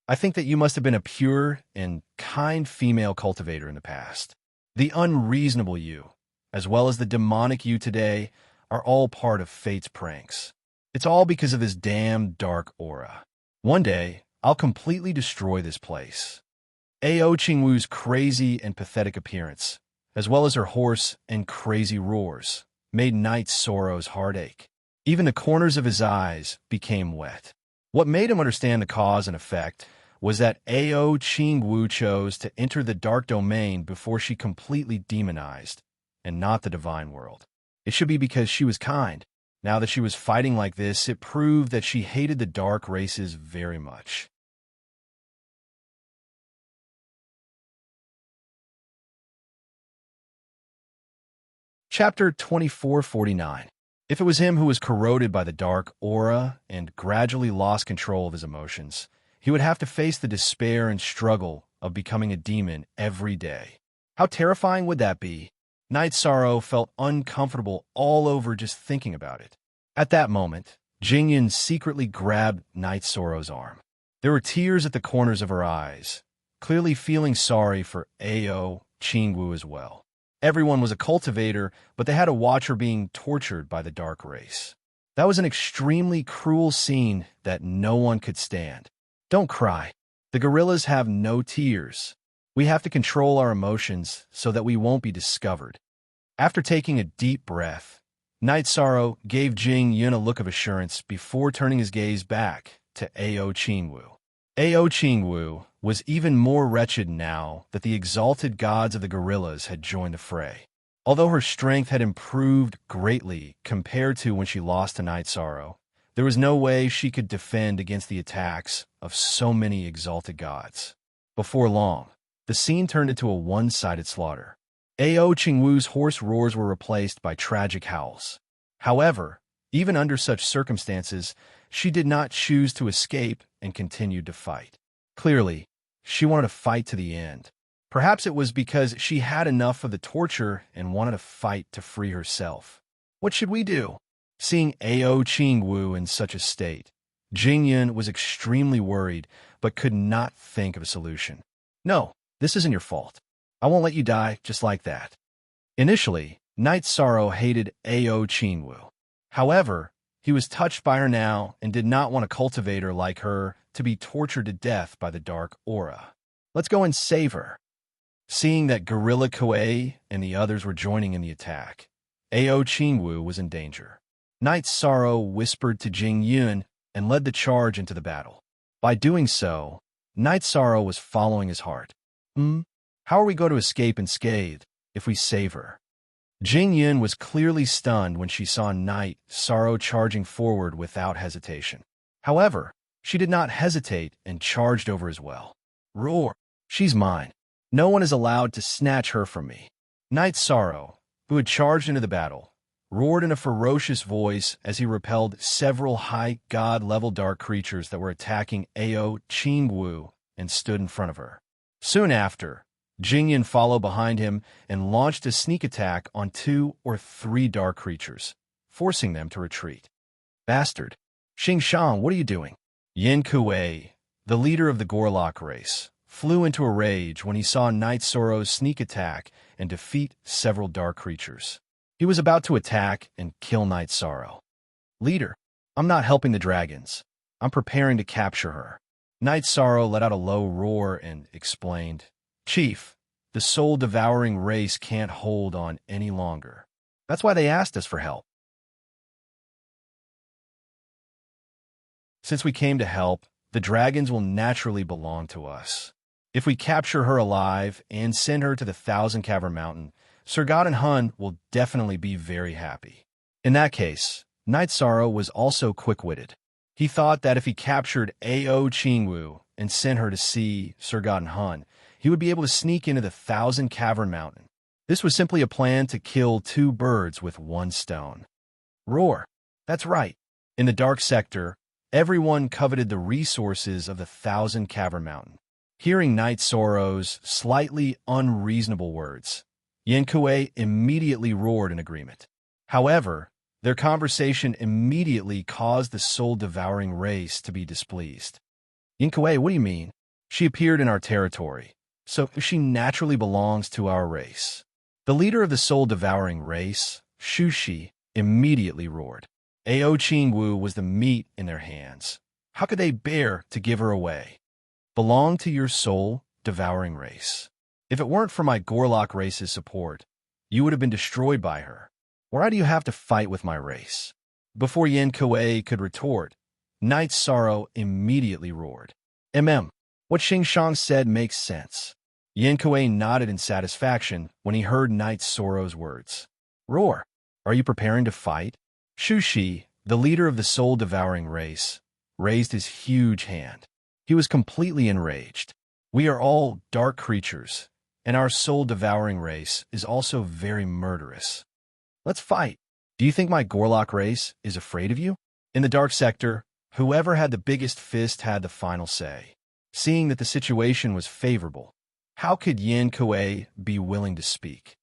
I think that you must have been a pure and kind female cultivator in the past. The unreasonable you, as well as the demonic you today, are all part of fate's pranks. It's all because of this damn dark aura. One day, I'll completely destroy this place. Ao Qingwu's crazy and pathetic appearance, as well as her hoarse and crazy roars, made Night Sorrow's heart ache. Even the corners of his eyes became wet. What made him understand the cause and effect was that Ao Qingwu chose to enter the dark domain before she completely demonized, and not the divine world. It should be because she was kind. Now that she was fighting like this, it proved that she hated the dark races very much. Chapter 2449. If it was him who was corroded by the dark aura and gradually lost control of his emotions, he would have to face the despair and struggle of becoming a demon every day. How terrifying would that be? Night Sorrow felt uncomfortable all over just thinking about it. At that moment, Jingyan secretly grabbed Night Sorrow's arm. There were tears at the corners of her eyes, clearly feeling sorry for Ao Qingwu as well. Everyone was a cultivator, but they had to watch her being tortured by the dark race. That was an extremely cruel scene that no one could stand. Don't cry. The gorillas have no tears. We have to control our emotions so that we won't be discovered. After taking a deep breath, Night Sorrow gave Jing Yun a look of assurance before turning his gaze back to Ao Qingwu. Ao Qingwu was even more wretched now that the exalted gods of the gorillas had joined the fray. Although her strength had improved greatly compared to when she lost to Night Sorrow, there was no way she could defend against the attacks of so many exalted gods. Before long, the scene turned into a one-sided slaughter. Ao Qingwu's hoarse roars were replaced by tragic howls. However, even under such circumstances, she did not choose to escape and continued to fight. Clearly, she wanted to fight to the end. Perhaps it was because she had enough of the torture and wanted to fight to free herself. What should we do? Seeing Ao Qingwu in such a state, Jingyan was extremely worried but could not think of a solution. No, this isn't your fault. I won't let you die just like that. Initially, Night Sorrow hated Ao Qingwu. However, he was touched by her now and did not want a cultivator like her to be tortured to death by the dark aura. Let's go and save her. Seeing that Gorilla Kuei and the others were joining in the attack, Ao Qingwu was in danger. Night Sorrow whispered to Jing Yun and led the charge into the battle. By doing so, Night Sorrow was following his heart. How are we going to escape unscathed if we save her? Jing Yun was clearly stunned when she saw Night Sorrow charging forward without hesitation. However, she did not hesitate and charged over as well. Roar! She's mine. No one is allowed to snatch her from me. Night Sorrow, who had charged into the battle, roared in a ferocious voice as he repelled several high god-level dark creatures that were attacking Ao Qingwu and stood in front of her. Soon after, Jingyan followed behind him and launched a sneak attack on 2 or 3 dark creatures, forcing them to retreat. Bastard! Xing Shang, what are you doing? Yin Kuei, the leader of the Gorlock race, flew into a rage when he saw Night Sorrow's sneak attack and defeat several dark creatures. He was about to attack and kill Night Sorrow. Leader, I'm not helping the dragons. I'm preparing to capture her. Night Sorrow let out a low roar and explained, Chief, the soul-devouring race can't hold on any longer. That's why they asked us for help. Since we came to help, the dragons will naturally belong to us. If we capture her alive and send her to the Thousand Cavern Mountain, Sir God and Hun will definitely be very happy. In that case, Night Sorrow was also quick-witted. He thought that if he captured Ao Qingwu and sent her to see Sir God and Hun, he would be able to sneak into the Thousand Cavern Mountain. This was simply a plan to kill two birds with one stone. Roar. That's right. In the dark sector, everyone coveted the resources of the Thousand Cavern Mountain. Hearing Night Sorrow's slightly unreasonable words, Yin Kuei immediately roared in agreement. However, their conversation immediately caused the soul-devouring race to be displeased. Yin Kuei, what do you mean? She appeared in our territory, so she naturally belongs to our race. The leader of the soul-devouring race, Shushi, immediately roared. Ao Qingwu was the meat in their hands. How could they bear to give her away? Belong to your soul-devouring race. If it weren't for my Gorlock race's support, you would have been destroyed by her. Why do you have to fight with my race? Before Yin Kuei could retort, Night Sorrow immediately roared. What Xing Shang said makes sense. Yin Kuei nodded in satisfaction when he heard Night Sorrow's words. Roar. Are you preparing to fight? Shushi, the leader of the soul-devouring race, raised his huge hand. He was completely enraged. We are all dark creatures, and our soul-devouring race is also very murderous. Let's fight. Do you think my Gorlock race is afraid of you? In the dark sector, whoever had the biggest fist had the final say. Seeing that the situation was favorable, how could Yin Kuei be willing to speak?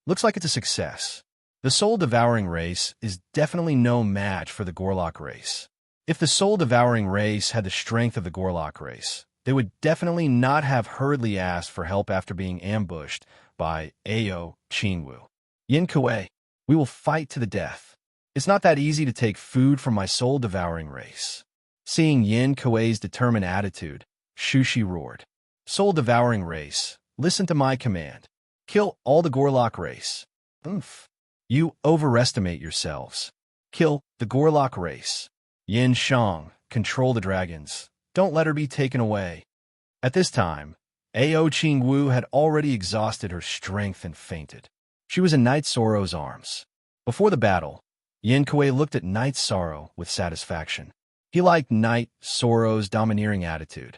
Looks like it's a success. The soul-devouring race is definitely no match for the Gorlock race. If the soul-devouring race had the strength of the Gorlock race, they would definitely not have hurriedly asked for help after being ambushed by Ao Qingwu. Yin Kuei, we will fight to the death. It's not that easy to take food from my soul-devouring race. Seeing Yin Kuei's determined attitude, Shushi roared. Soul-devouring race, listen to my command. Kill all the Gorlock race. You overestimate yourselves. Kill the Gorlock race. Yin Shang, control the dragons. Don't let her be taken away. At this time, Ao Qingwu had already exhausted her strength and fainted. She was in Night Sorrow's arms. Before the battle, Yin Kuei looked at Night Sorrow with satisfaction. He liked Night Sorrow's domineering attitude.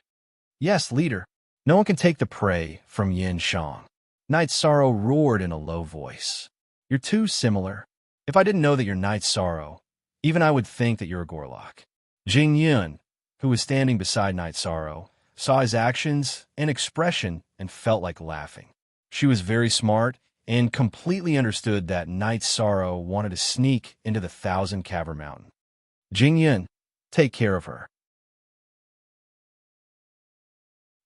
Yes, leader. No one can take the prey from Yin Shang. Night Sorrow roared in a low voice. You're too similar. If I didn't know that you're Night Sorrow, even I would think that you're a Gorlock. Jing Yun, who was standing beside Night Sorrow, saw his actions and expression and felt like laughing. She was very smart and completely understood that Night Sorrow wanted to sneak into the Thousand Cavern Mountain. Jing Yun, take care of her.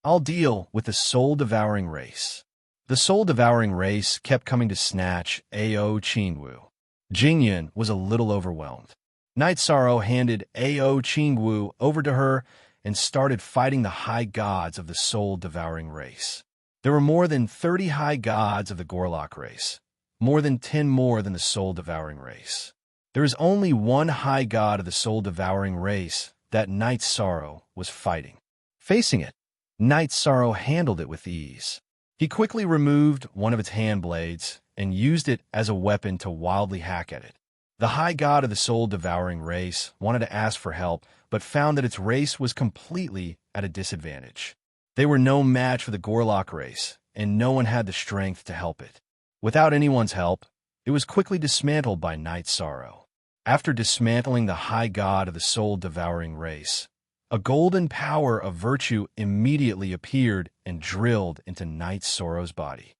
I'll deal with the soul-devouring race. The soul-devouring race kept coming to snatch Ao Qingwu. Jing Yun was a little overwhelmed. Night Sorrow handed Ao Qingwu over to her and started fighting the high gods of the soul-devouring race. There were more than 30 high gods of the Gorlock race, more than 10 more than the soul-devouring race. There is only one high god of the soul-devouring race that Night Sorrow was fighting. Facing it, Night Sorrow handled it with ease. He quickly removed one of its hand blades and used it as a weapon to wildly hack at it. The high god of the soul-devouring race wanted to ask for help, but found that its race was completely at a disadvantage. They were no match for the Gorlock race, and no one had the strength to help it. Without anyone's help, it was quickly dismantled by Night Sorrow. After dismantling the high god of the soul-devouring race, a golden power of virtue immediately appeared and drilled into Night Sorrow's body.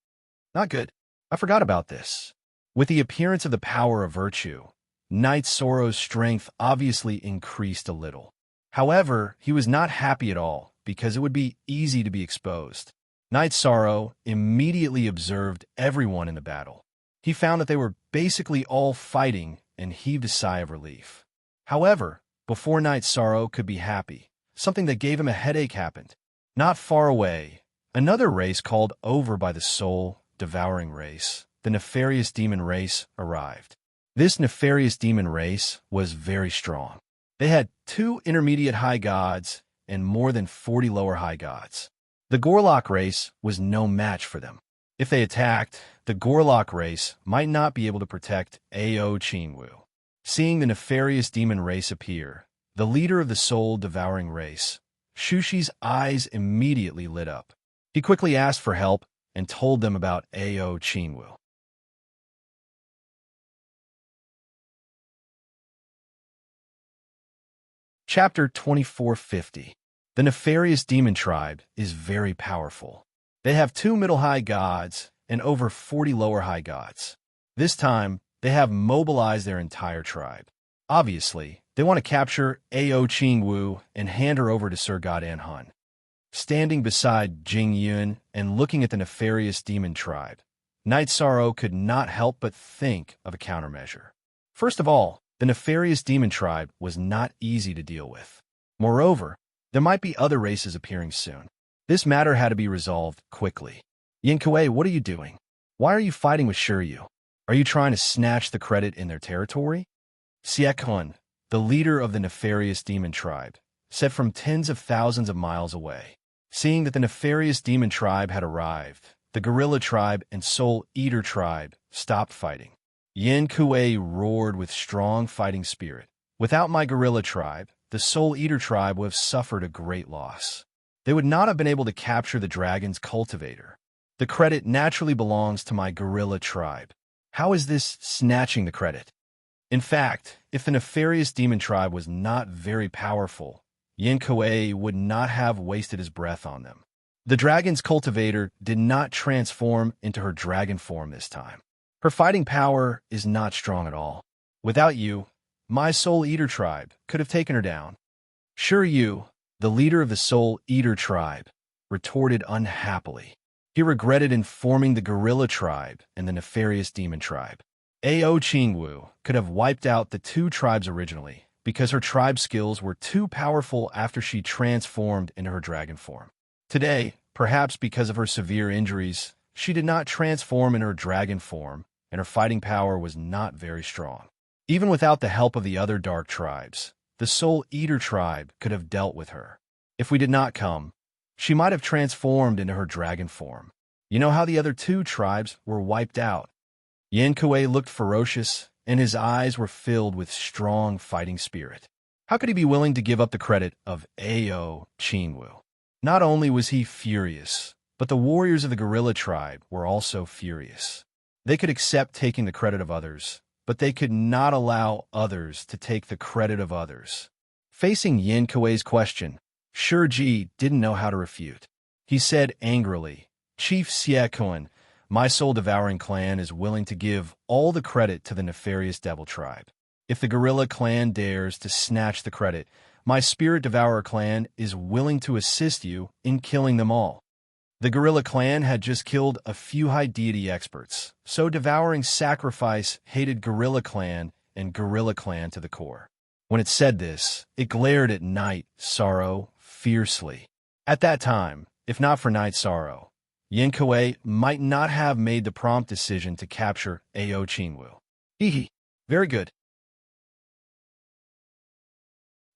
Not good. I forgot about this. With the appearance of the power of virtue, Night Sorrow's strength obviously increased a little. However, he was not happy at all because it would be easy to be exposed. Knight Sorrow immediately observed everyone in the battle. He found that they were basically all fighting and heaved a sigh of relief. However, before Knight Sorrow could be happy, something that gave him a headache happened. Not far away, another race called over by the soul-devouring race, the nefarious demon race, arrived. This nefarious demon race was very strong. They had 2 intermediate high gods and more than 40 lower high gods. The Gorlock race was no match for them. If they attacked, the Gorlock race might not be able to protect Ao Qingwu. Seeing the nefarious demon race appear, the leader of the soul-devouring race, Shushi's eyes immediately lit up. He quickly asked for help and told them about Ao Qingwu. Chapter 2450. The nefarious demon tribe is very powerful. They have 2 middle high gods and over 40 lower high gods. This time, they have mobilized their entire tribe. Obviously, they want to capture Ao Qingwu and hand her over to Sir God Anhun. Standing beside Jing Yun and looking at the nefarious demon tribe, Knight Sorrow could not help but think of a countermeasure. First of all, the nefarious demon tribe was not easy to deal with. Moreover, there might be other races appearing soon. This matter had to be resolved quickly. Yin Kuei, what are you doing? Why are you fighting with Shiryu? Are you trying to snatch the credit in their territory? Siekun, the leader of the nefarious demon tribe, said from tens of thousands of miles away. Seeing that the nefarious demon tribe had arrived, the gorilla tribe and soul eater tribe stopped fighting. Yin Kuei roared with strong fighting spirit. Without my gorilla tribe, the soul eater tribe would have suffered a great loss. They would not have been able to capture the dragon's cultivator. The credit naturally belongs to my gorilla tribe. How is this snatching the credit? In fact, if the nefarious demon tribe was not very powerful, Yin Kuei would not have wasted his breath on them. The dragon's cultivator did not transform into her dragon form this time. Her fighting power is not strong at all. Without you, my Soul Eater tribe could have taken her down. Sure, you, the leader of the Soul Eater tribe, retorted unhappily. He regretted informing the gorilla tribe and the nefarious demon tribe. Ao Qingwu could have wiped out the 2 tribes originally because her tribe skills were too powerful after she transformed into her dragon form. Today, perhaps because of her severe injuries, she did not transform in her dragon form, and her fighting power was not very strong. Even without the help of the other dark tribes, the Soul Eater tribe could have dealt with her. If we did not come, she might have transformed into her dragon form. You know how the other 2 tribes were wiped out? Yin Kuei looked ferocious, and his eyes were filled with strong fighting spirit. How could he be willing to give up the credit of Ao Qingwu? Not only was he furious, but the warriors of the gorilla tribe were also furious. They could accept taking the credit of others, but they could not allow others to take the credit of others. Facing Yin Kuei's question, Shiji didn't know how to refute. He said angrily, Chief Siekun, my soul-devouring clan is willing to give all the credit to the nefarious devil tribe. If the gorilla clan dares to snatch the credit, my spirit devourer clan is willing to assist you in killing them all. The gorilla clan had just killed a few high deity experts, so devouring sacrifice hated gorilla clan and gorilla clan to the core. When it said this, it glared at Knight Sorrow fiercely. At that time, if not for Knight Sorrow, Yin Kuei might not have made the prompt decision to capture Ao Qingwu. Hee. Very good.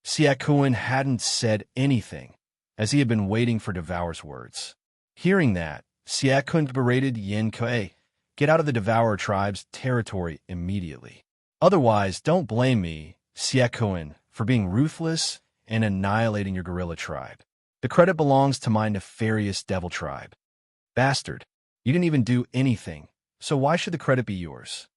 Siekun hadn't said anything, as he had been waiting for Devour's words. Hearing that, Siekun berated Yin Kuei, get out of the Devourer tribe's territory immediately. Otherwise, don't blame me, Siekun, for being ruthless and annihilating your gorilla tribe. The credit belongs to my nefarious devil tribe. Bastard, you didn't even do anything, so why should the credit be yours?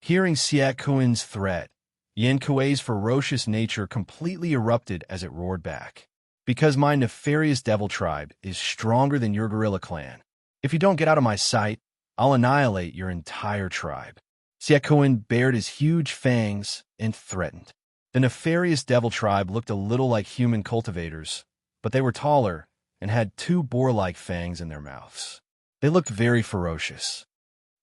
Hearing Siekun's threat, Yin Kuei's ferocious nature completely erupted as it roared back. Because my nefarious devil tribe is stronger than your gorilla clan. If you don't get out of my sight, I'll annihilate your entire tribe. Siekun bared his huge fangs and threatened. The nefarious devil tribe looked a little like human cultivators, but they were taller and had two boar-like fangs in their mouths. They looked very ferocious.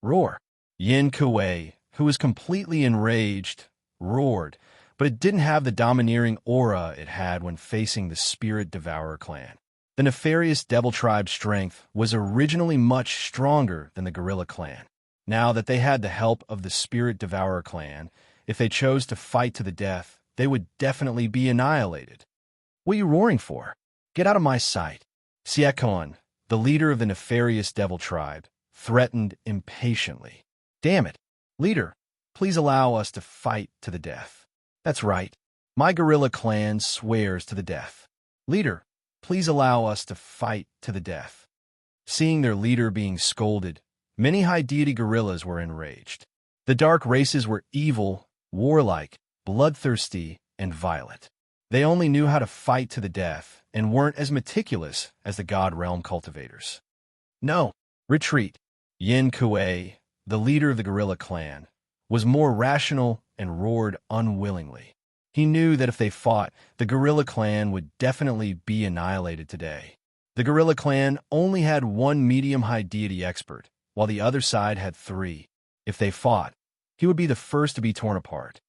Roar! Yin Kuei, who was completely enraged, roared, but it didn't have the domineering aura it had when facing the Spirit Devourer clan. The nefarious devil tribe's strength was originally much stronger than the gorilla clan. Now that they had the help of the Spirit Devourer clan, if they chose to fight to the death, they would definitely be annihilated. What are you roaring for? Get out of my sight. Siekon, the leader of the nefarious devil tribe, threatened impatiently. Damn it. Leader, please allow us to fight to the death. That's right. My gorilla clan swears to the death. Leader, please allow us to fight to the death. Seeing their leader being scolded, many high deity gorillas were enraged. The dark races were evil, warlike, bloodthirsty, and violent. They only knew how to fight to the death and weren't as meticulous as the God Realm cultivators. No, retreat. Yin Kuei, the leader of the gorilla clan, was more rational and roared unwillingly. He knew that if they fought, the gorilla clan would definitely be annihilated today. The gorilla clan only had one medium-high deity expert, while the other side had 3. If they fought, he would be the first to be torn apart.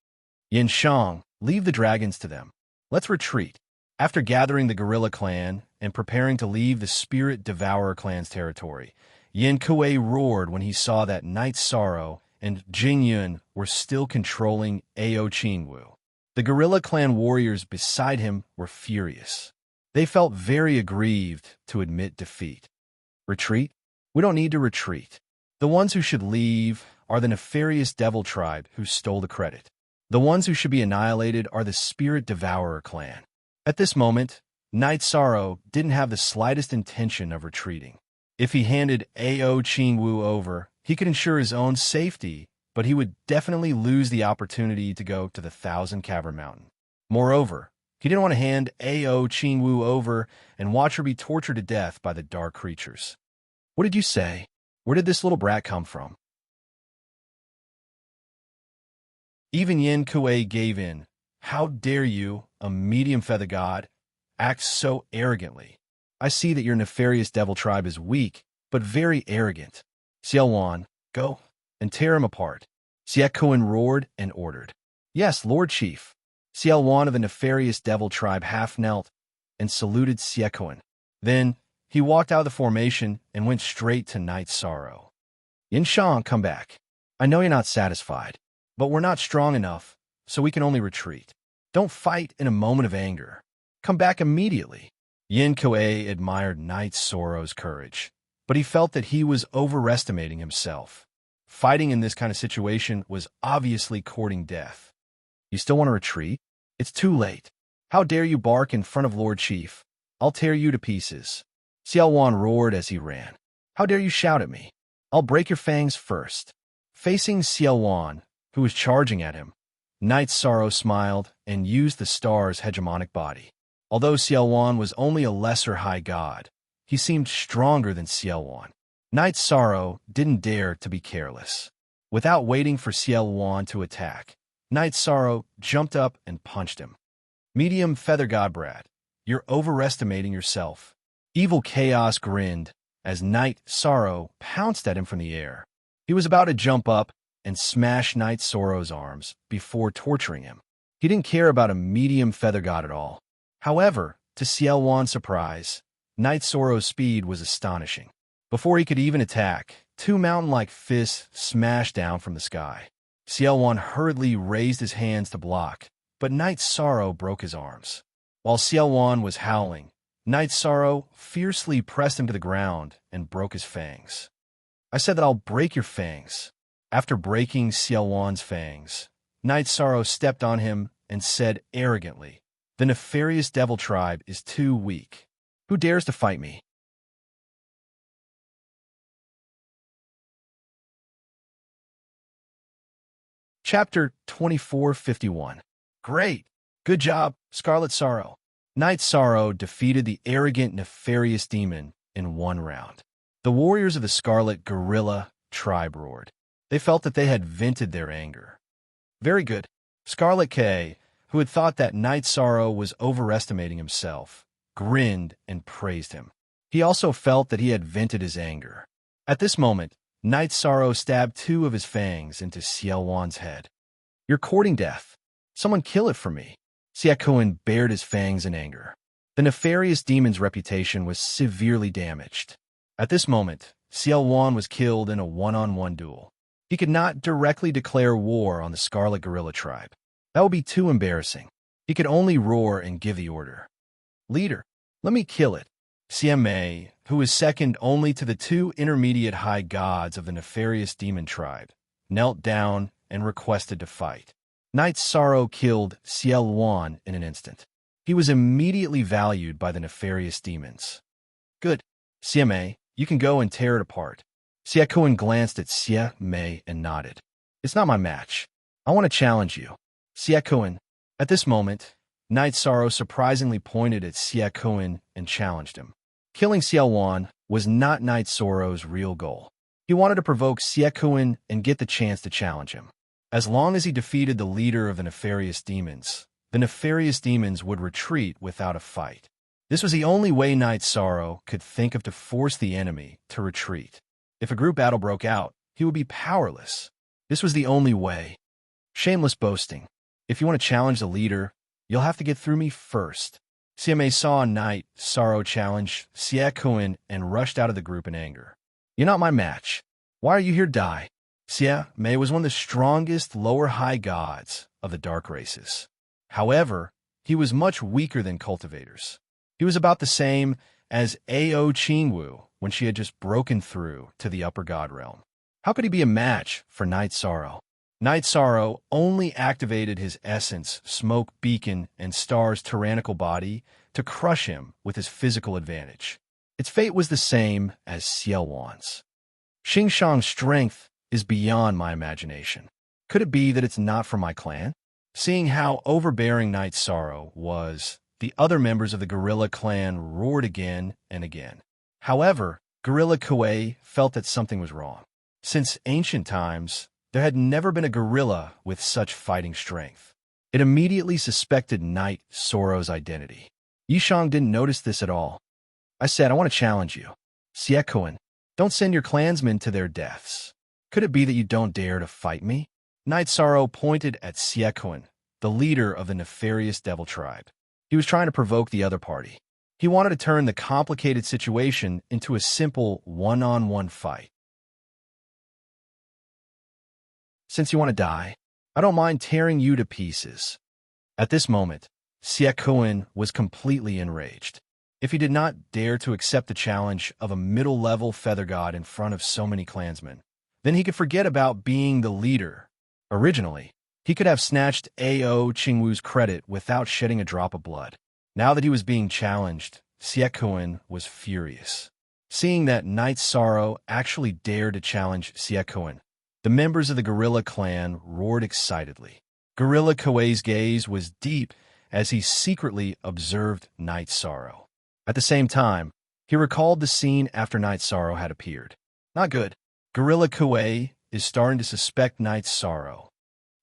Yin Shang, leave the dragons to them. Let's retreat. After gathering the gorilla clan and preparing to leave the Spirit Devourer clan's territory, Yin Kuei roared when he saw that Night Sorrow and Jing Yun were still controlling Ao Qingwu. The gorilla clan warriors beside him were furious. They felt very aggrieved to admit defeat. Retreat? We don't need to retreat. The ones who should leave are the nefarious devil tribe who stole the credit. The ones who should be annihilated are the Spirit Devourer clan. At this moment, Night Sorrow didn't have the slightest intention of retreating. If he handed Ao Qingwu over, he could ensure his own safety, but he would definitely lose the opportunity to go to the Thousand Cavern Mountain. Moreover, he didn't want to hand Ao Qingwu over and watch her be tortured to death by the dark creatures. What did you say? Where did this little brat come from? Even Yin Kuei gave in. How dare you, a medium feather god, act so arrogantly? I see that your nefarious devil tribe is weak, but very arrogant. Xiaowan, go and tear him apart. Siekun roared and ordered. Yes, Lord Chief. Xiaowan of the nefarious devil tribe half knelt and saluted Siekun. Then he walked out of the formation and went straight to Night Sorrow. Yin Shang, come back. I know you're not satisfied, but we're not strong enough, so we can only retreat. Don't fight in a moment of anger. Come back immediately. Yin Kuei admired Night Sorrow's courage, but he felt that he was overestimating himself. Fighting in this kind of situation was obviously courting death. You still want to retreat? It's too late. How dare you bark in front of Lord Chief? I'll tear you to pieces. Xiaowan roared as he ran. How dare you shout at me? I'll break your fangs first. Facing Xiaowan, who was charging at him, Night Sorrow smiled and used the star's hegemonic body. Although Xiaowan was only a lesser high god, he seemed stronger than Xiaowan. Night Sorrow didn't dare to be careless. Without waiting for Xiaowan to attack, Night Sorrow jumped up and punched him. Medium Feather God Brat, you're overestimating yourself. Evil Chaos grinned as Night Sorrow pounced at him from the air. He was about to jump up and smash Night Sorrow's arms before torturing him. He didn't care about a medium feather god at all. However, to Xiaowan's surprise, Night Sorrow's speed was astonishing. Before he could even attack, 2 mountain-like fists smashed down from the sky. Xiaowan hurriedly raised his hands to block, but Night Sorrow broke his arms. While Xiaowan was howling, Night Sorrow fiercely pressed him to the ground and broke his fangs. I said that I'll break your fangs. After breaking Xiaowan's fangs, Night Sorrow stepped on him and said arrogantly, the nefarious devil tribe is too weak. Who dares to fight me? Chapter 2451. Great! Good job, Scarlet Sorrow. Night Sorrow defeated the arrogant, nefarious demon in 1 round. The warriors of the Scarlet Gorilla tribe roared. They felt that they had vented their anger. Very good. Scarlet K, who had thought that Night Sorrow was overestimating himself, grinned and praised him. He also felt that he had vented his anger. At this moment, Night Sorrow stabbed 2 of his fangs into Xiaowan's head. "You're courting death. Someone kill it for me." Xiaowan bared his fangs in anger. The nefarious demon's reputation was severely damaged. At this moment, Xiaowan was killed in a one-on-one duel. He could not directly declare war on the Scarlet Gorilla tribe. That would be too embarrassing. He could only roar and give the order. "Leader, let me kill it." Mei, who was second only to the 2 intermediate high gods of the nefarious demon tribe, knelt down and requested to fight. Night Sorrow killed Xiaowan in an instant. He was immediately valued by the nefarious demons. "Good. Mei, you can go and tear it apart." Xiaowan glanced at Mei and nodded. "It's not my match. I want to challenge you." Xiaowan. At this moment, Night Sorrow surprisingly pointed at Xiaowan and challenged him. Killing Xiaowan was not Night Sorrow's real goal. He wanted to provoke Xiaowan and get the chance to challenge him. As long as he defeated the leader of the nefarious demons would retreat without a fight. This was the only way Night Sorrow could think of to force the enemy to retreat. If a group battle broke out, he would be powerless. This was the only way. Shameless boasting. "If you want to challenge the leader, you'll have to get through me first." Mei saw Night Sorrow challenge Xiaowan and rushed out of the group in anger. "You're not my match. Why are you here, Dai?" Mei was one of the strongest lower high gods of the dark races. However, he was much weaker than cultivators. He was about the same as Ao Qingwu when she had just broken through to the upper god realm. How could he be a match for Night Sorrow? Night Sorrow only activated his essence, smoke beacon, and star's tyrannical body to crush him with his physical advantage. Its fate was the same as Xiaowan's. Xingshang's strength is beyond my imagination. Could it be that it's not from my clan? Seeing how overbearing Night Sorrow was, the other members of the gorilla clan roared again and again. However, Gorilla Kuei felt that something was wrong. Since ancient times, there had never been a gorilla with such fighting strength. It immediately suspected Night Sorrow's identity. Yishang didn't notice this at all. "I said I want to challenge you. Xiaowan, don't send your clansmen to their deaths. Could it be that you don't dare to fight me?" Night Sorrow pointed at Xiaowan, the leader of the nefarious devil tribe. He was trying to provoke the other party. He wanted to turn the complicated situation into a simple one-on-one fight. "Since you want to die, I don't mind tearing you to pieces." At this moment, Xiaowan was completely enraged. If he did not dare to accept the challenge of a middle-level feather god in front of so many clansmen, then he could forget about being the leader. Originally, he could have snatched Ao Qingwu's credit without shedding a drop of blood. Now that he was being challenged, Xiaowan was furious. Seeing that Night Sorrow actually dared to challenge Xiaowan, the members of the gorilla clan roared excitedly. Gorilla Kuei's gaze was deep as he secretly observed Night Sorrow. At the same time, he recalled the scene after Night Sorrow had appeared. Not good. Gorilla Kuei is starting to suspect Night Sorrow.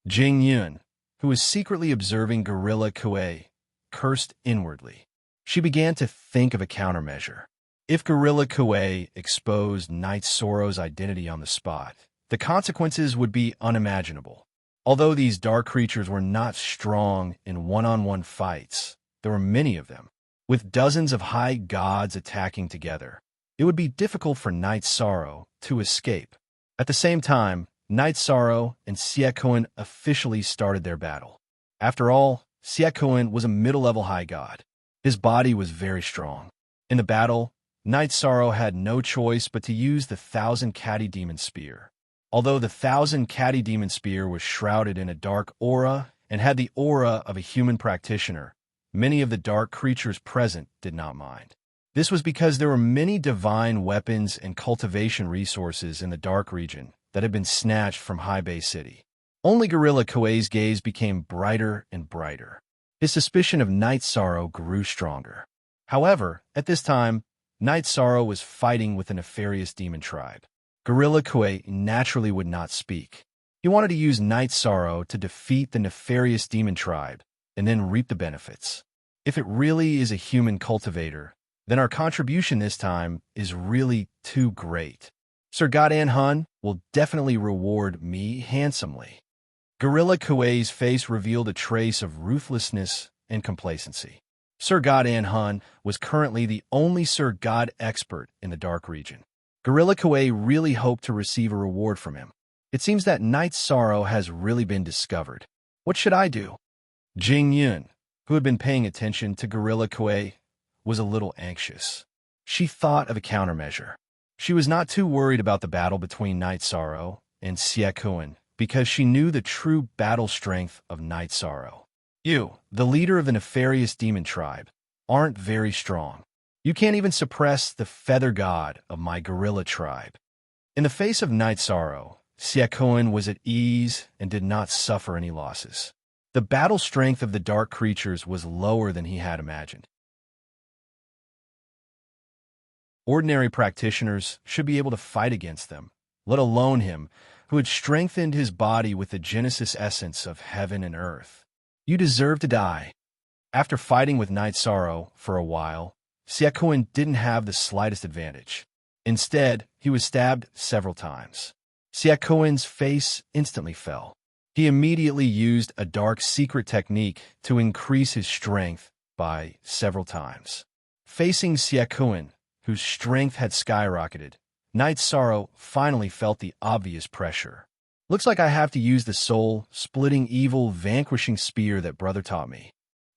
Jing Yun, who was secretly observing Gorilla Kuei, cursed inwardly. She began to think of a countermeasure. If Gorilla Kuei exposed Night Sorrow's identity on the spot, the consequences would be unimaginable. Although these dark creatures were not strong in one-on-one fights, there were many of them. With dozens of high gods attacking together, it would be difficult for Night Sorrow to escape. At the same time, Night Sorrow and Xiaowan officially started their battle. After all, Xiaowan was a middle-level high god. His body was very strong. In the battle, Night Sorrow had no choice but to use the 1,000 Catty Demon Spear. Although the 1,000 Catty Demon Spear was shrouded in a dark aura and had the aura of a human practitioner, many of the dark creatures present did not mind. This was because there were many divine weapons and cultivation resources in the dark region that had been snatched from High Bay City. Only Gorilla Kuei's gaze became brighter and brighter. His suspicion of Night Sorrow grew stronger. However, at this time, Night Sorrow was fighting with the nefarious demon tribe. Gorilla Kuei naturally would not speak. He wanted to use Night Sorrow to defeat the nefarious demon tribe and then reap the benefits. If it really is a human cultivator, then our contribution this time is really too great. Sir Godan Hun will definitely reward me handsomely. Gorilla Kuei's face revealed a trace of ruthlessness and complacency. Sir Godan Hun was currently the only Sir God expert in the Dark region. Gorilla Kuei really hoped to receive a reward from him. It seems that Night's Sorrow has really been discovered. What should I do? Jing Yun, who had been paying attention to Gorilla Kuei, was a little anxious. She thought of a countermeasure. She was not too worried about the battle between Night's Sorrow and Xie Kun, because she knew the true battle strength of Night's Sorrow. You, the leader of the nefarious demon tribe, aren't very strong. You can't even suppress the feather god of my gorilla tribe. In the face of Night's Sorrow, Xie Kun was at ease and did not suffer any losses. The battle strength of the dark creatures was lower than he had imagined. Ordinary practitioners should be able to fight against them, let alone him, who had strengthened his body with the Genesis essence of heaven and earth. You deserve to die. After fighting with Night's Sorrow for a while, Xie Kun didn't have the slightest advantage. Instead, he was stabbed several times. Xie Kun's face instantly fell. He immediately used a dark secret technique to increase his strength by several times. Facing Xie Kun, whose strength had skyrocketed, Night's Sorrow finally felt the obvious pressure. Looks like I have to use the soul-splitting evil vanquishing spear that brother taught me.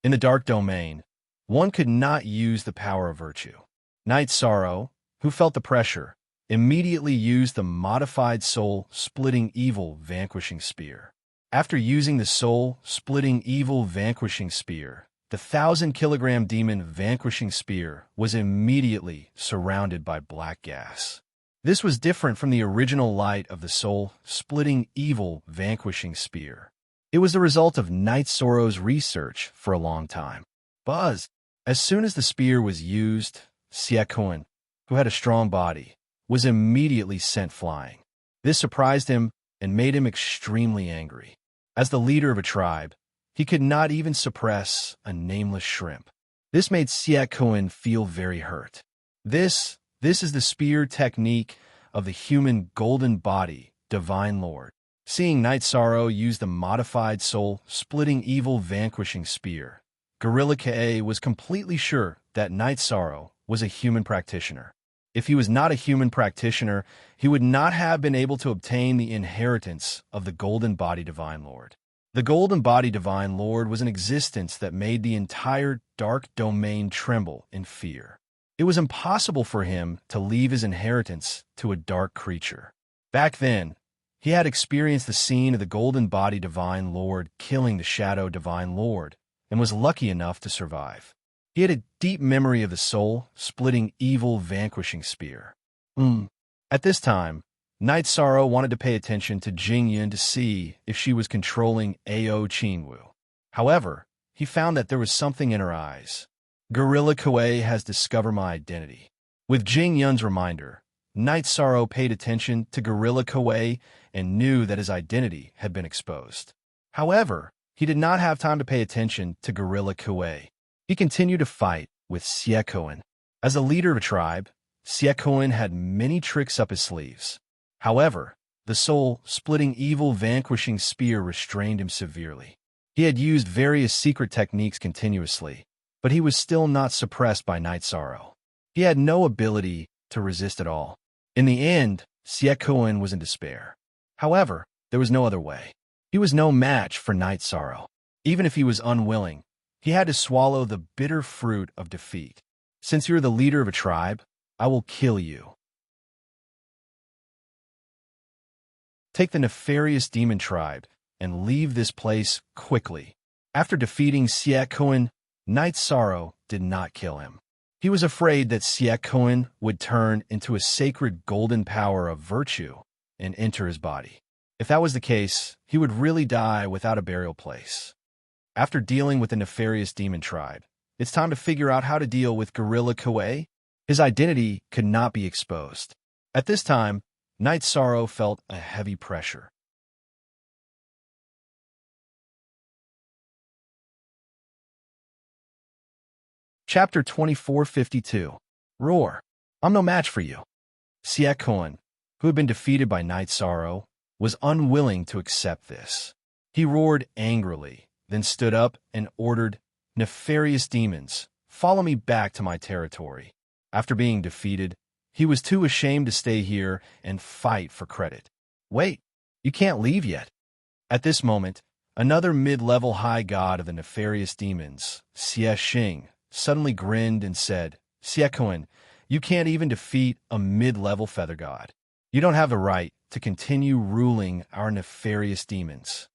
In the dark domain, one could not use the power of virtue. Night's Sorrow, who felt the pressure, immediately used the modified soul-splitting evil vanquishing spear. After using the soul-splitting evil vanquishing spear, the 1,000-kilogram demon vanquishing spear was immediately surrounded by black gas. This was different from the original light of the soul-splitting evil vanquishing spear. It was the result of Night's Sorrow's research for a long time. Buzz! As soon as the spear was used, Xie Kun, who had a strong body, was immediately sent flying. This surprised him and made him extremely angry. As the leader of a tribe, he could not even suppress a nameless shrimp. This made Xie Kun feel very hurt. This is the spear technique of the human golden body, Divine Lord. Seeing Night's Sorrow use the modified soul-splitting evil vanquishing spear, Gorilla Kuei was completely sure that Night's Sorrow was a human practitioner. If he was not a human practitioner, he would not have been able to obtain the inheritance of the Golden Body Divine Lord. The Golden Body Divine Lord was an existence that made the entire dark domain tremble in fear. It was impossible for him to leave his inheritance to a dark creature. Back then, he had experienced the scene of the Golden Body Divine Lord killing the Shadow Divine Lord, and was lucky enough to survive. He had a deep memory of the soul-splitting evil vanquishing spear. At this time, Night's Sorrow wanted to pay attention to Jing Yun to see if she was controlling Ao Qingwu. However, he found that there was something in her eyes. Gorilla Kuei has discovered my identity. With Jing Yun's reminder, Night's Sorrow paid attention to Gorilla Kuei and knew that his identity had been exposed. However, he did not have time to pay attention to Gorilla Kuei. He continued to fight with Xie Kun. As a leader of a tribe, Xie Kun had many tricks up his sleeves. However, the soul-splitting evil vanquishing spear restrained him severely. He had used various secret techniques continuously, but he was still not suppressed by Night's Sorrow. He had no ability to resist at all. In the end, Xie Kun was in despair. However, there was no other way. He was no match for Night's Sorrow. Even if he was unwilling, he had to swallow the bitter fruit of defeat. Since you're the leader of a tribe, I will kill you. Take the nefarious demon tribe and leave this place quickly. After defeating Xie Kun, Night's Sorrow did not kill him. He was afraid that Xie Kun would turn into a sacred golden power of virtue and enter his body. If that was the case, he would really die without a burial place. After dealing with the nefarious demon tribe, it's time to figure out how to deal with Gorilla Kuei. His identity could not be exposed. At this time, Night's Sorrow felt a heavy pressure. Chapter 2452. Roar. I'm no match for you. Siakoan, who had been defeated by Night Sorrow, was unwilling to accept this. He roared angrily, then stood up and ordered, "Nefarious demons, follow me back to my territory." After being defeated, he was too ashamed to stay here and fight for credit. Wait, you can't leave yet. At this moment, another mid-level high god of the nefarious demons, Xie Xing, suddenly grinned and said, "Siakoan, you can't even defeat a mid-level feather god. You don't have the right to continue ruling our nefarious demons."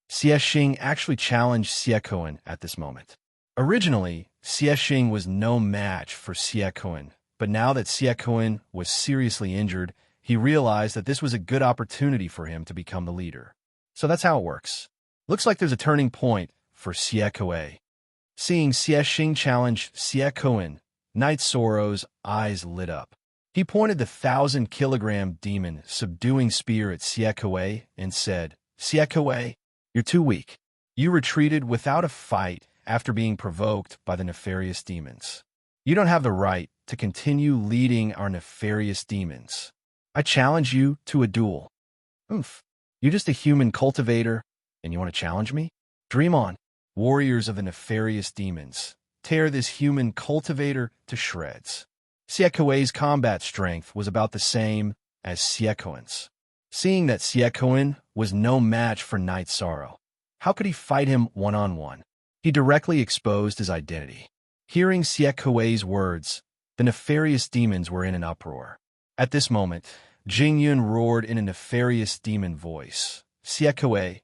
Xie Xing actually challenged Siakoan at this moment. Originally, Xie Xing was no match for Siakoan, but now that Siakoan was seriously injured, he realized that this was a good opportunity for him to become the leader. So that's how it works. Looks like there's a turning point for Siakoan. Seeing Xie Xing challenge Siakoan, Night Sorrow's eyes lit up. He pointed the 1,000-kilogram demon subduing spear at Siakoan and said, "Siakoan, you're too weak. You retreated without a fight after being provoked by the nefarious demons. You don't have the right to continue leading our nefarious demons. I challenge you to a duel." Oomph. You're just a human cultivator, and you want to challenge me? Dream on, warriors of the nefarious demons. Tear this human cultivator to shreds. Siakoan's combat strength was about the same as Siakoan's. Seeing that Siakoan was no match for Night Sorrow, how could he fight him one-on-one? He directly exposed his identity. Hearing Siakoan's words, the nefarious demons were in an uproar. At this moment, Jingyun roared in a nefarious demon voice, "Siakoan,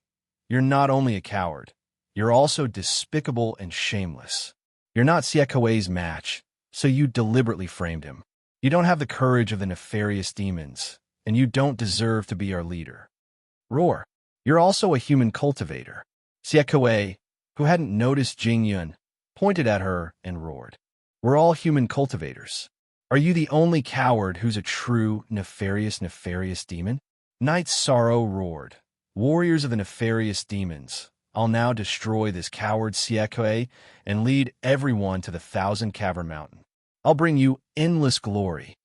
you're not only a coward, you're also despicable and shameless. You're not Siakoan's match, so you deliberately framed him. You don't have the courage of the nefarious demons, and you don't deserve to be our leader. Roar. You're also a human cultivator." Siakoan, who hadn't noticed Jingyun, pointed at her and roared, "We're all human cultivators. Are you the only coward who's a true nefarious demon?" Night Sorrow roared, "Warriors of the nefarious demons, I'll now destroy this coward Siakoan and lead everyone to the 1,000-cavern mountain. I'll bring you endless glory."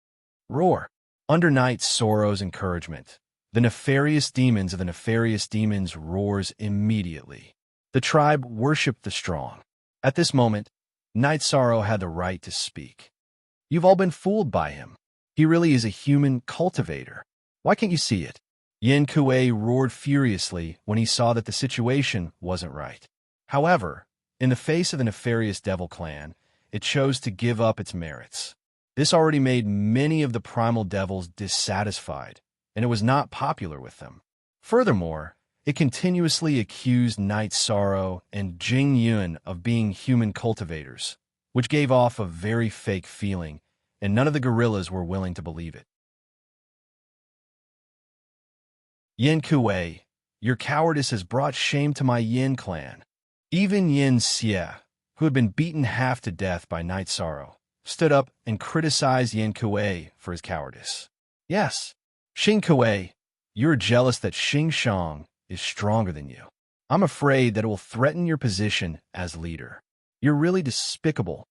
Roar. Under Night Sorrow's encouragement, the nefarious demons of the nefarious demons roars immediately. The tribe worshipped the strong. At this moment, Night Sorrow had the right to speak. "You've all been fooled by him. He really is a human cultivator. Why can't you see it?" Yin Kuei roared furiously when he saw that the situation wasn't right. However, in the face of the nefarious Devil Clan, it chose to give up its merits. This already made many of the primal devils dissatisfied, and it was not popular with them. Furthermore, it continuously accused Night Sorrow and Jingyun of being human cultivators, which gave off a very fake feeling, and none of the gorillas were willing to believe it. "Yin Kuei, your cowardice has brought shame to my Yin clan." Even Yin Xie, who had been beaten half to death by Night Sorrow, stood up and criticized Yin Kuei for his cowardice. "Yes, Xing Kuei, you're jealous that Xing Shang is stronger than you. I'm afraid that it will threaten your position as leader. You're really despicable."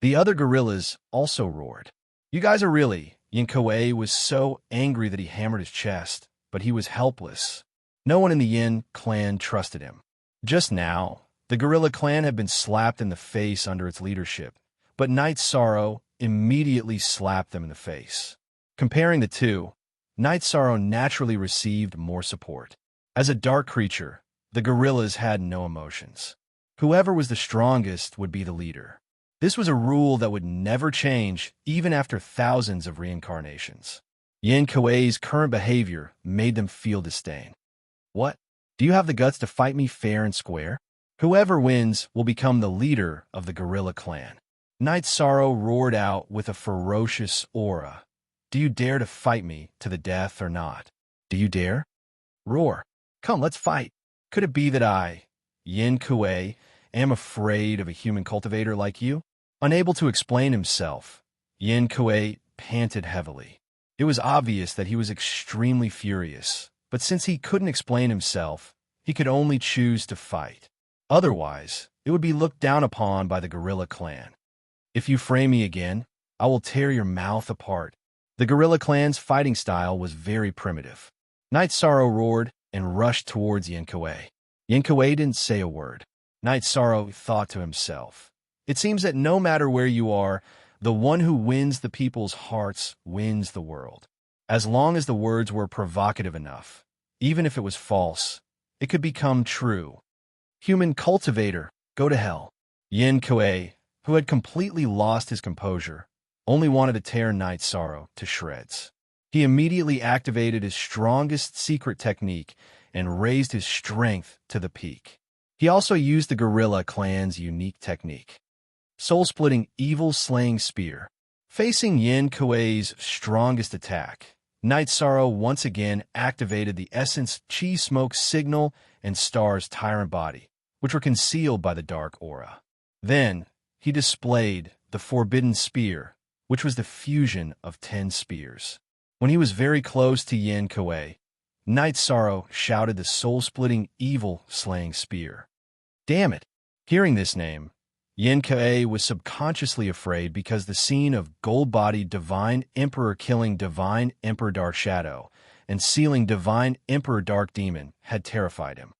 The other gorillas also roared. "You guys are really..." Yin Kuei was so angry that he hammered his chest, but he was helpless. No one in the Yin clan trusted him. Just now, the gorilla clan had been slapped in the face under its leadership, but Night Sorrow immediately slapped them in the face. Comparing the two, Night Sorrow naturally received more support. As a dark creature, the gorillas had no emotions. Whoever was the strongest would be the leader. This was a rule that would never change even after thousands of reincarnations. Yin Kuei's current behavior made them feel disdain. "What? Do you have the guts to fight me fair and square? Whoever wins will become the leader of the gorilla clan." Night Sorrow roared out with a ferocious aura. "Do you dare to fight me to the death or not? Do you dare? Roar. Come, let's fight. Could it be that I, Yin Kuei, am afraid of a human cultivator like you?" Unable to explain himself, Yin Kuei panted heavily. It was obvious that he was extremely furious, but since he couldn't explain himself, he could only choose to fight. Otherwise, it would be looked down upon by the gorilla clan. If you fray me again, I will tear your mouth apart. The gorilla clan's fighting style was very primitive. Night Sorrow roared and rushed towards Yin-Kuei. Yin-Kuei didn't say a word. Night Sorrow thought to himself, "It seems that no matter where you are, the one who wins the people's hearts wins the world." As long as the words were provocative enough, even if it was false, it could become true. Human cultivator, go to hell. Yin-Kuei, who had completely lost his composure, only wanted to tear Night Sorrow to shreds. He immediately activated his strongest secret technique and raised his strength to the peak. He also used the gorilla clan's unique technique, soul-splitting evil-slaying spear. Facing Yin-Kuei's strongest attack, Night Sorrow once again activated the Essence Chi Smoke Signal and Star's Tyrant Body, which were concealed by the dark aura. Then, he displayed the Forbidden Spear, which was the fusion of 10 spears. When he was very close to Yin-Kuei, Night Sorrow shouted the soul-splitting evil-slaying spear. Damn it! Hearing this name, Yin-Kuei was subconsciously afraid because the scene of gold-bodied Divine Emperor killing Divine Emperor Dark Shadow and sealing Divine Emperor Dark Demon had terrified him.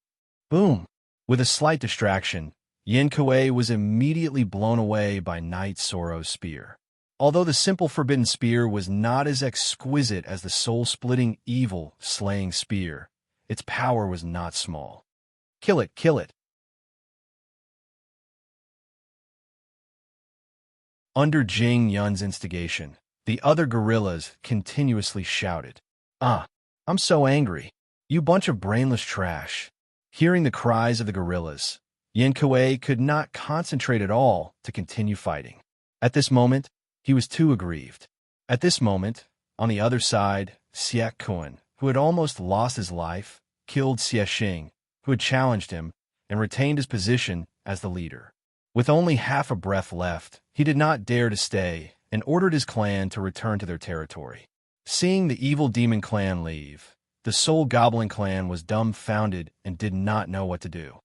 Boom! With a slight distraction, Yin-Kuei was immediately blown away by Night Sorrow's spear. Although the simple Forbidden Spear was not as exquisite as the soul-splitting evil-slaying spear, its power was not small. Kill it, kill it! Under Jing Yun's instigation, the other gorillas continuously shouted, I'm so angry. You bunch of brainless trash." Hearing the cries of the gorillas, Yin-Kuei could not concentrate at all to continue fighting. At this moment, he was too aggrieved. At this moment, on the other side, Xie Kun, who had almost lost his life, killed Xie Xing, who had challenged him, and retained his position as the leader. With only half a breath left, he did not dare to stay and ordered his clan to return to their territory. Seeing the evil demon clan leave, the Soul Goblin clan was dumbfounded and did not know what to do.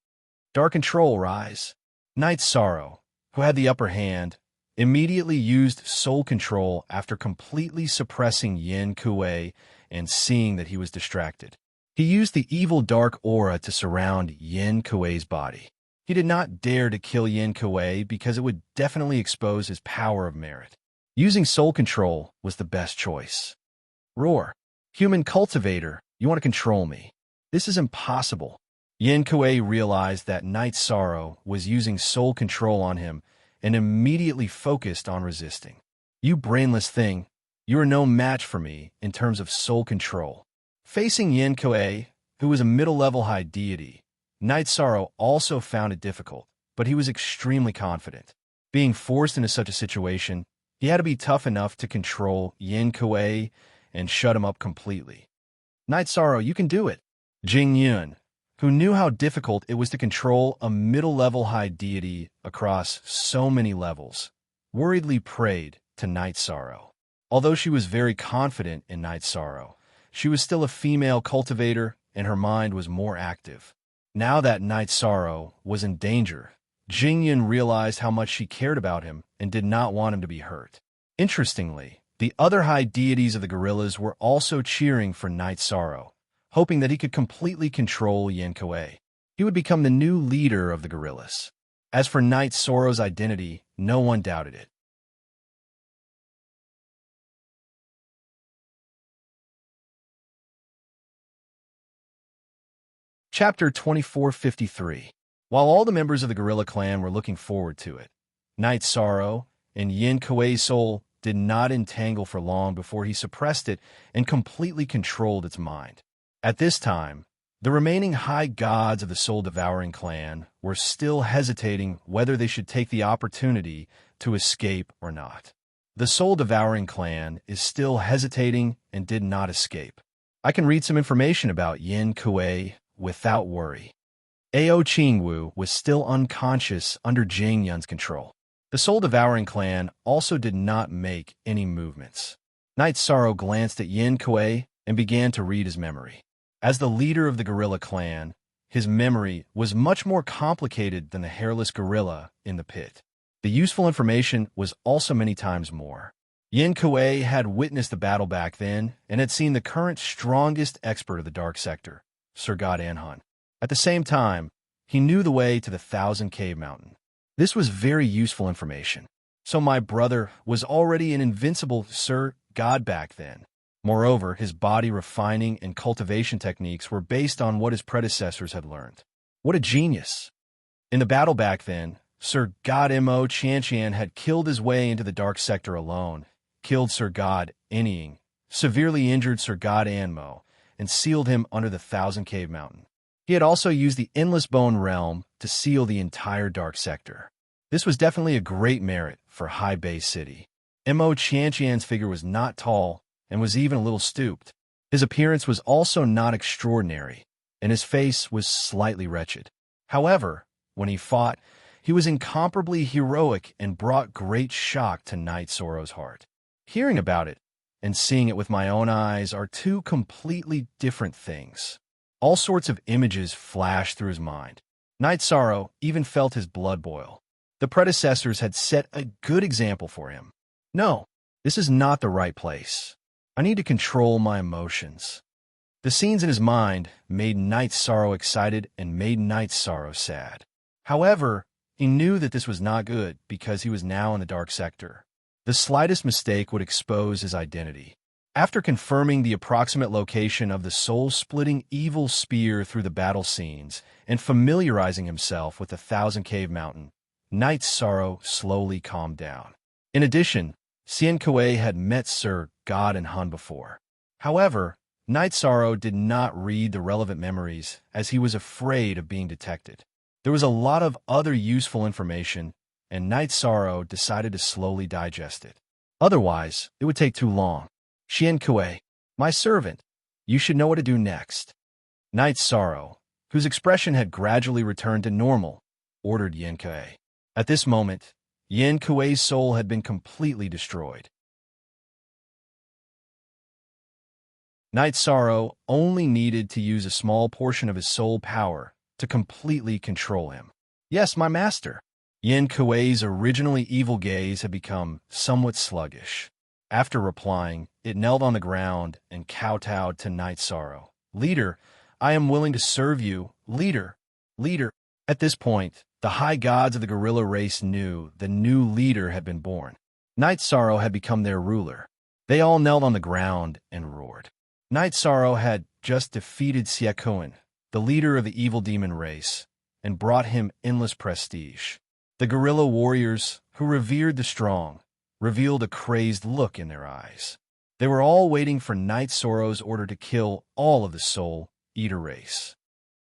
Dark Control, rise! Night Sorrow, who had the upper hand, immediately used Soul Control after completely suppressing Yin-Kuei and seeing that he was distracted. He used the evil dark aura to surround Yin-Kuei's body. He did not dare to kill Yin-Kuei because it would definitely expose his power of merit. Using Soul Control was the best choice. Roar! Human cultivator, you want to control me? This is impossible. Yin-Kuei realized that Night Sorrow was using Soul Control on him and immediately focused on resisting. You brainless thing, you are no match for me in terms of Soul Control. Facing Yin-Kuei, who was a middle-level high deity, Night Sorrow also found it difficult, but he was extremely confident. Being forced into such a situation, he had to be tough enough to control Yin-Kuei and shut him up completely. Night Sorrow, you can do it. Jing Yun, who knew how difficult it was to control a middle-level high deity across so many levels, worriedly prayed to Night Sorrow. Although she was very confident in Night Sorrow, she was still a female cultivator and her mind was more active. Now that Night Sorrow was in danger, Jing Yun realized how much she cared about him and did not want him to be hurt. Interestingly, the other high deities of the gorillas were also cheering for Night Sorrow, hoping that he could completely control Yin-Kuei. He would become the new leader of the gorillas. As for Night Sorrow's identity, no one doubted it. Chapter 2453. While all the members of the gorilla clan were looking forward to it, Night Sorrow and Yin-Kuei's soul did not entangle for long before he suppressed it and completely controlled its mind. At this time, the remaining high gods of the soul-devouring clan were still hesitating whether they should take the opportunity to escape or not. The soul-devouring clan is still hesitating and did not escape. I can read some information about Yin-Kuei without worry. Ao Qingwu was still unconscious under Jing Yun's control. The soul-devouring clan also did not make any movements. Night Sorrow glanced at Yin-Kuei and began to read his memory. As the leader of the gorilla clan, his memory was much more complicated than the hairless gorilla in the pit. The useful information was also many times more. Yin Kuei had witnessed the battle back then and had seen the current strongest expert of the Dark Sector, Sir God Anhun. At the same time, he knew the way to the Thousand Cave Mountain. This was very useful information. So my brother was already an invincible Sir God back then. Moreover, his body refining and cultivation techniques were based on what his predecessors had learned. What a genius! In the battle back then, Sir God Mo Chantian had killed his way into the Dark Sector alone, killed Sir God Enying, severely injured Sir God Anmo, and sealed him under the Thousand Cave Mountain. He had also used the Endless Bone Realm to seal the entire Dark Sector. This was definitely a great merit for High Bay City. Mo Chantian's figure was not tall and was even a little stooped. His appearance was also not extraordinary, and his face was slightly wretched. However, when he fought, he was incomparably heroic and brought great shock to Knight Soro's heart. Hearing about it and seeing it with my own eyes are two completely different things. All sorts of images flashed through his mind. Knight Soro even felt his blood boil. The predecessors had set a good example for him. No, this is not the right place. I need to control my emotions. The scenes in his mind made Knight Soro excited and made Knight Soro sad. However, he knew that this was not good because he was now in the Dark Sector. The slightest mistake would expose his identity. After confirming the approximate location of the soul-splitting evil spear through the battle scenes and familiarizing himself with the Thousand Cave Mountain, Knight Soro slowly calmed down. In addition, Xian Kuei had met Sir God and Han before. However, Knight Soro did not read the relevant memories as he was afraid of being detected. There was a lot of other useful information, and Knight Soro decided to slowly digest it. Otherwise, it would take too long. Xian Kuei, my servant, you should know what to do next. Knight Soro, whose expression had gradually returned to normal, ordered Yin Kuei. At this moment, Yin Kuei's soul had been completely destroyed. Knight Soro only needed to use a small portion of his soul power to completely control him. Yes, my master. Yin Kuei's originally evil gaze had become somewhat sluggish. After replying, it knelt on the ground and kowtowed to Knight Soro. Leader, I am willing to serve you. Leader. At this point, the high gods of the gorilla race knew the new leader had been born. Knight Soro had become their ruler. They all knelt on the ground and roared. Knight Soro had just defeated Siakuen, the leader of the evil demon race, and brought him endless prestige. The guerrilla warriors, who revered the strong, revealed a crazed look in their eyes. They were all waiting for Knight Soro's order to kill all of the Soul Eater race.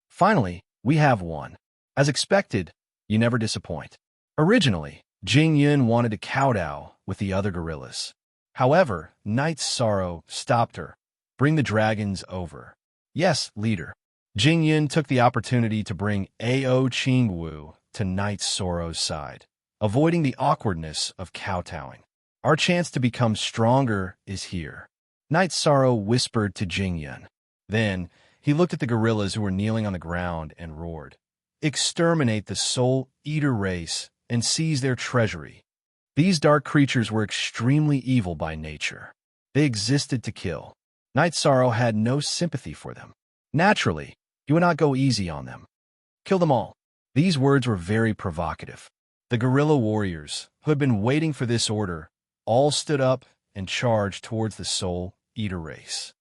Finally, we have one. As expected, you never disappoint. Originally, Jing Yun wanted to kowtow with the other gorillas. However, Knight Soro stopped her. Bring the dragons over. Yes, leader. Jing Yun took the opportunity to bring Ao Qingwu to Knight Soro's side, avoiding the awkwardness of kowtowing. Our chance to become stronger is here. Knight Soro whispered to Jing Yun. Then, he looked at the gorillas who were kneeling on the ground and roared. Exterminate the Soul Eater race and seize their treasury. These dark creatures were extremely evil by nature. They existed to kill. Knight Soro had no sympathy for them. Naturally, he would not go easy on them. Kill them all. These words were very provocative. The guerrilla warriors, who had been waiting for this order, all stood up and charged towards the Soul Eater race.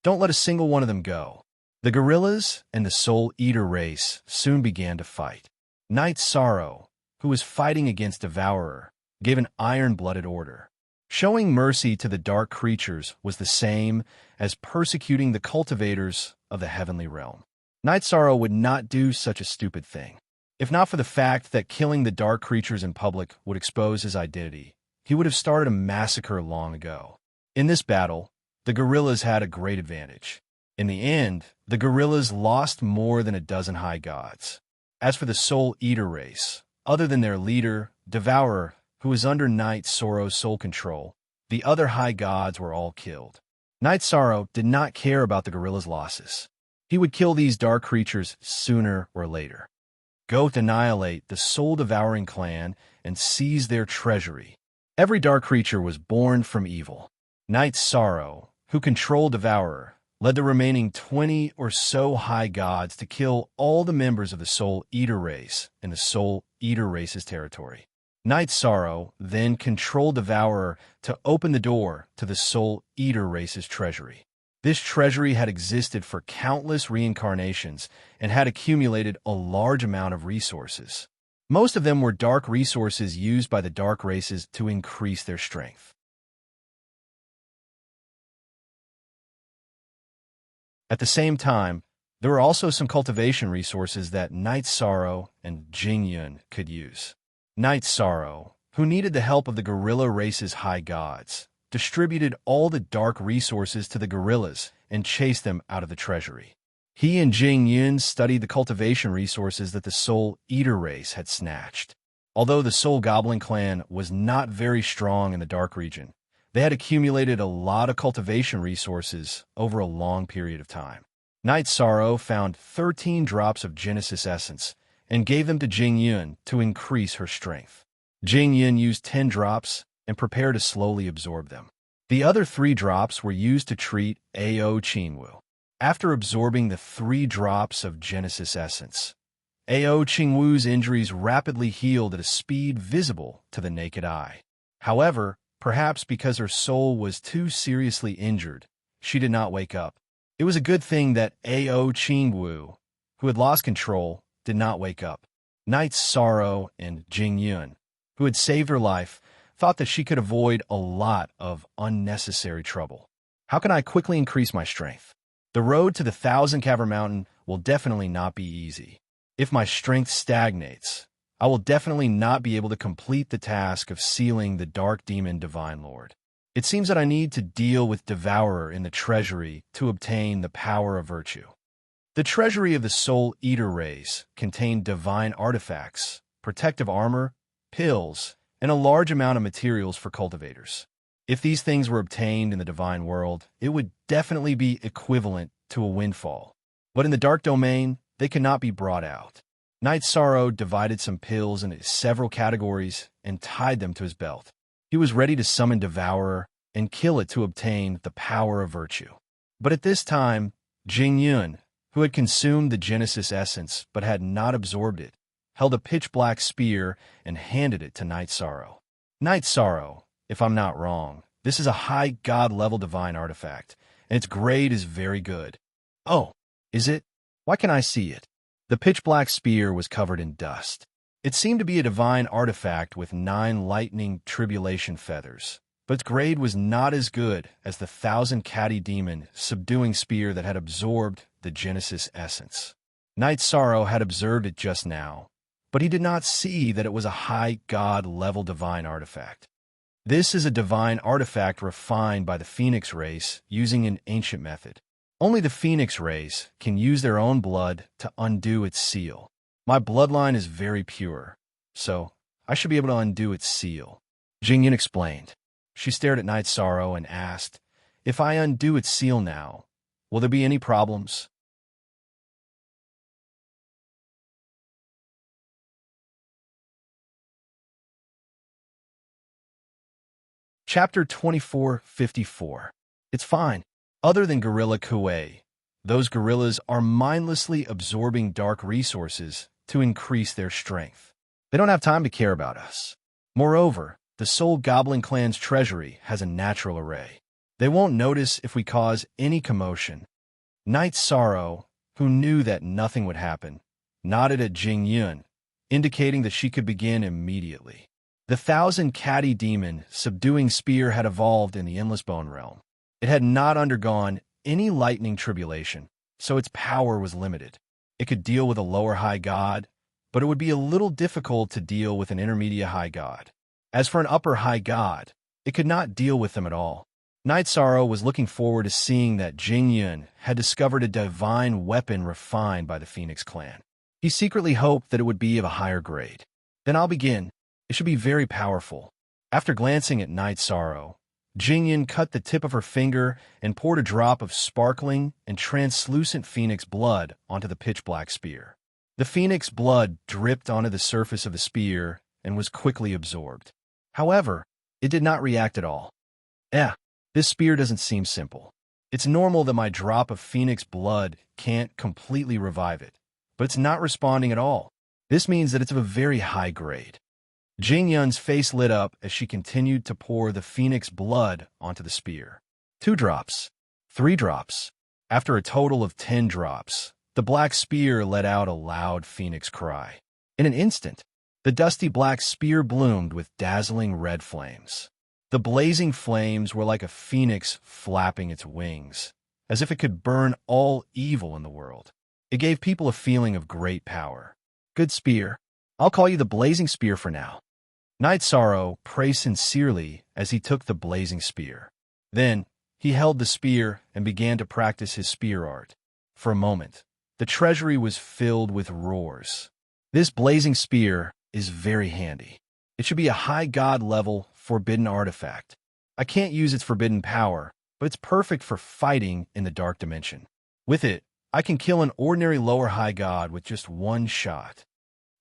Don't let a single one of them go. The gorillas and the Soul Eater race soon began to fight. Knight Soro, who was fighting against Devourer, gave an iron-blooded order. Showing mercy to the dark creatures was the same as persecuting the cultivators of the heavenly realm. Knight Soro would not do such a stupid thing. If not for the fact that killing the dark creatures in public would expose his identity, he would have started a massacre long ago. In this battle, the gorillas had a great advantage. In the end, the gorillas lost more than a dozen high gods. As for the Soul Eater race, other than their leader, Devourer, who was under Knight Soro's soul control, the other high gods were all killed. Knight Soro did not care about the gorillas' losses. He would kill these dark creatures sooner or later. go to annihilate the soul-devouring clan and seize their treasury. Every dark creature was born from evil. Night Sorrow, who controlled Devourer, led the remaining 20 or so high gods to kill all the members of the Soul Eater race in the Soul Eater race's territory. Night Sorrow then controlled Devourer to open the door to the Soul Eater race's treasury. This treasury had existed for countless reincarnations and had accumulated a large amount of resources. Most of them were dark resources used by the dark races to increase their strength. At the same time, there were also some cultivation resources that Night Sorrow and Jingyun could use. Night Sorrow, who needed the help of the gorilla race's high gods, distributed all the dark resources to the gorillas and chased them out of the treasury. He and Jingyun studied the cultivation resources that the Soul Eater race had snatched. Although the Soul Goblin clan was not very strong in the dark region, they had accumulated a lot of cultivation resources over a long period of time. Night Sorrow found 13 drops of Genesis Essence and gave them to Jingyun to increase her strength. Jingyun used 10 drops and prepared to slowly absorb them. The other 3 drops were used to treat Ao Qingwu. After absorbing the 3 drops of Genesis Essence, Ao Qingwu's injuries rapidly healed at a speed visible to the naked eye. However, perhaps because her soul was too seriously injured, she did not wake up. It was a good thing that Ao Qingwu, who had lost control, did not wake up. Night Sorrow and Jingyun, who had saved her life, thought that she could avoid a lot of unnecessary trouble. How can I quickly increase my strength? The road to the 1,000 Cavern Mountain will definitely not be easy. If my strength stagnates, I will definitely not be able to complete the task of sealing the Dark Demon Divine Lord. It seems that I need to deal with Devourer in the treasury to obtain the power of virtue. The treasury of the Soul Eater race contained divine artifacts, protective armor, pills, and a large amount of materials for cultivators. If these things were obtained in the divine world, it would definitely be equivalent to a windfall. But in the dark domain, they cannot be brought out. Night Sorrow divided some pills into several categories and tied them to his belt. He was ready to summon Devourer and kill it to obtain the power of virtue. But at this time, Jingyun, who had consumed the Genesis Essence but had not absorbed it, held a pitch-black spear and handed it to Night Sorrow. Night Sorrow, if I'm not wrong, this is a high god-level divine artifact, and its grade is very good. Oh, is it? Why can I see it? The pitch-black spear was covered in dust. It seemed to be a divine artifact with 9 lightning tribulation feathers, but its grade was not as good as the 1,000 catty demon subduing spear that had absorbed the Genesis Essence. Night Sorrow had observed it just now, but he did not see that it was a high god-level divine artifact. This is a divine artifact refined by the Phoenix race using an ancient method. Only the Phoenix race can use their own blood to undo its seal. My bloodline is very pure, so I should be able to undo its seal. Jingyun explained. She stared at Night Sorrow and asked, if I undo its seal now, will there be any problems? Chapter 2454. It's fine. Other than Gorilla Kuei, those gorillas are mindlessly absorbing dark resources to increase their strength. They don't have time to care about us. Moreover, the Soul Goblin clan's treasury has a natural array. They won't notice if we cause any commotion. Night Sorrow, who knew that nothing would happen, nodded at Jingyun, indicating that she could begin immediately. The 1,000 catty demon subduing spear had evolved in the Endless Bone realm. It had not undergone any lightning tribulation, so its power was limited. It could deal with a lower high god, but it would be a little difficult to deal with an intermediate high god. As for an upper high god, it could not deal with them at all. Night Sorrow was looking forward to seeing that Jingyun had discovered a divine weapon refined by the Phoenix clan. He secretly hoped that it would be of a higher grade. Then I'll begin. It should be very powerful. After glancing at Night Sorrow, Jingyun cut the tip of her finger and poured a drop of sparkling and translucent phoenix blood onto the pitch-black spear. The phoenix blood dripped onto the surface of the spear and was quickly absorbed. However, it did not react at all. This spear doesn't seem simple. It's normal that my drop of phoenix blood can't completely revive it, but it's not responding at all. This means that it's of a very high grade. Jing Yun's face lit up as she continued to pour the phoenix blood onto the spear. 2 drops. 3 drops. After a total of 10 drops, the black spear let out a loud phoenix cry. In an instant, the dusty black spear bloomed with dazzling red flames. The blazing flames were like a phoenix flapping its wings, as if it could burn all evil in the world. It gave people a feeling of great power. Good spear. I'll call you the blazing spear for now. Knight Sorrow praised sincerely as he took the blazing spear. Then, he held the spear and began to practice his spear art. For a moment, the treasury was filled with roars. This blazing spear is very handy. It should be a high god level forbidden artifact. I can't use its forbidden power, but it's perfect for fighting in the dark dimension. With it, I can kill an ordinary lower high god with just one shot.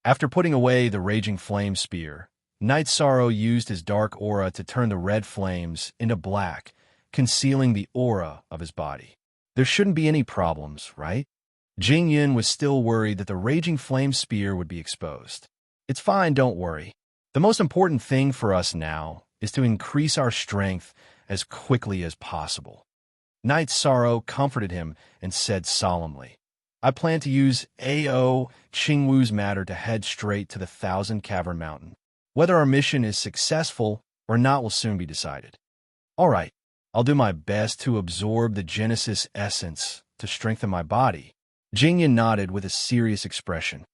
After putting away the raging flame spear, Knight Sorrow used his dark aura to turn the red flames into black, concealing the aura of his body. There shouldn't be any problems, right? Jing Yun was still worried that the raging flame spear would be exposed. It's fine, don't worry. The most important thing for us now is to increase our strength as quickly as possible. Knight Sorrow comforted him and said solemnly, I plan to use A.O. Qingwu's matter to head straight to the Thousand Cavern Mountain. Whether our mission is successful or not will soon be decided. All right, I'll do my best to absorb the Genesis essence to strengthen my body. Jing Yun nodded with a serious expression.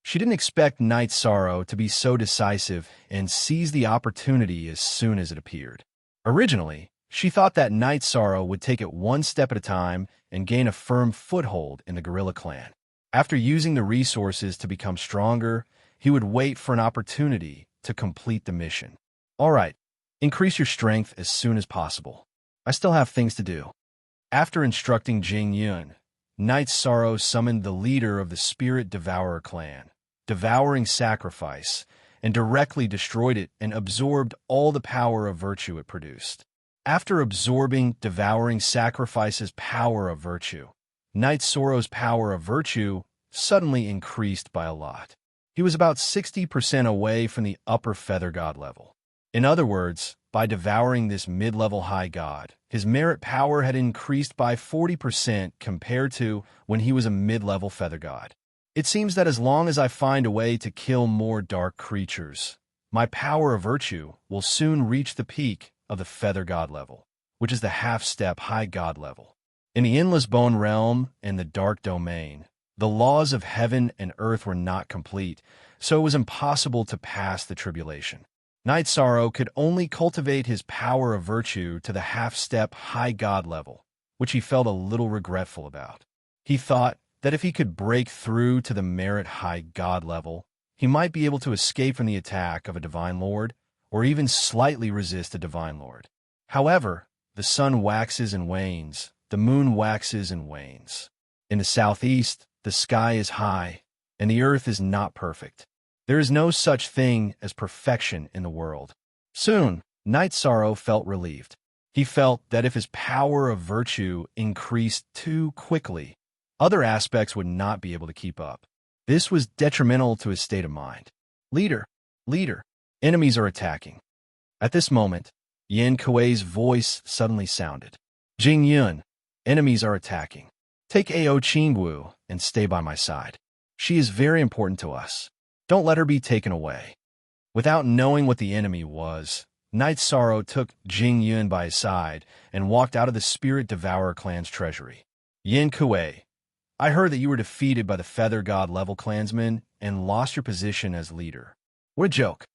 She didn't expect Knight Sorrow to be so decisive and seize the opportunity as soon as it appeared. Originally, she thought that Knight Sorrow would take it one step at a time and gain a firm foothold in the gorilla clan. After using the resources to become stronger, he would wait for an opportunity to complete the mission. All right, increase your strength as soon as possible. I still have things to do. After instructing Jing Yun, Knight Sorrow summoned the leader of the Spirit Devourer clan, Devouring Sacrifice, and directly destroyed it and absorbed all the power of virtue it produced. After absorbing Devouring Sacrifice's power of virtue, Knight Sorrow's power of virtue suddenly increased by a lot. He was about 60% away from the upper feather god level. In other words, by devouring this mid-level high god, his merit power had increased by 40% compared to when he was a mid-level feather god. It seems that as long as I find a way to kill more dark creatures, my power of virtue will soon reach the peak of the feather god level, which is the half-step high god level. In the Endless Bone Realm and the Dark Domain, the laws of heaven and earth were not complete, so it was impossible to pass the tribulation. Knight Sorrow could only cultivate his power of virtue to the half-step high god level, which he felt a little regretful about. He thought that if he could break through to the merit high god level, he might be able to escape from the attack of a Divine Lord, or even slightly resist a Divine Lord. However, the sun waxes and wanes, the moon waxes and wanes. In the southeast, the sky is high, and the earth is not perfect. There is no such thing as perfection in the world. Soon, Knight Sorrow felt relieved. He felt that if his power of virtue increased too quickly, other aspects would not be able to keep up. This was detrimental to his state of mind. Leader, enemies are attacking. At this moment, Yan Kuei's voice suddenly sounded. Jing Yun, enemies are attacking. Take A.O. Qingwu and stay by my side. She is very important to us. Don't let her be taken away. Without knowing what the enemy was, Knight Sorrow took Jing Yun by his side and walked out of the Spirit Devourer clan's treasury. Yan Kuei, I heard that you were defeated by the Feather God level clansmen and lost your position as leader. What a joke.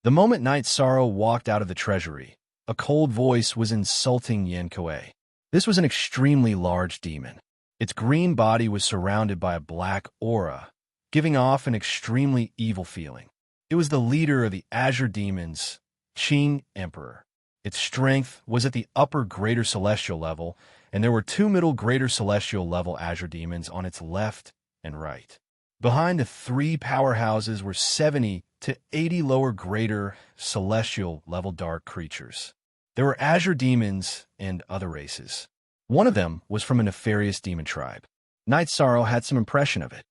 The moment Knight Sorrow walked out of the treasury, a cold voice was insulting Yan Kuei. This was an extremely large demon. Its green body was surrounded by a black aura, giving off an extremely evil feeling. It was the leader of the Azure Demons, Qing Emperor. Its strength was at the upper greater celestial level, and there were two middle greater celestial level azure demons on its left and right. Behind the three powerhouses were 70 to 80 lower greater celestial level dark creatures. There were azure demons and other races. One of them was from a nefarious demon tribe. Night Sorrow had some impression of it.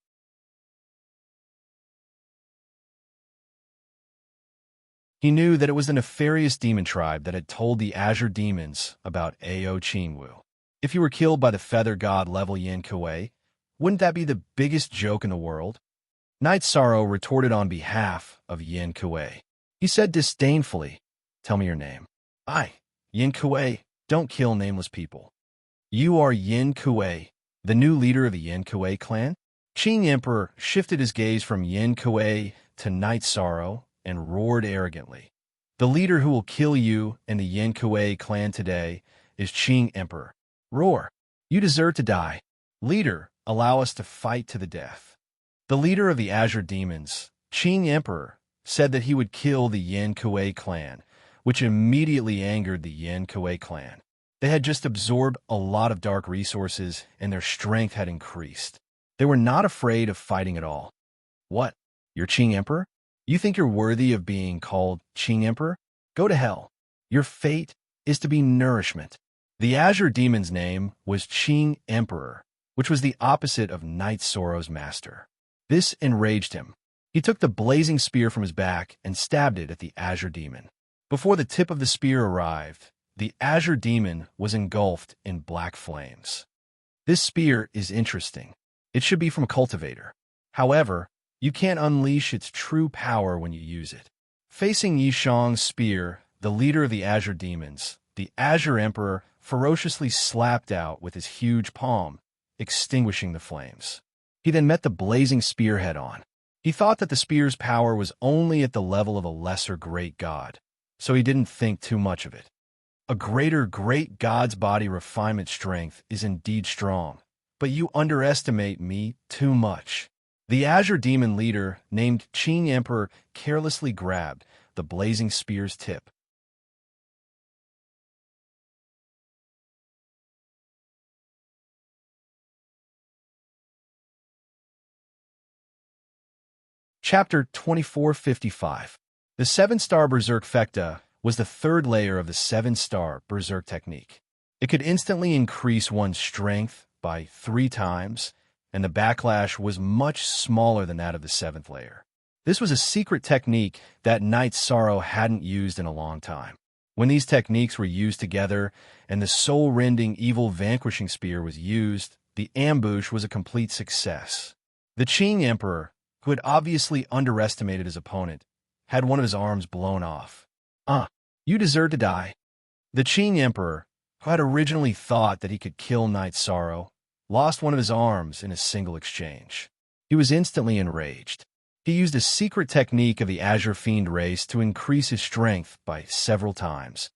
He knew that it was the nefarious demon tribe that had told the azure demons about Ao Qingwu. If he were killed by the feather god level Yin Kuei, wouldn't that be the biggest joke in the world? Night Sorrow retorted on behalf of Yin Kuei. He said disdainfully, "Tell me your name." "I, Yin Kuei, don't kill nameless people." "You are Yin Kuei, the new leader of the Yin Kuei clan?" Qing Emperor shifted his gaze from Yin Kuei to Night Sorrow and roared arrogantly. "The leader who will kill you and the Yin Kuei clan today is Qing Emperor." "Roar! You deserve to die." "Leader, allow us to fight to the death." The leader of the Azure Demons, Qing Emperor, said that he would kill the Yin Kuei clan, which immediately angered the Yin Kuei clan. They had just absorbed a lot of dark resources and their strength had increased. They were not afraid of fighting at all. "What? You're Qing Emperor? You think you're worthy of being called Qing Emperor? Go to hell. Your fate is to be nourishment." The Azure Demon's name was Qing Emperor, which was the opposite of Night Sorrow's master. This enraged him. He took the blazing spear from his back and stabbed it at the Azure Demon. Before the tip of the spear arrived, the Azure Demon was engulfed in black flames. This spear is interesting. It should be from a cultivator. However, you can't unleash its true power when you use it. Facing Yishang's spear, the leader of the Azure Demons, the Azure Emperor ferociously slapped out with his huge palm, extinguishing the flames. He then met the blazing spear head-on. He thought that the spear's power was only at the level of a lesser great god, so he didn't think too much of it. A greater great god's body refinement strength is indeed strong, but you underestimate me too much. The Azure Demon leader, named Qing Emperor, carelessly grabbed the blazing spear's tip. Chapter 2455. The 7-star Berserk Fecta was the third layer of the 7-star Berserk technique. It could instantly increase one's strength by 3 times, and the backlash was much smaller than that of the 7th layer. This was a secret technique that Night Sorrow hadn't used in a long time. When these techniques were used together and the soul-rending evil vanquishing spear was used, the ambush was a complete success. The Qing Emperor, who had obviously underestimated his opponent, had one of his arms blown off. You deserve to die." The Qing Emperor, who had originally thought that he could kill Night Sorrow, lost one of his arms in a single exchange. He was instantly enraged. He used a secret technique of the Azure Fiend race to increase his strength by several times,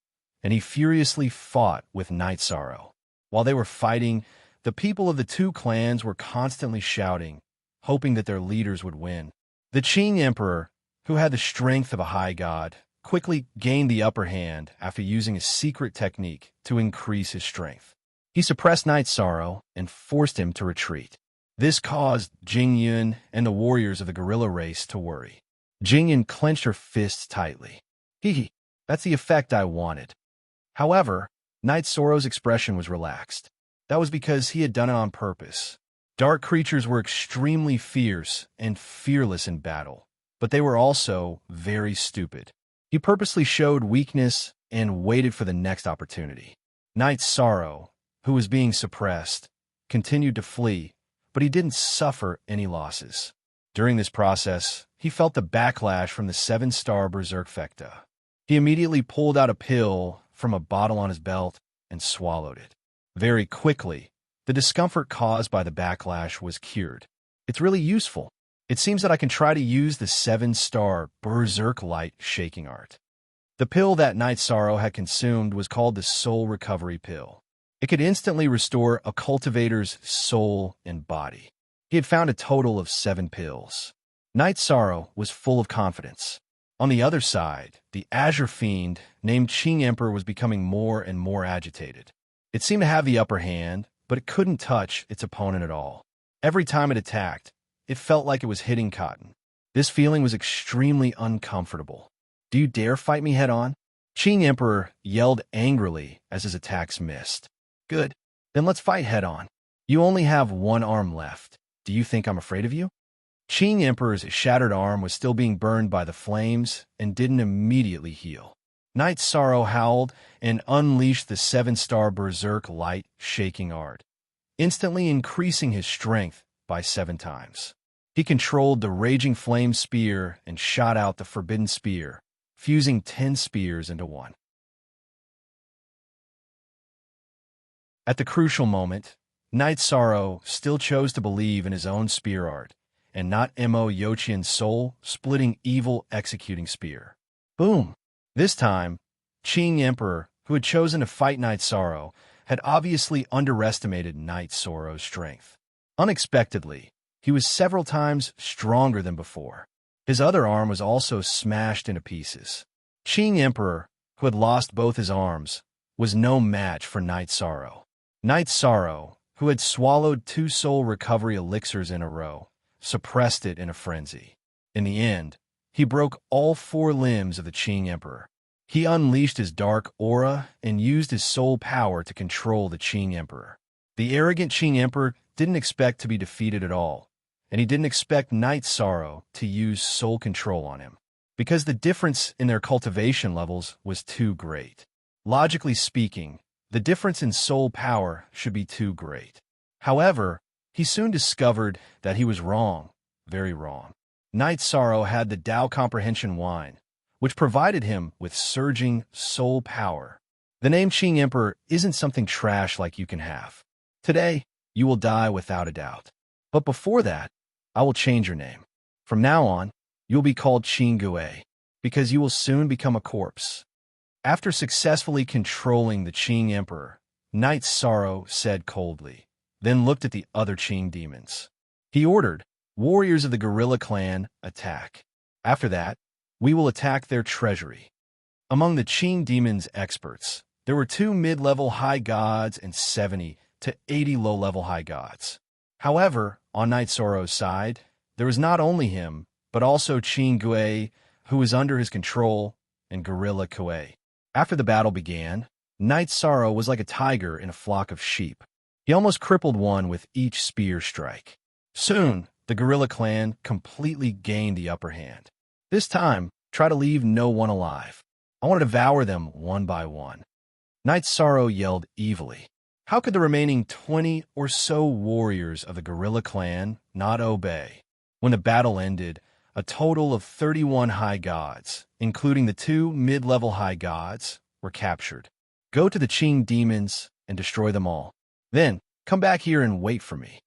and he furiously fought with Night Sorrow. While they were fighting, the people of the two clans were constantly shouting, hoping that their leaders would win. The Qing Emperor, who had the strength of a high god, quickly gained the upper hand after using a secret technique to increase his strength. He suppressed Night Sorrow and forced him to retreat. This caused Jing Yun and the warriors of the gorilla race to worry. Jing Yun clenched her fists tightly. "Hee, that's the effect I wanted." However, Night Sorrow's expression was relaxed. That was because he had done it on purpose. Dark creatures were extremely fierce and fearless in battle, but they were also very stupid. He purposely showed weakness and waited for the next opportunity. Night Sorrow, who was being suppressed, continued to flee, but he didn't suffer any losses. During this process, he felt the backlash from the 7-star Berserk Fecta. He immediately pulled out a pill from a bottle on his belt and swallowed it. Very quickly, the discomfort caused by the backlash was cured. It's really useful. It seems that I can try to use the 7-star Berserk Light shaking art. The pill that Night Sorrow had consumed was called the Soul Recovery Pill. It could instantly restore a cultivator's soul and body. He had found a total of 7 pills. Night Sorrow was full of confidence. On the other side, the Azure Fiend, named Qing Emperor, was becoming more and more agitated. It seemed to have the upper hand, but it couldn't touch its opponent at all. Every time it attacked, it felt like it was hitting cotton. This feeling was extremely uncomfortable. "Do you dare fight me head-on?" Qing Emperor yelled angrily as his attacks missed. "Good. Then let's fight head-on. You only have one arm left. Do you think I'm afraid of you?" Qing Emperor's shattered arm was still being burned by the flames and didn't immediately heal. Knight Sorrow howled and unleashed the 7-star Berserk Light Shaking Art, instantly increasing his strength by 7 times. He controlled the Raging Flame Spear and shot out the Forbidden Spear, fusing 10 spears into one. At the crucial moment, Knight Sorrow still chose to believe in his own spear art, and not Mo Yochian's soul-splitting evil executing spear. Boom! This time, Qing Emperor, who had chosen to fight Knight Sorrow, had obviously underestimated Knight Sorrow's strength. Unexpectedly, he was several times stronger than before. His other arm was also smashed into pieces. Qing Emperor, who had lost both his arms, was no match for Knight Sorrow. Knight Sorrow, who had swallowed 2 soul recovery elixirs in a row, suppressed it in a frenzy. In the end, he broke all 4 limbs of the Qing Emperor. He unleashed his dark aura and used his soul power to control the Qing Emperor. The arrogant Qing Emperor didn't expect to be defeated at all, and he didn't expect Knight Sorrow to use soul control on him, because the difference in their cultivation levels was too great. Logically speaking, the difference in soul power should be too great. However, he soon discovered that he was wrong, very wrong. Knight Sorrow had the Tao Comprehension Wine, which provided him with surging soul power. The name Qing Emperor isn't something trash like you can have. Today, you will die without a doubt. But before that, I will change your name. From now on, you'll be called Qing Gui, because you will soon become a corpse. After successfully controlling the Qing Emperor, Knight Sorrow said coldly, then looked at the other Qing demons. He ordered, "Warriors of the Gorilla Clan, attack. After that, we will attack their treasury." Among the Qing demons' experts, there were 2 mid-level high gods and 70 to 80 low-level high gods. However, on Knight Sorrow's side, there was not only him, but also Qing Gui, who was under his control, and Gorilla Kui. After the battle began, Knight Sorrow was like a tiger in a flock of sheep. He almost crippled one with each spear strike. Soon, the Gorilla Clan completely gained the upper hand. This time, try to leave no one alive. I want to devour them one by one. Knight Sorrow yelled evilly. How could the remaining 20 or so warriors of the Gorilla Clan not obey? When the battle ended, a total of 31 high gods, including the 2 mid-level high gods, were captured. Go to the Qing demons and destroy them all. Then, come back here and wait for me.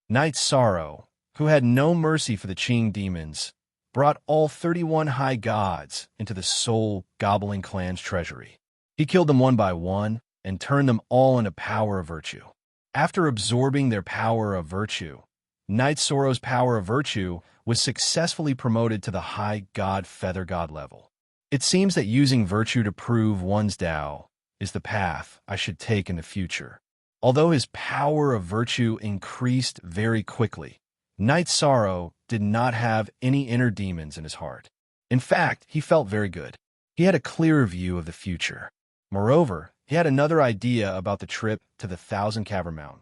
Knight Sorrow, who had no mercy for the Qing demons, brought all 31 high gods into the Soul Gobbling Clan's treasury. He killed them one by one and turned them all into power of virtue. After absorbing their power of virtue, Knight Sorrow's power of virtue was successfully promoted to the high god feather god level. It seems that using virtue to prove one's Tao is the path I should take in the future. Although his power of virtue increased very quickly, Knight Sorrow did not have any inner demons in his heart. In fact, he felt very good. He had a clearer view of the future. Moreover, he had another idea about the trip to the 1,000 Cavern Mountain.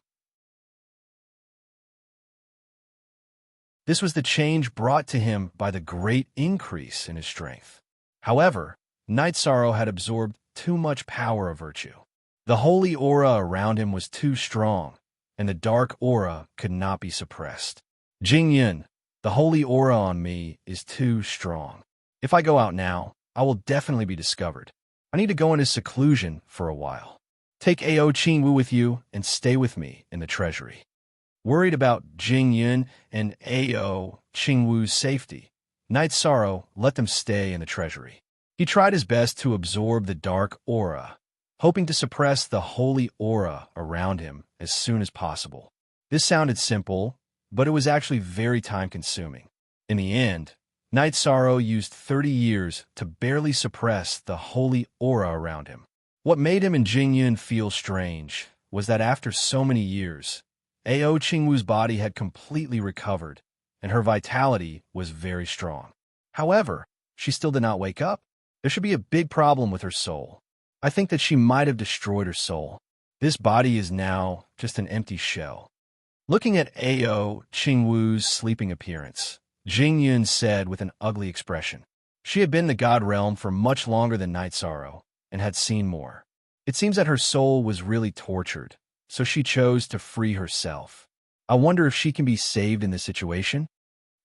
This was the change brought to him by the great increase in his strength. However, Knight Sorrow had absorbed too much power of virtue. The holy aura around him was too strong, and the dark aura could not be suppressed. Jing Yun, the holy aura on me is too strong. If I go out now, I will definitely be discovered. I need to go into seclusion for a while. Take Ao Qingwu with you and stay with me in the treasury. Worried about Jing Yun and Ao Qingwu's safety, Knight Sorrow let them stay in the treasury. He tried his best to absorb the dark aura, hoping to suppress the holy aura around him as soon as possible. This sounded simple, but it was actually very time-consuming. In the end, Knight Sorrow used 30 years to barely suppress the holy aura around him. What made him and Jingyun feel strange was that after so many years, Ao Qingwu's body had completely recovered, and her vitality was very strong. However, she still did not wake up. There should be a big problem with her soul. I think that she might have destroyed her soul. This body is now just an empty shell. Looking at Ao Qingwu's sleeping appearance, Jingyun said with an ugly expression. She had been in the God realm for much longer than Night Sorrow, and had seen more. It seems that her soul was really tortured, so she chose to free herself. I wonder if she can be saved in this situation?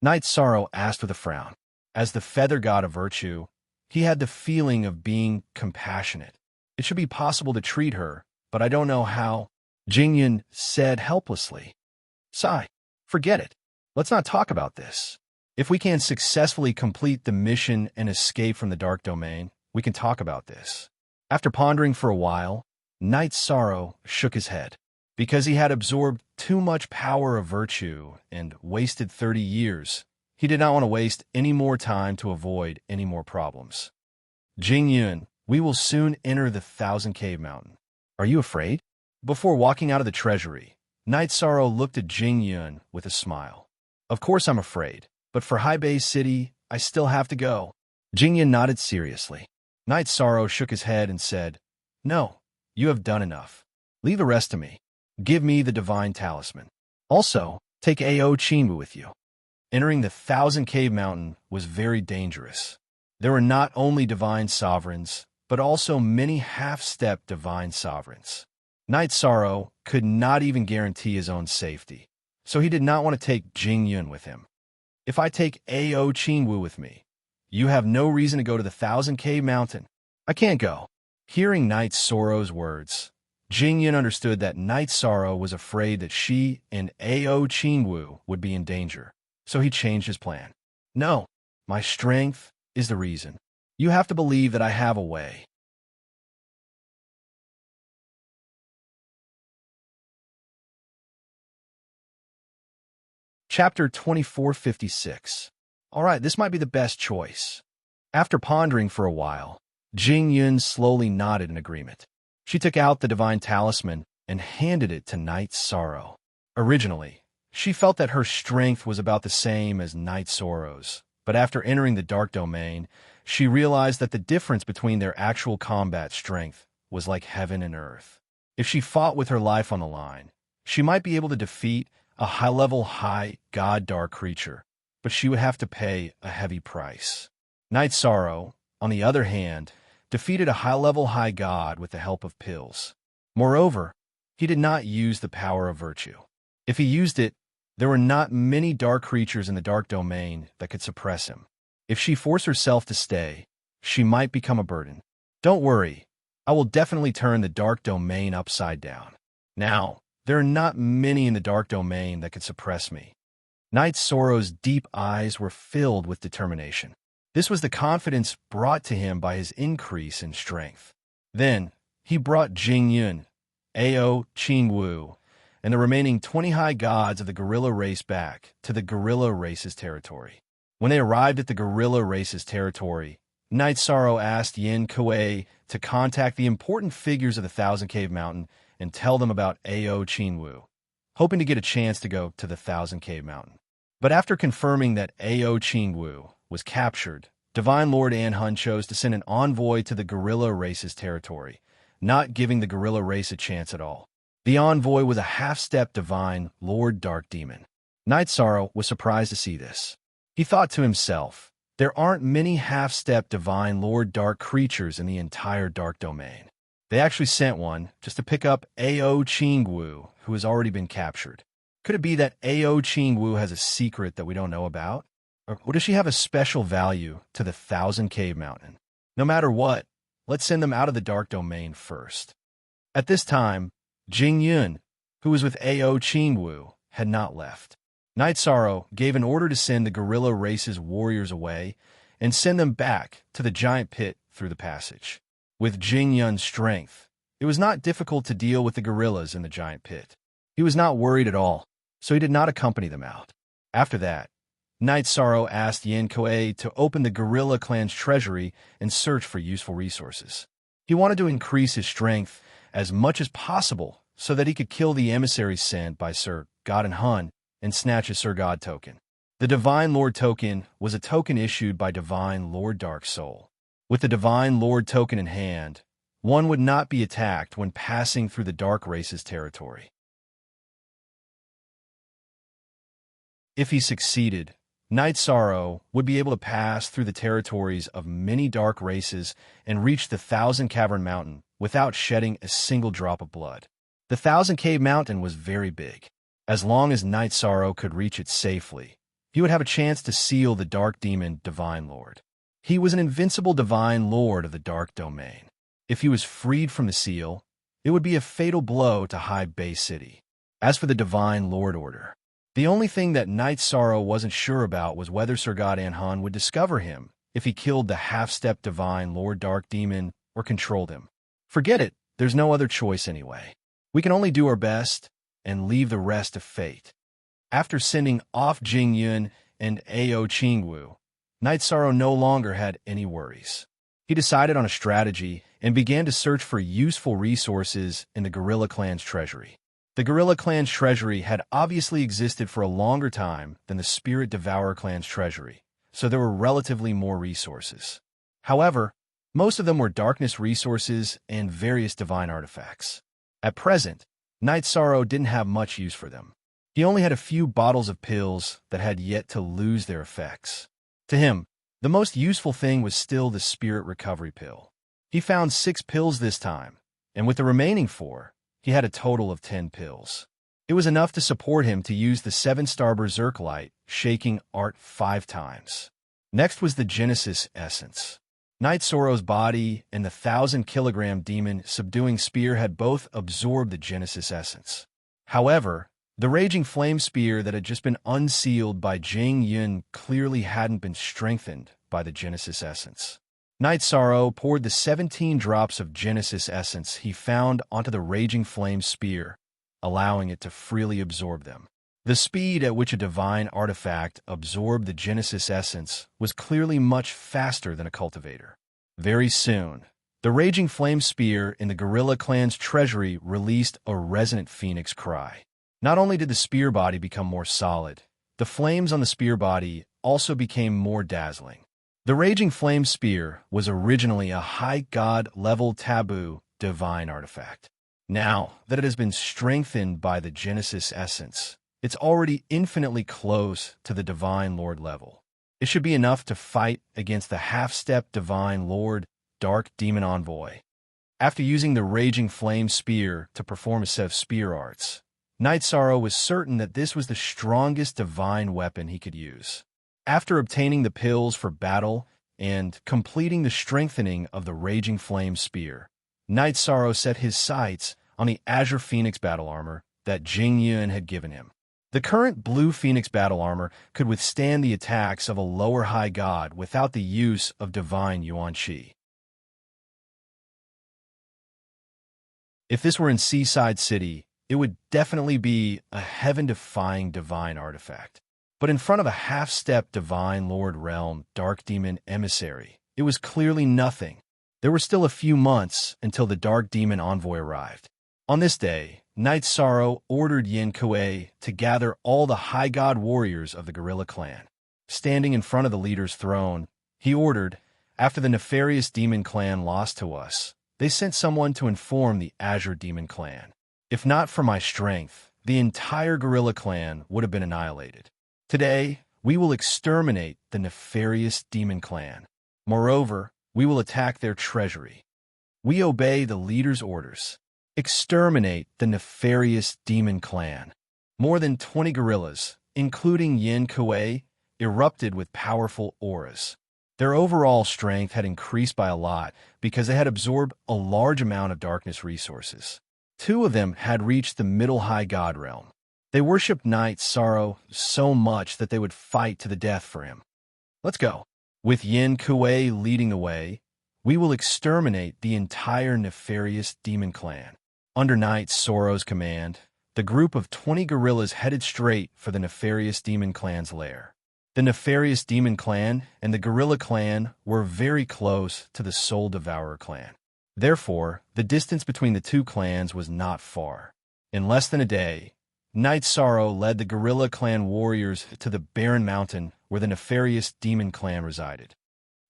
Night Sorrow asked with a frown. As the feather god of virtue, he had the feeling of being compassionate. It should be possible to treat her, but I don't know how, Jingyun said helplessly. Sigh, forget it. Let's not talk about this. If we can successfully complete the mission and escape from the dark domain, we can talk about this. After pondering for a while, Night Sorrow shook his head. Because he had absorbed too much power of virtue and wasted 30 years, he did not want to waste any more time to avoid any more problems. Jingyun, we will soon enter the Thousand Cave Mountain. Are you afraid? Before walking out of the treasury, Night Sorrow looked at Jingyun with a smile. Of course I'm afraid, but for High Bay City, I still have to go. Jingyun nodded seriously. Night Sorrow shook his head and said, No, you have done enough. Leave the rest to me. Give me the divine talisman. Also, take Ao Qingwu with you. Entering the Thousand Cave Mountain was very dangerous. There were not only divine sovereigns, but also many half-step divine sovereigns. Night Sorrow could not even guarantee his own safety, so he did not want to take Jingyun with him. If I take Ao Qingwu with me, you have no reason to go to the Thousand Cave Mountain. I can't go. Hearing Night Sorrow's words, Jingyun understood that Night Sorrow was afraid that she and Ao Qingwu would be in danger, so he changed his plan. No, my strength is the reason. You have to believe that I have a way. Chapter 2456. All right, this might be the best choice. After pondering for a while, Jingyun slowly nodded in agreement. She took out the divine talisman and handed it to Night Sorrow. Originally, she felt that her strength was about the same as Night Sorrow's, but after entering the dark domain, she realized that the difference between their actual combat strength was like heaven and earth. If she fought with her life on the line, she might be able to defeat a high-level god dark creature, but she would have to pay a heavy price. Night Sorrow, on the other hand, defeated a high-level high god with the help of pills. Moreover, he did not use the power of virtue. If he used it, there were not many dark creatures in the dark domain that could suppress him. If she forced herself to stay, she might become a burden. Don't worry, I will definitely turn the dark domain upside down. Now, there are not many in the dark domain that could suppress me. Night Sorrow's deep eyes were filled with determination. This was the confidence brought to him by his increase in strength. Then, he brought Jingyun, Ao Qingwu, and the remaining 20 high gods of the gorilla race back to the gorilla race's territory. When they arrived at the gorilla race's territory, Night Sorrow asked Yin Kuei to contact the important figures of the Thousand Cave Mountain and tell them about Ao Qingwu, hoping to get a chance to go to the Thousand Cave Mountain. But after confirming that Ao Qingwu was captured, Divine Lord Anhun chose to send an envoy to the gorilla race's territory, not giving the gorilla race a chance at all. The envoy was a half-step Divine Lord Dark Demon. Night Sorrow was surprised to see this. He thought to himself, there aren't many half-step Divine Lord Dark creatures in the entire dark domain. They actually sent one just to pick up Ao Qingwu, who has already been captured. Could it be that Ao Qingwu has a secret that we don't know about? Or does she have a special value to the Thousand Cave Mountain? No matter what, let's send them out of the dark domain first. At this time, Jingyun, who was with Ao Qingwu, had not left. Night Sorrow gave an order to send the gorilla race's warriors away and send them back to the giant pit through the passage. With Jingyun's strength, it was not difficult to deal with the gorillas in the giant pit. He was not worried at all, so he did not accompany them out. After that, Night Sorrow asked Yin Kuei to open the gorilla clan's treasury and search for useful resources. He wanted to increase his strength as much as possible so that he could kill the emissary sent by Sir God and Hun and snatch a Sir God token. The Divine Lord token was a token issued by Divine Lord Dark Soul. With the Divine Lord token in hand, one would not be attacked when passing through the Dark Race's territory. If he succeeded, Night Sorrow would be able to pass through the territories of many dark races and reach the Thousand Cavern Mountain without shedding a single drop of blood. The Thousand Cave Mountain was very big. As long as Night Sorrow could reach it safely, he would have a chance to seal the Dark Demon Divine Lord. He was an invincible Divine Lord of the Dark Domain. If he was freed from the seal, it would be a fatal blow to High Bay City. As for the Divine Lord Order, the only thing that Night Sorrow wasn't sure about was whether Sir God and Han would discover him if he killed the half-step Divine Lord Dark Demon or controlled him. Forget it, there's no other choice anyway. We can only do our best and leave the rest to fate. After sending off Jing Yun and Ao Qingwu, Night Sorrow no longer had any worries. He decided on a strategy and began to search for useful resources in the Guerrilla Clan's treasury. The Guerrilla Clan's treasury had obviously existed for a longer time than the Spirit Devourer Clan's treasury, so there were relatively more resources. However, most of them were darkness resources and various divine artifacts. At present, Night Sorrow didn't have much use for them. He only had a few bottles of pills that had yet to lose their effects. To him, the most useful thing was still the Spirit Recovery Pill. He found 6 pills this time, and with the remaining 4, he had a total of 10 pills. It was enough to support him to use the 7-star Berserk Light, shaking art 5 times. Next was the Genesis Essence. Night Sorrow's body and the 1,000-kilogram demon subduing spear had both absorbed the Genesis Essence. However, the Raging Flame Spear that had just been unsealed by Jing Yun clearly hadn't been strengthened by the Genesis Essence. Night Sorrow poured the 17 drops of Genesis Essence he found onto the Raging Flame Spear, allowing it to freely absorb them. The speed at which a divine artifact absorbed the Genesis Essence was clearly much faster than a cultivator. Very soon, the Raging Flame Spear in the Guerrilla Clan's treasury released a resonant phoenix cry. Not only did the spear body become more solid, the flames on the spear body also became more dazzling. The Raging Flame Spear was originally a high god-level taboo divine artifact. Now that it has been strengthened by the Genesis Essence, it's already infinitely close to the Divine Lord level. It should be enough to fight against the half-step Divine Lord Dark Demon Envoy. After using the Raging Flame Spear to perform a set of spear arts, Night Sorrow was certain that this was the strongest divine weapon he could use. After obtaining the pills for battle and completing the strengthening of the Raging Flame Spear, Night Sorrow set his sights on the Azure Phoenix battle armor that Jing Yun had given him. The current Blue Phoenix battle armor could withstand the attacks of a lower high god without the use of divine Yuan Qi. If this were in Seaside City, it would definitely be a heaven-defying divine artifact. But in front of a half-step Divine Lord Realm Dark Demon Emissary, it was clearly nothing. There were still a few months until the Dark Demon Envoy arrived. On this day, Night Sorrow ordered Yin Kuei to gather all the High God warriors of the Guerrilla Clan. Standing in front of the leader's throne, he ordered, after the nefarious Demon Clan lost to us, they sent someone to inform the Azure Demon Clan. If not for my strength, the entire Guerrilla Clan would have been annihilated. Today, we will exterminate the nefarious Demon Clan. Moreover, we will attack their treasury. We obey the leader's orders. Exterminate the nefarious Demon Clan. More than 20 guerrillas, including Yin Kuei, erupted with powerful auras. Their overall strength had increased by a lot because they had absorbed a large amount of darkness resources. 2 of them had reached the Middle High God realm. They worshipped Night Sorrow so much that they would fight to the death for him. Let's go. With Yin Kuei leading the way, we will exterminate the entire nefarious Demon Clan. Under Night Sorrow's command, the group of 20 guerrillas headed straight for the nefarious Demon Clan's lair. The nefarious Demon Clan and the Guerrilla Clan were very close to the Soul Devourer Clan. Therefore, the distance between the two clans was not far. In less than a day, Night Sorrow led the Gorilla Clan warriors to the barren mountain where the nefarious demon clan resided.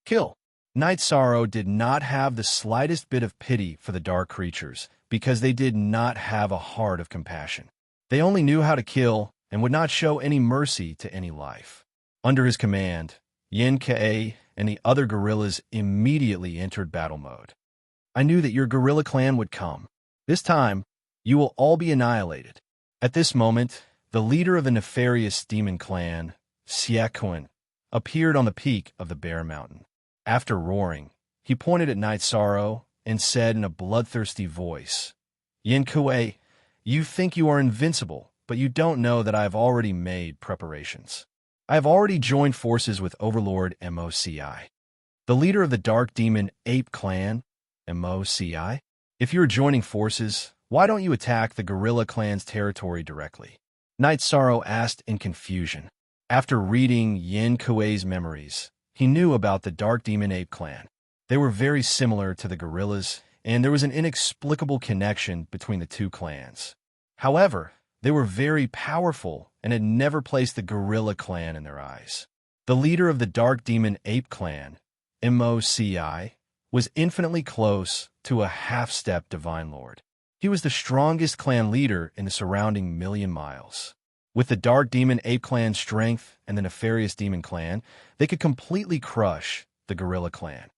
Kill. Night Sorrow did not have the slightest bit of pity for the dark creatures because they did not have a heart of compassion. They only knew how to kill and would not show any mercy to any life. Under his command, Yin Ka and the other gorillas immediately entered battle mode. I knew that your gorilla clan would come. This time, you will all be annihilated. At this moment, the leader of the nefarious demon clan, Siakuan, appeared on the peak of the bare mountain. After roaring, he pointed at Night Sorrow and said in a bloodthirsty voice, Yin Kue, you think you are invincible, but you don't know that I have already made preparations. I have already joined forces with Overlord Moci, the leader of the Dark Demon Ape Clan, Moci. If you are joining forces, why don't you attack the Gorilla Clan's territory directly? Night Sorrow asked in confusion. After reading Yin Kuei's memories, he knew about the Dark Demon Ape Clan. They were very similar to the gorillas, and there was an inexplicable connection between the two clans. However, they were very powerful and had never placed the Gorilla Clan in their eyes. The leader of the Dark Demon Ape Clan, Moci, was infinitely close to a half-step Divine Lord. He was the strongest clan leader in the surrounding 1,000,000 miles. With the Dark Demon Ape Clan's strength and the Nefarious Demon Clan, they could completely crush the Gorilla Clan.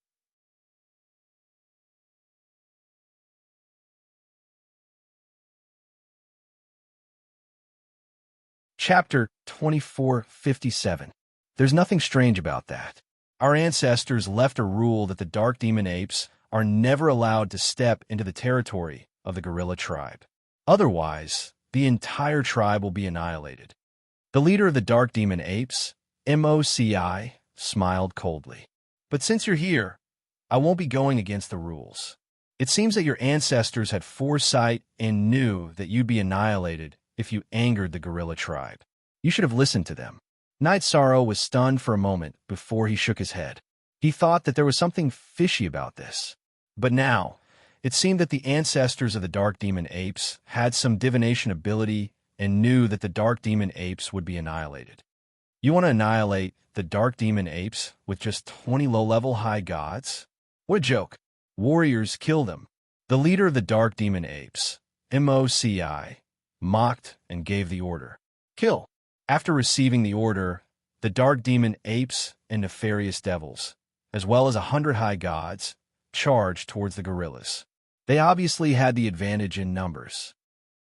Chapter 2457. There's nothing strange about that. Our ancestors left a rule that the Dark Demon Apes are never allowed to step into the territory of the gorilla tribe. Otherwise, the entire tribe will be annihilated. The leader of the Dark Demon Apes, Moci, smiled coldly. But since you're here, I won't be going against the rules. It seems that your ancestors had foresight and knew that you'd be annihilated if you angered the gorilla tribe. You should have listened to them. Night Sorrow was stunned for a moment before he shook his head. He thought that there was something fishy about this. But now, it seemed that the ancestors of the Dark Demon Apes had some divination ability and knew that the Dark Demon Apes would be annihilated. You want to annihilate the Dark Demon Apes with just 20 low-level high gods? What a joke. Warriors kill them. The leader of the Dark Demon Apes, Moci, mocked and gave the order. Kill. After receiving the order, the Dark Demon Apes and Nefarious Devils, as well as 100 high gods, charged towards the gorillas. They obviously had the advantage in numbers.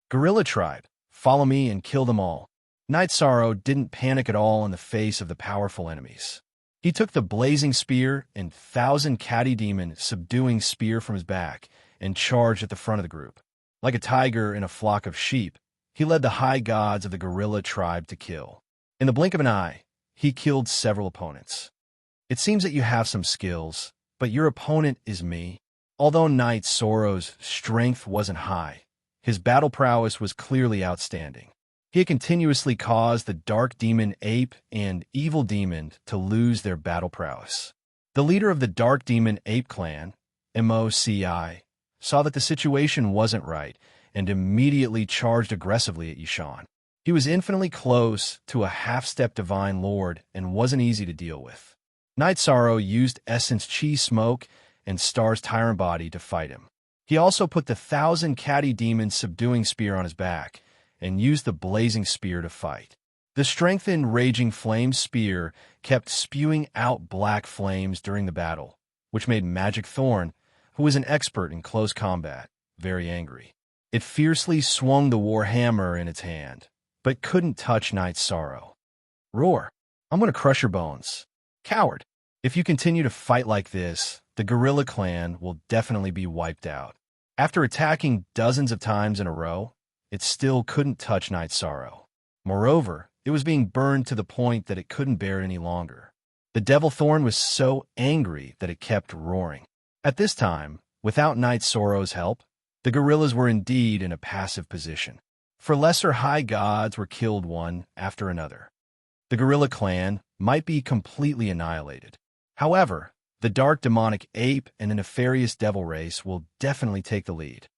Gorilla tribe, follow me and kill them all. Night Sorrow didn't panic at all in the face of the powerful enemies. He took the blazing spear and 1,000 catty demon subduing spear from his back and charged at the front of the group. Like a tiger in a flock of sheep, he led the high gods of the gorilla tribe to kill. In the blink of an eye, he killed several opponents. It seems that you have some skills, but your opponent is me. Although Night Sorrow's strength wasn't high, his battle prowess was clearly outstanding. He had continuously caused the Dark Demon Ape and Evil Demon to lose their battle prowess. The leader of the Dark Demon Ape Clan, Moci, saw that the situation wasn't right and immediately charged aggressively at Yishan. He was infinitely close to a half-step Divine Lord and wasn't easy to deal with. Night Sorrow used Essence Chi Smoke and Star's Tyrant Body to fight him. He also put the 1,000 catty demon subduing spear on his back and used the blazing spear to fight. The strengthened Raging Flame spear kept spewing out black flames during the battle, which made Magic Thorn, who was an expert in close combat, very angry. It fiercely swung the war hammer in its hand, but couldn't touch Night Sorrow. Roar! I'm going to crush your bones. Coward! If you continue to fight like this, the Gorilla Clan will definitely be wiped out. After attacking dozens of times in a row, it still couldn't touch Night Sorrow. Moreover, it was being burned to the point that it couldn't bear it any longer. The Devil Thorn was so angry that it kept roaring. At this time, without Night Sorrow's help, the gorillas were indeed in a passive position. For lesser high gods were killed one after another. The Gorilla Clan might be completely annihilated. However, the dark demonic ape and the nefarious devil race will definitely take the lead.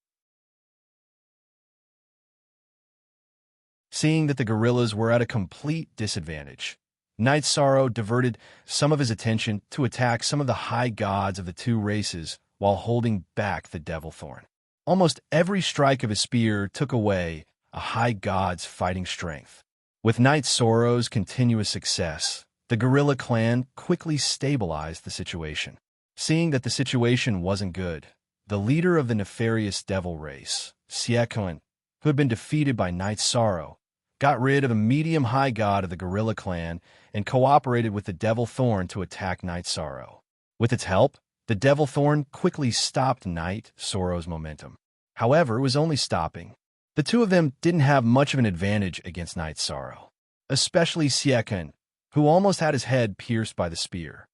Seeing that the gorillas were at a complete disadvantage, Night Sorrow diverted some of his attention to attack some of the high gods of the two races while holding back the Devil Thorn. Almost every strike of his spear took away a high god's fighting strength. With Night Sorrow's continuous success, the gorilla clan quickly stabilized the situation. Seeing that the situation wasn't good, the leader of the nefarious devil race, Siekuan, who had been defeated by Night Sorrow, got rid of a medium-high god of the gorilla clan and cooperated with the Devil Thorn to attack Night Sorrow. With its help, the Devil Thorn quickly stopped Night Sorrow's momentum. However, it was only stopping. The two of them didn't have much of an advantage against Night Sorrow, especially Siekuan, who almost had his head pierced by the spear.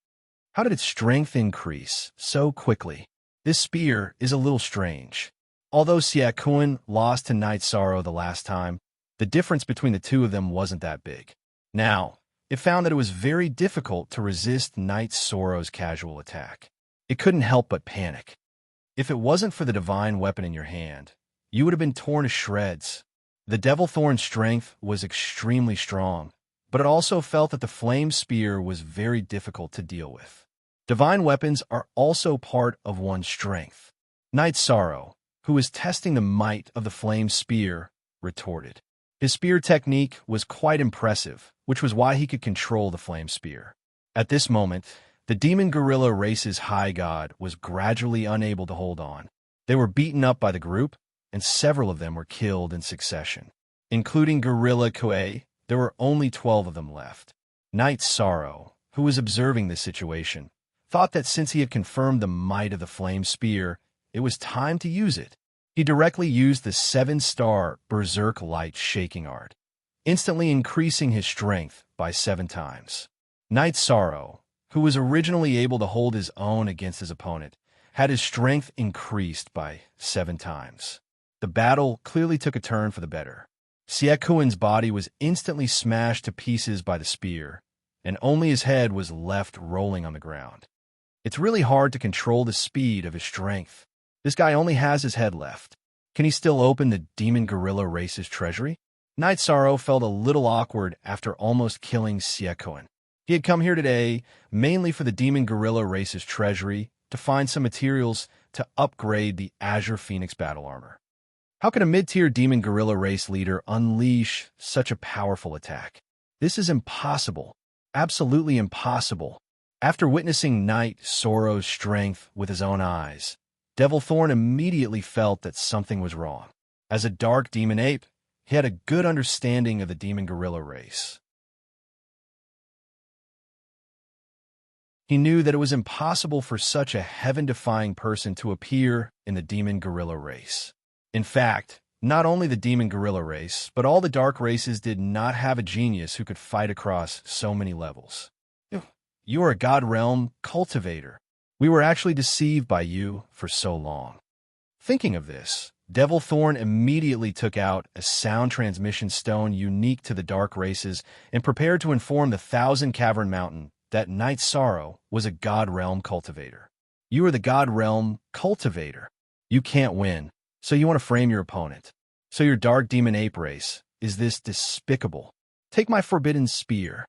How did its strength increase so quickly? This spear is a little strange. Although Siekuan lost to Night Sorrow the last time, the difference between the two of them wasn't that big. Now, it found that it was very difficult to resist Night Sorrow's casual attack. It couldn't help but panic. If it wasn't for the divine weapon in your hand, you would have been torn to shreds. The Devil Thorn's strength was extremely strong, but it also felt that the flame spear was very difficult to deal with. Divine weapons are also part of one's strength. Night Sorrow, who was testing the might of the flame spear, retorted. His spear technique was quite impressive, which was why he could control the flame spear. At this moment, the demon gorilla race's high god was gradually unable to hold on. They were beaten up by the group, and several of them were killed in succession. Including Gorilla Koei, there were only 12 of them left. Night Sorrow, who was observing this situation, thought that since he had confirmed the might of the flame spear, it was time to use it. He directly used the 7-star Berserk Light Shaking Art, instantly increasing his strength by 7 times. Night Sorrow, who was originally able to hold his own against his opponent, had his strength increased by 7 times. The battle clearly took a turn for the better. Siekuan's body was instantly smashed to pieces by the spear, and only his head was left rolling on the ground. It's really hard to control the speed of his strength. This guy only has his head left. Can he still open the demon gorilla race's treasury? Night Sorrow felt a little awkward after almost killing Siekuan. He had come here today mainly for the demon gorilla race's treasury to find some materials to upgrade the Azure Phoenix battle armor. How can a mid-tier demon gorilla race leader unleash such a powerful attack? This is impossible. Absolutely impossible. After witnessing Night Sorrow's strength with his own eyes, Devil Thorn immediately felt that something was wrong. As a dark demon ape, he had a good understanding of the demon gorilla race. He knew that it was impossible for such a heaven-defying person to appear in the demon gorilla race. In fact, not only the demon gorilla race, but all the dark races did not have a genius who could fight across so many levels. You are a God Realm cultivator. We were actually deceived by you for so long. Thinking of this, Devil Thorn immediately took out a sound transmission stone unique to the dark races and prepared to inform the Thousand Cavern Mountain that Night Sorrow was a God Realm cultivator. You are the God Realm cultivator. You can't win, so you want to frame your opponent. So your dark demon ape race is this despicable. Take my forbidden spear.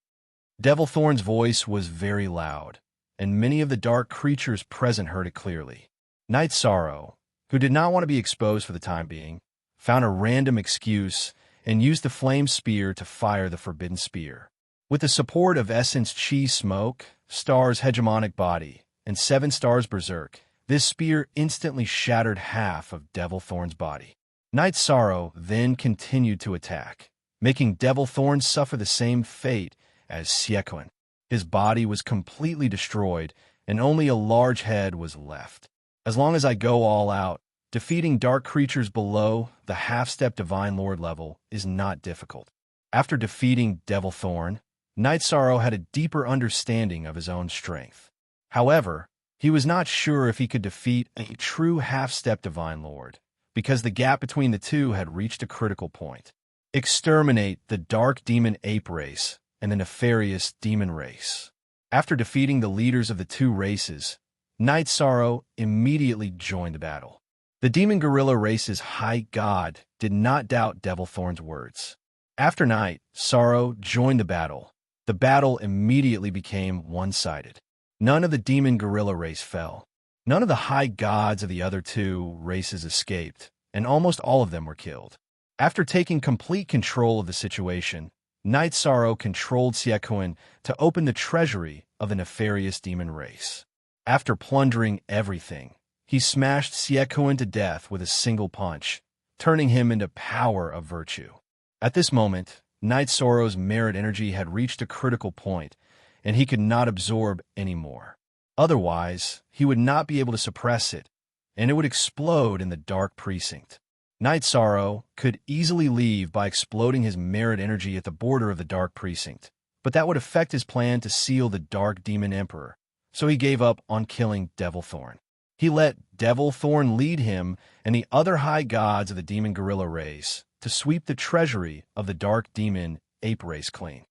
Devil Thorn's voice was very loud, and many of the dark creatures present heard it clearly. Night Sorrow, who did not want to be exposed for the time being, found a random excuse and used the flame spear to fire the forbidden spear. With the support of Essence Chi Smoke, Star's hegemonic body, and 7 Stars Berserk, this spear instantly shattered half of Devil Thorn's body. Night Sorrow then continued to attack, making Devil Thorn suffer the same fate as Siekuan. His body was completely destroyed, and only a large head was left. As long as I go all out, defeating dark creatures below the half-step Divine Lord level is not difficult. After defeating Devil Thorn, Night Sorrow had a deeper understanding of his own strength. However, he was not sure if he could defeat a true half-step Divine Lord, because the gap between the two had reached a critical point. Exterminate the dark demon ape race and the nefarious demon race. After defeating the leaders of the two races, Night Sorrow immediately joined the battle. The demon gorilla race's high god did not doubt Devilthorn's words. After Night Sorrow joined the battle immediately became one-sided. None of the demon gorilla race fell. None of the high gods of the other two races escaped, and almost all of them were killed. After taking complete control of the situation, Night Sorrow controlled Siekuan to open the treasury of the nefarious demon race. After plundering everything, he smashed Siekuan to death with a single punch, turning him into power of virtue. At this moment, Night Sorrow's merit energy had reached a critical point, and he could not absorb any more. Otherwise, he would not be able to suppress it, and it would explode in the dark precinct. Night Sorrow could easily leave by exploding his merit energy at the border of the dark precinct, but that would affect his plan to seal the Dark Demon Emperor, so he gave up on killing Devilthorn. He let Devilthorn lead him and the other high gods of the demon gorilla race to sweep the treasury of the dark demon ape race clean.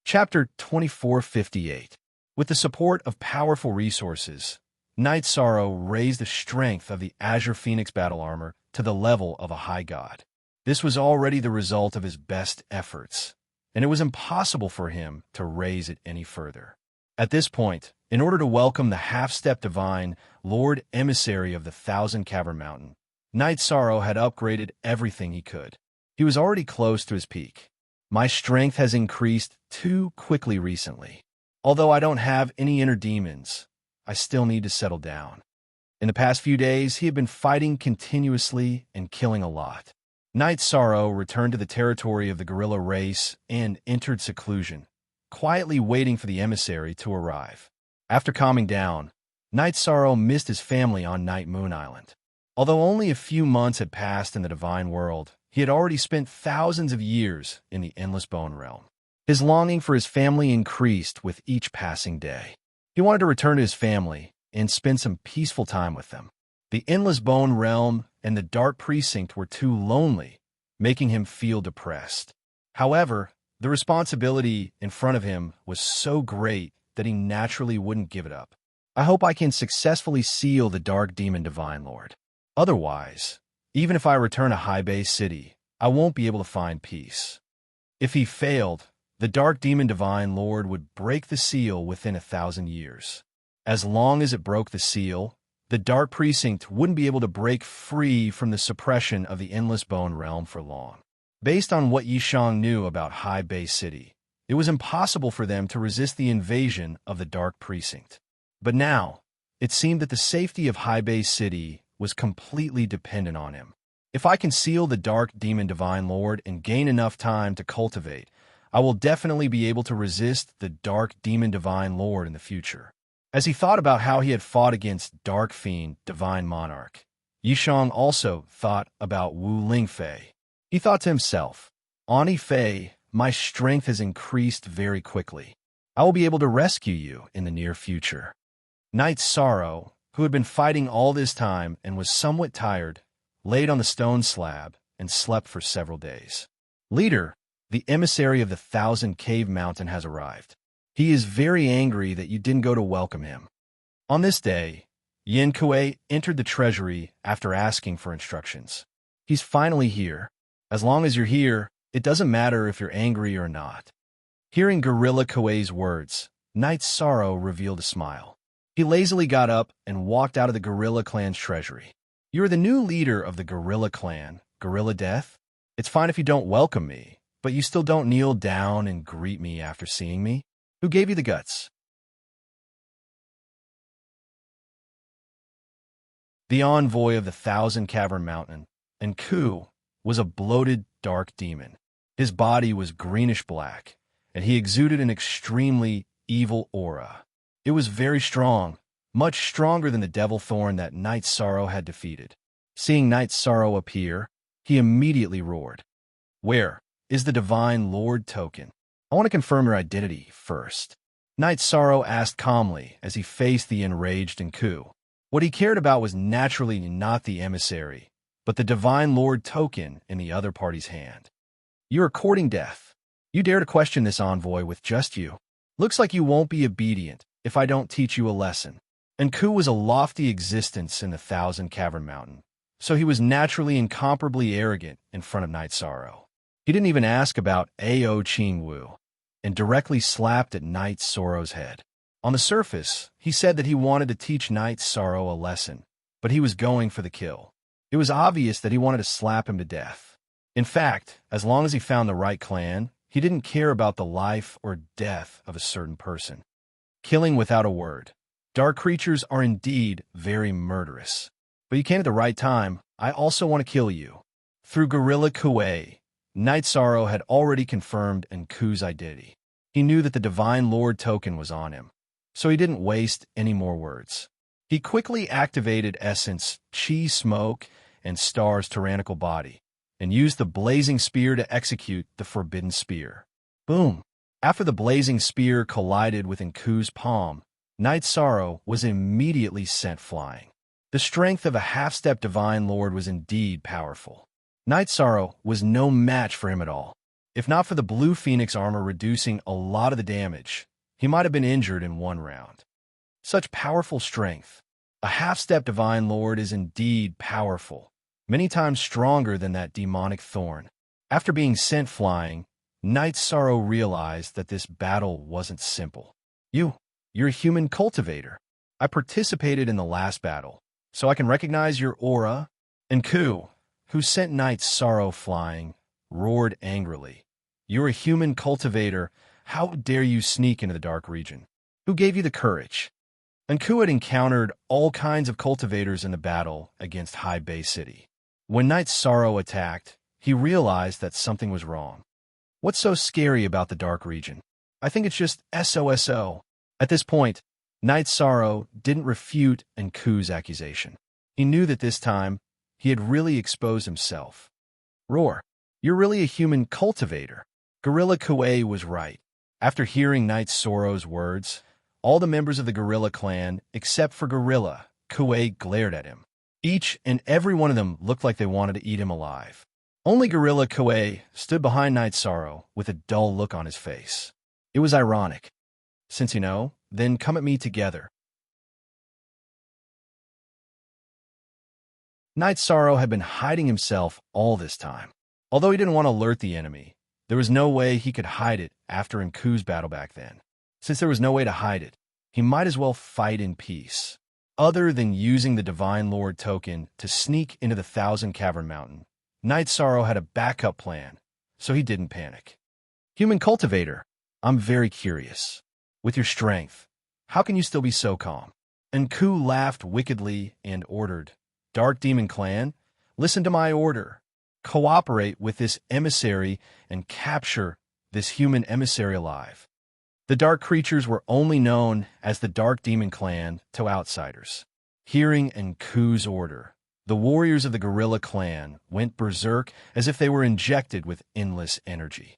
Chapter 2458. With the support of powerful resources, Night Sorrow raised the strength of the Azure Phoenix battle armor to the level of a high god. This was already the result of his best efforts, and it was impossible for him to raise it any further. At this point, in order to welcome the half-step divine Lord Emissary of the Thousand Cavern Mountain, Night Sorrow had upgraded everything he could. He was already close to his peak. My strength has increased too quickly recently. Although I don't have any inner demons, I still need to settle down. In the past few days, he had been fighting continuously and killing a lot. Night Sorrow returned to the territory of the gorilla race and entered seclusion, quietly waiting for the emissary to arrive. After calming down, Night Sorrow missed his family on Night Moon Island. Although only a few months had passed in the divine world, he had already spent thousands of years in the Endless Bone Realm. His longing for his family increased with each passing day. He wanted to return to his family and spend some peaceful time with them. The Endless Bone Realm and the Dark Precinct were too lonely, making him feel depressed. However, the responsibility in front of him was so great that he naturally wouldn't give it up. I hope I can successfully seal the Dark Demon Divine Lord. Otherwise, even if I return to High Bay City, I won't be able to find peace. If he failed, the Dark Demon Divine Lord would break the seal within 1,000 years. As long as it broke the seal, the Dark Precinct wouldn't be able to break free from the suppression of the Endless Bone Realm for long. Based on what Yishang knew about High Bay City, it was impossible for them to resist the invasion of the Dark Precinct. But now, it seemed that the safety of High Bay City was completely dependent on him. If I can seal the Dark Demon Divine Lord and gain enough time to cultivate, I will definitely be able to resist the Dark Demon Divine Lord in the future. As he thought about how he had fought against Dark Fiend Divine Monarch, Yishang also thought about Wu Lingfei. He thought to himself, Ani Fei, my strength has increased very quickly. I will be able to rescue you in the near future. Night Sorrow, who had been fighting all this time and was somewhat tired, laid on the stone slab and slept for several days. Leader, the emissary of the Thousand Cave Mountain has arrived. He is very angry that you didn't go to welcome him. On this day, Yin Kuei entered the treasury after asking for instructions. He's finally here. As long as you're here, it doesn't matter if you're angry or not. Hearing Gorilla Kuei's words, Night Sorrow revealed a smile. He lazily got up and walked out of the Gorilla Clan's treasury. You're the new leader of the Gorilla Clan, Gorilla Death? It's fine if you don't welcome me, but you still don't kneel down and greet me after seeing me? Who gave you the guts? The envoy of the Thousand Cavern Mountain, and Ku, was a bloated, dark demon. His body was greenish-black, and he exuded an extremely evil aura. It was very strong, much stronger than the Devilthorn that Night Sorrow had defeated. Seeing Night Sorrow appear, he immediately roared. Where is the Divine Lord token? I want to confirm your identity first. Night Sorrow asked calmly as he faced the enraged Ku. What he cared about was naturally not the emissary, but the Divine Lord token in the other party's hand. You are courting death. You dare to question this envoy with just you. Looks like you won't be obedient if I don't teach you a lesson. Enku was a lofty existence in the Thousand Cavern Mountain, so he was naturally incomparably arrogant in front of Night Sorrow. He didn't even ask about Ao Ching Wu, and directly slapped at Night Sorrow's head. On the surface, he said that he wanted to teach Night Sorrow a lesson, but he was going for the kill. It was obvious that he wanted to slap him to death. In fact, as long as he found the right clan, he didn't care about the life or death of a certain person. Killing without a word. Dark creatures are indeed very murderous. But you came at the right time. I also want to kill you. Through Gorilla Kuei, Night Sorrow had already confirmed Enku's identity. He knew that the Divine Lord token was on him, so he didn't waste any more words. He quickly activated Essence, Chi Smoke, and Star's tyrannical body, and used the Blazing Spear to execute the Forbidden Spear. Boom! After the Blazing Spear collided with Enku's palm, Night Sorrow was immediately sent flying. The strength of a half-step Divine Lord was indeed powerful. Night Sorrow was no match for him at all. If not for the Blue Phoenix armor reducing a lot of the damage, he might have been injured in one round. Such powerful strength. A half-step Divine Lord is indeed powerful, many times stronger than that demonic thorn. After being sent flying, Night Sorrow realized that this battle wasn't simple. You're a human cultivator. I participated in the last battle, so I can recognize your aura. Enku, who sent Night Sorrow flying, roared angrily. You're a human cultivator. How dare you sneak into the dark region? Who gave you the courage? Enku had encountered all kinds of cultivators in the battle against High Bay City. When Night Sorrow attacked, he realized that something was wrong. What's so scary about the dark region? I think it's just SOSO. At this point, Night Sorrow didn't refute Enku's accusation. He knew that this time, he had really exposed himself. Roar, you're really a human cultivator. Gorilla Kuei was right. After hearing Night Sorrow's words, all the members of the Gorilla clan, except for Gorilla Kuei, glared at him. Each and every one of them looked like they wanted to eat him alive. Only Gorilla Kuei stood behind Night Sorrow with a dull look on his face. It was ironic. Since you know, then come at me together. Night Sorrow had been hiding himself all this time. Although he didn't want to alert the enemy, there was no way he could hide it after Enku's battle back then. Since there was no way to hide it, he might as well fight in peace. Other than using the Divine Lord token to sneak into the Thousand Cavern Mountain, Night Sorrow had a backup plan, so he didn't panic. Human cultivator, I'm very curious. With your strength, how can you still be so calm? Enku laughed wickedly and ordered, Dark Demon Clan, listen to my order. Cooperate with this emissary and capture this human emissary alive. The dark creatures were only known as the Dark Demon Clan to outsiders. Hearing Enku's order, the warriors of the Gorilla Clan went berserk as if they were injected with endless energy.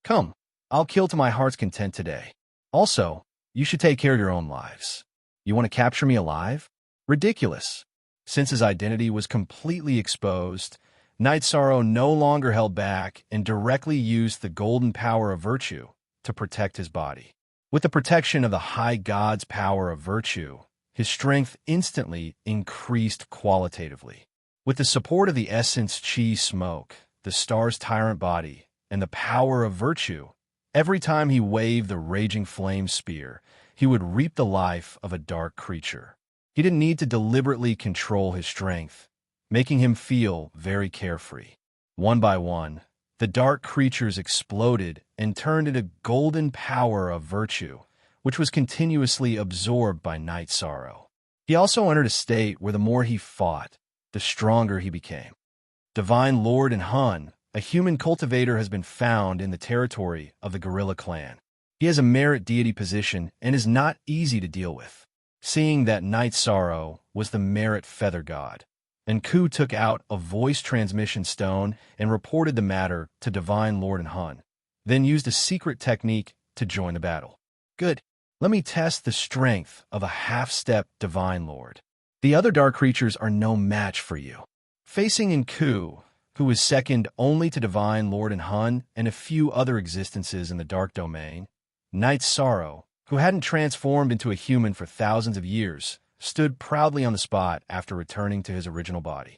Come, I'll kill to my heart's content today. Also, you should take care of your own lives. You want to capture me alive? Ridiculous. Since his identity was completely exposed, Night Sorrow no longer held back and directly used the golden power of virtue to protect his body. With the protection of the High God's power of virtue, his strength instantly increased qualitatively. With the support of the Essence Chi Smoke, the Star's tyrant body, and the power of virtue, every time he waved the Raging Flame Spear, he would reap the life of a dark creature. He didn't need to deliberately control his strength, making him feel very carefree. One by one, the dark creatures exploded and turned into golden power of virtue, which was continuously absorbed by Night Sorrow. He also entered a state where the more he fought, the stronger he became. Divine Lord and Hun, a human cultivator, has been found in the territory of the Gorilla Clan. He has a merit deity position and is not easy to deal with. Seeing that Night Sorrow was the merit feather god, Enku took out a voice transmission stone and reported the matter to Divine Lord and Hun, then used a secret technique to join the battle. Good. Let me test the strength of a half-step Divine Lord. The other dark creatures are no match for you. Facing Enku, who was second only to Divine Lord and Hun and a few other existences in the Dark Domain, Knight Sorrow, who hadn't transformed into a human for thousands of years, stood proudly on the spot after returning to his original body.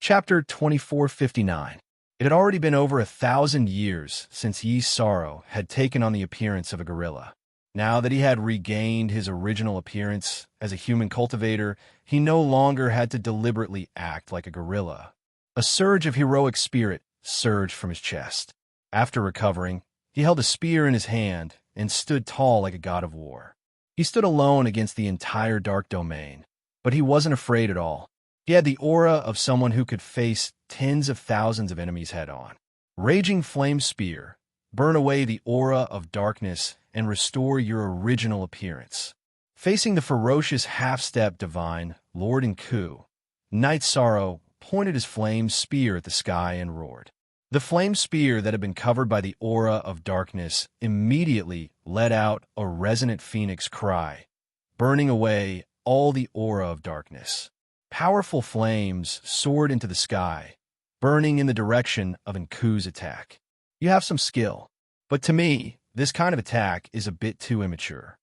Chapter 2459. It had already been over 1,000 years since Yi Sorrow had taken on the appearance of a gorilla. Now that he had regained his original appearance as a human cultivator, he no longer had to deliberately act like a gorilla. A surge of heroic spirit surged from his chest. After recovering, he held a spear in his hand and stood tall like a god of war. He stood alone against the entire Dark Domain, but he wasn't afraid at all. He had the aura of someone who could face tens of thousands of enemies head-on. Raging Flame Spear, burn away the aura of darkness and restore your original appearance. Facing the ferocious half-step divine, Lord Enku, Knight Sorrow pointed his flame spear at the sky and roared. The flame spear that had been covered by the aura of darkness immediately let out a resonant phoenix cry, burning away all the aura of darkness. Powerful flames soared into the sky, burning in the direction of Enku's attack. You have some skill, but to me, this kind of attack is a bit too immature.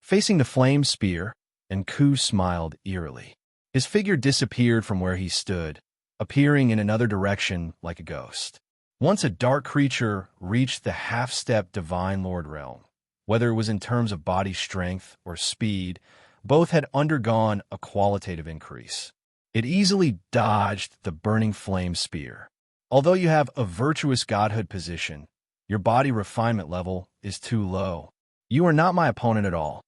Facing the flame spear, Enku smiled eerily. His figure disappeared from where he stood, appearing in another direction like a ghost. Once a dark creature reached the half-step Divine Lord realm, whether it was in terms of body strength or speed, both had undergone a qualitative increase. It easily dodged the burning flame spear. Although you have a virtuous godhood position, your body refinement level is too low. You are not my opponent at all.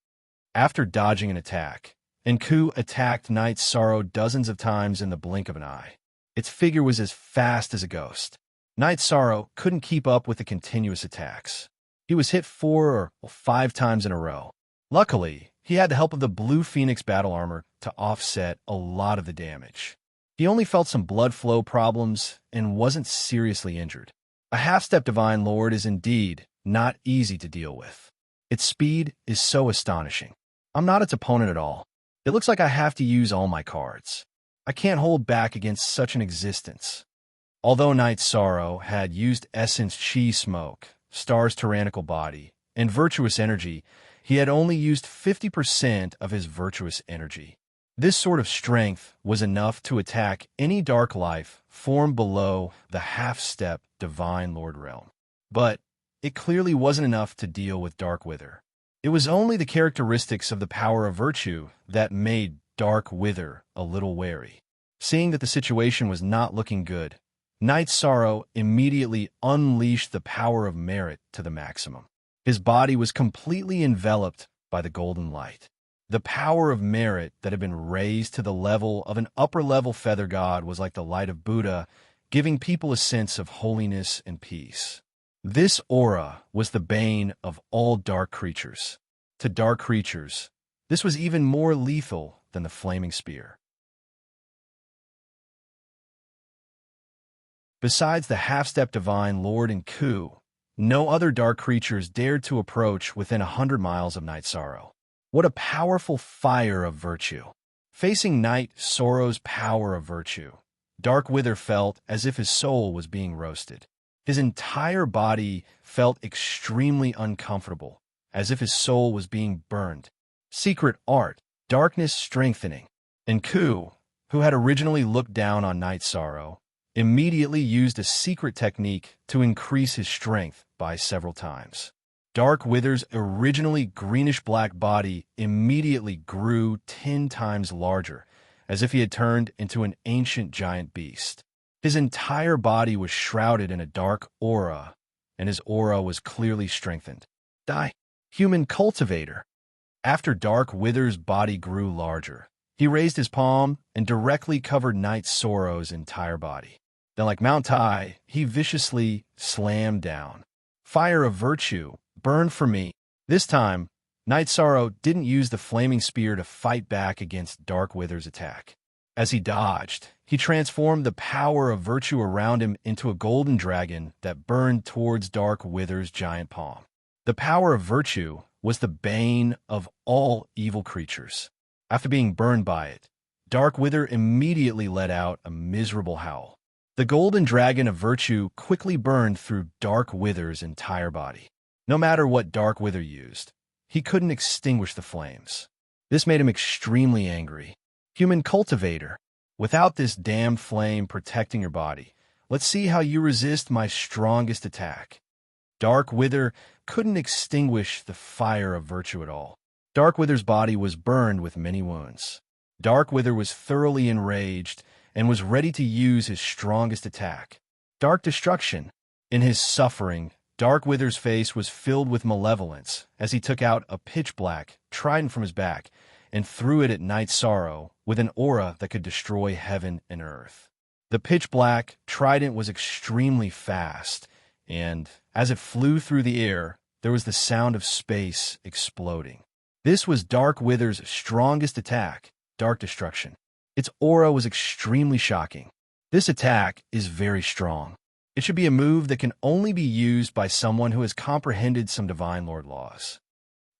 After dodging an attack, Enku attacked Knight Sorrow dozens of times in the blink of an eye. Its figure was as fast as a ghost. Knight Sorrow couldn't keep up with the continuous attacks. He was hit 4 or 5 times in a row. Luckily, he had the help of the Blue Phoenix battle armor to offset a lot of the damage. He only felt some blood flow problems and wasn't seriously injured. A half-step Divine Lord is indeed not easy to deal with. Its speed is so astonishing. I'm not its opponent at all. It looks like I have to use all my cards. I can't hold back against such an existence. Although Knight Sorrow had used Essence Chi Smoke, Star's tyrannical body, and virtuous energy, he had only used 50% of his virtuous energy. This sort of strength was enough to attack any dark life formed below the half-step Divine Lord realm. But it clearly wasn't enough to deal with Dark Wither. It was only the characteristics of the power of virtue that made Dark Wither a little wary. Seeing that the situation was not looking good, Knight Sorrow immediately unleashed the power of merit to the maximum. His body was completely enveloped by the golden light. The power of merit that had been raised to the level of an upper-level feather god was like the light of Buddha, giving people a sense of holiness and peace. This aura was the bane of all dark creatures. To dark creatures, this was even more lethal than the flaming spear. Besides the half-step Divine Lord Enku, no other dark creatures dared to approach within 100 miles of Knight Sorrow. What a powerful fire of virtue! Facing Knight Sorrow's power of virtue, Dark Wither felt as if his soul was being roasted. His entire body felt extremely uncomfortable, as if his soul was being burned. Secret art, darkness strengthening. Enku, who had originally looked down on Knight Sorrow, immediately used a secret technique to increase his strength by several times. Dark Wither's originally greenish-black body immediately grew 10 times larger, as if he had turned into an ancient giant beast. His entire body was shrouded in a dark aura, and his aura was clearly strengthened. Human cultivator. After Dark Wither's body grew larger, he raised his palm and directly covered Knight Sorrow's entire body. Then, like Mount Tai, he viciously slammed down. Fire of virtue, burn for me. This time, Knight Sorrow didn't use the flaming spear to fight back against Dark Wither's attack. As he dodged, he transformed the power of virtue around him into a golden dragon that burned towards Dark Wither's giant palm. The power of virtue was the bane of all evil creatures. After being burned by it, Dark Wither immediately let out a miserable howl. The golden dragon of virtue quickly burned through Dark Wither's entire body. No matter what Dark Wither used, he couldn't extinguish the flames. This made him extremely angry. Human cultivator, without this damned flame protecting your body, let's see how you resist my strongest attack. Dark Wither couldn't extinguish the fire of virtue at all. Dark Wither's body was burned with many wounds. Dark Wither was thoroughly enraged and was ready to use his strongest attack, Dark Destruction. In his suffering, Dark Wither's face was filled with malevolence as he took out a pitch-black trident from his back and threw it at Night Sorrow with an aura that could destroy heaven and earth. The pitch-black trident was extremely fast, and as it flew through the air, there was the sound of space exploding. This was Dark Wither's strongest attack, Dark Destruction. Its aura was extremely shocking. This attack is very strong. It should be a move that can only be used by someone who has comprehended some Divine Lord laws.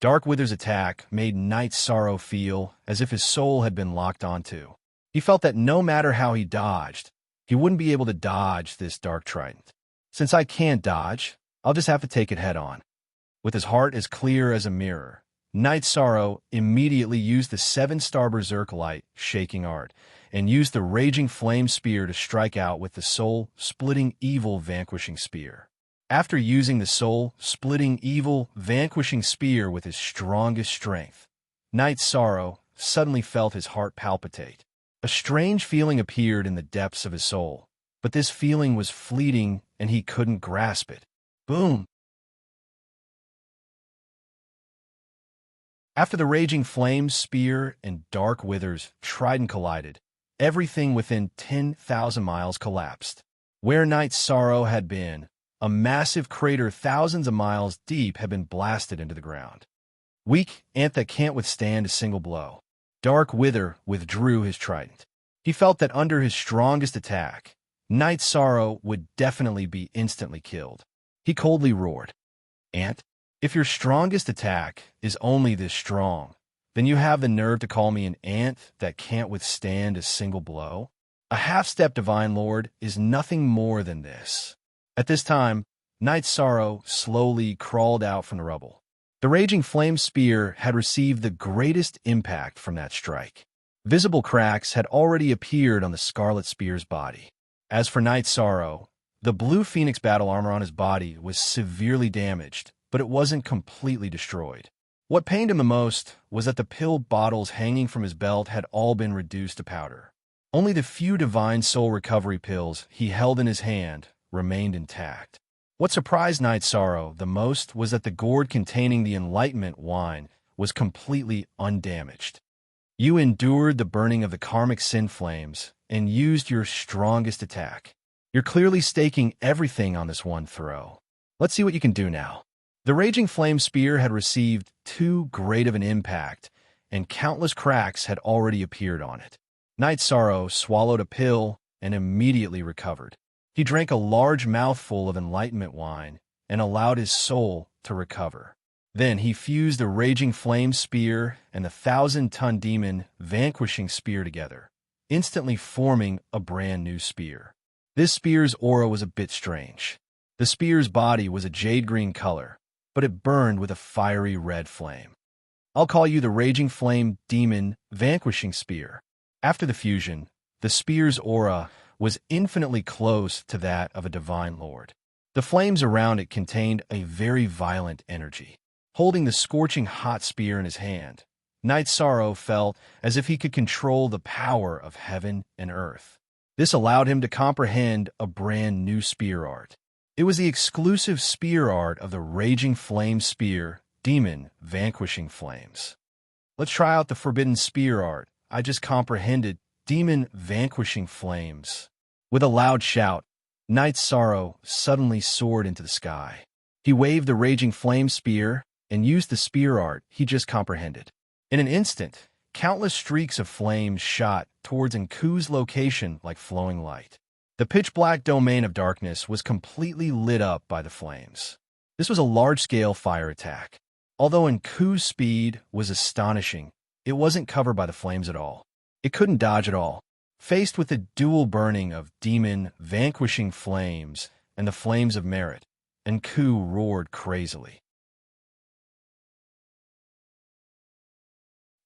Dark Wither's attack made Night Sorrow feel as if his soul had been locked onto. He felt that no matter how he dodged, he wouldn't be able to dodge this Dark Trident. Since I can't dodge, I'll just have to take it head on. With his heart as clear as a mirror, Night Sorrow immediately used the 7-star Berserk Light shaking art and used the Raging Flame Spear to strike out with the Soul-Splitting Evil Vanquishing Spear. After using the Soul-Splitting Evil Vanquishing Spear with his strongest strength, Night Sorrow suddenly felt his heart palpitate. A strange feeling appeared in the depths of his soul, but this feeling was fleeting and he couldn't grasp it. Boom! After the Raging Flame Spear and Dark Wither's trident collided, everything within 10,000 miles collapsed. Where Night Sorrow had been, a massive crater thousands of miles deep had been blasted into the ground. Weak ant that can't withstand a single blow, Dark Wither withdrew his trident. He felt that under his strongest attack, Night Sorrow would definitely be instantly killed. He coldly roared, "Ant, if your strongest attack is only this strong, then you have the nerve to call me an ant that can't withstand a single blow? A half-step Divine Lord is nothing more than this." At this time, Night Sorrow slowly crawled out from the rubble. The Raging Flame Spear had received the greatest impact from that strike. Visible cracks had already appeared on the Scarlet Spear's body. As for Night Sorrow, the Blue Phoenix battle armor on his body was severely damaged, but it wasn't completely destroyed. What pained him the most was that the pill bottles hanging from his belt had all been reduced to powder. Only the few Divine Soul Recovery pills he held in his hand remained intact. What surprised Night Sorrow the most was that the gourd containing the Enlightenment wine was completely undamaged. You endured the burning of the karmic sin flames and used your strongest attack. You're clearly staking everything on this one throw. Let's see what you can do now. The Raging Flame Spear had received too great of an impact, and countless cracks had already appeared on it. Night Sorrow swallowed a pill and immediately recovered. He drank a large mouthful of Enlightenment wine and allowed his soul to recover. Then he fused the Raging Flame Spear and the 1,000-ton Demon Vanquishing Spear together, instantly forming a brand new spear. This spear's aura was a bit strange. The spear's body was a jade green color, but it burned with a fiery red flame. I'll call you the Raging Flame Demon Vanquishing Spear. After the fusion, the spear's aura was infinitely close to that of a Divine Lord. The flames around it contained a very violent energy. Holding the scorching hot spear in his hand, Night Sorrow felt as if he could control the power of heaven and earth. This allowed him to comprehend a brand new spear art. It was the exclusive spear art of the Raging Flame Spear, Demon Vanquishing Flames. Let's try out the Forbidden Spear art. I just comprehended Demon Vanquishing Flames. With a loud shout, Night Sorrow suddenly soared into the sky. He waved the Raging Flame Spear and used the spear art he just comprehended. In an instant, countless streaks of flames shot towards Nku's location like flowing light. The pitch-black domain of darkness was completely lit up by the flames. This was a large-scale fire attack. Although Enku's speed was astonishing, it wasn't covered by the flames at all. It couldn't dodge at all. Faced with the dual burning of demon vanquishing flames and the flames of merit, Enku roared crazily.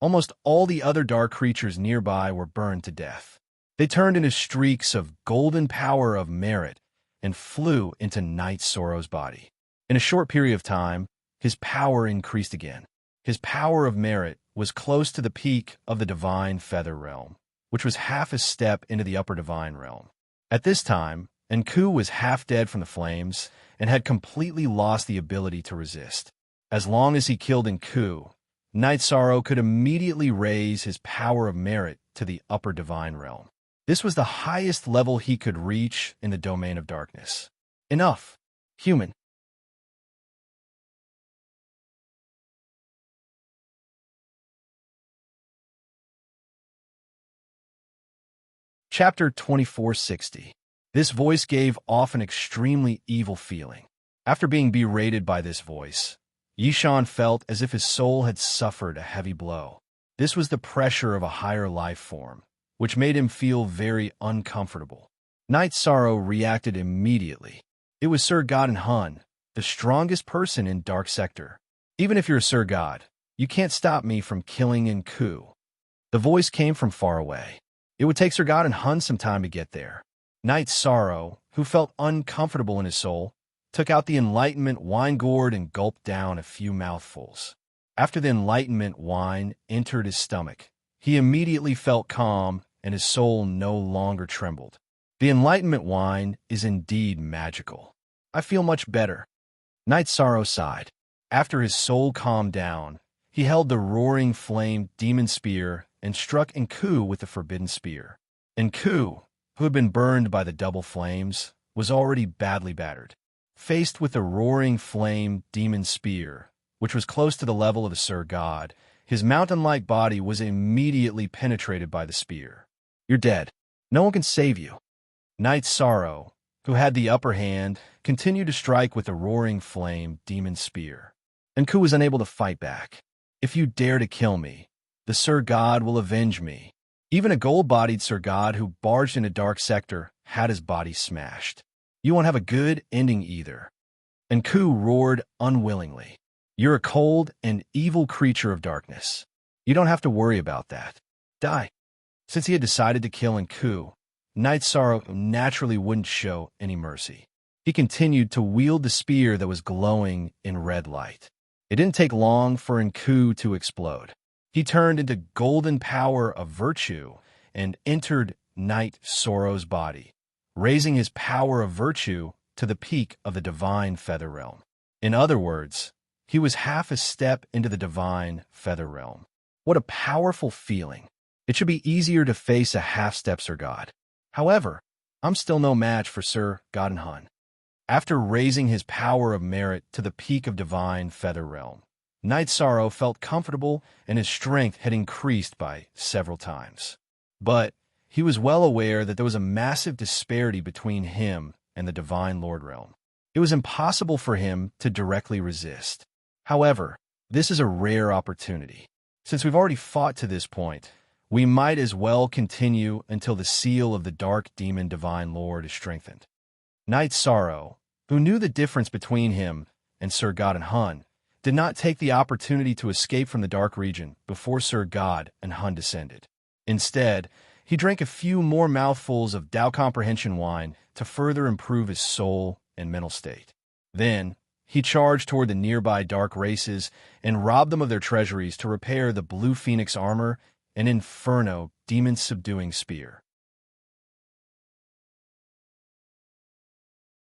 Almost all the other dark creatures nearby were burned to death. They turned into streaks of golden power of merit and flew into Night Sorrow's body. In a short period of time, his power increased again. His power of merit was close to the peak of the divine feather realm, which was half a step into the upper divine realm. At this time, Enku was half dead from the flames and had completely lost the ability to resist. As long as he killed Enku, Night Sorrow could immediately raise his power of merit to the upper divine realm. This was the highest level he could reach in the domain of darkness. Enough, human. Chapter 2460. This voice gave off an extremely evil feeling. After being berated by this voice, Yishan felt as if his soul had suffered a heavy blow. This was the pressure of a higher life form, which made him feel very uncomfortable. Night Sorrow reacted immediately. It was Sir God and Hun, the strongest person in Dark Sector. Even if you're Sir God, you can't stop me from killing Enku. The voice came from far away. It would take Sir God and Hun some time to get there. Night Sorrow, who felt uncomfortable in his soul, took out the Enlightenment wine gourd and gulped down a few mouthfuls. After the Enlightenment wine entered his stomach, he immediately felt calm and his soul no longer trembled. The Enlightenment wine is indeed magical. I feel much better. Night Sorrow sighed. After his soul calmed down, he held the roaring flame demon spear and struck Enku with the forbidden spear. Enku, who had been burned by the double flames, was already badly battered. Faced with the roaring flame demon spear, which was close to the level of the Sir God, his mountain-like body was immediately penetrated by the spear. You're dead. No one can save you. Night Sorrow, who had the upper hand, continued to strike with the roaring flame demon spear. Enku was unable to fight back. If you dare to kill me, the Sir God will avenge me. Even a gold-bodied Sir God who barged into Dark Sector had his body smashed. You won't have a good ending either. Enku roared unwillingly. You're a cold and evil creature of darkness. You don't have to worry about that. Die. Since he had decided to kill Enku, Night Sorrow naturally wouldn't show any mercy. He continued to wield the spear that was glowing in red light. It didn't take long for Enku to explode. He turned into golden power of virtue and entered Night Sorrow's body, raising his power of virtue to the peak of the divine feather realm. In other words, he was half a step into the divine feather realm. What a powerful feeling. It should be easier to face a half-step Sir God. However, I'm still no match for Sir God and Hun. After raising his power of merit to the peak of divine feather realm, Night Sorrow felt comfortable and his strength had increased by several times. But he was well aware that there was a massive disparity between him and the Divine Lord Realm. It was impossible for him to directly resist. However, this is a rare opportunity. Since we've already fought to this point, we might as well continue until the seal of the Dark Demon Divine Lord is strengthened. Night Sorrow, who knew the difference between him and Sir God and Hun, did not take the opportunity to escape from the Dark Region before Sir God and Hun descended. Instead, he drank a few more mouthfuls of Tao Comprehension wine to further improve his soul and mental state. Then, he charged toward the nearby dark races and robbed them of their treasuries to repair the Blue Phoenix armor and Inferno demon-subduing spear.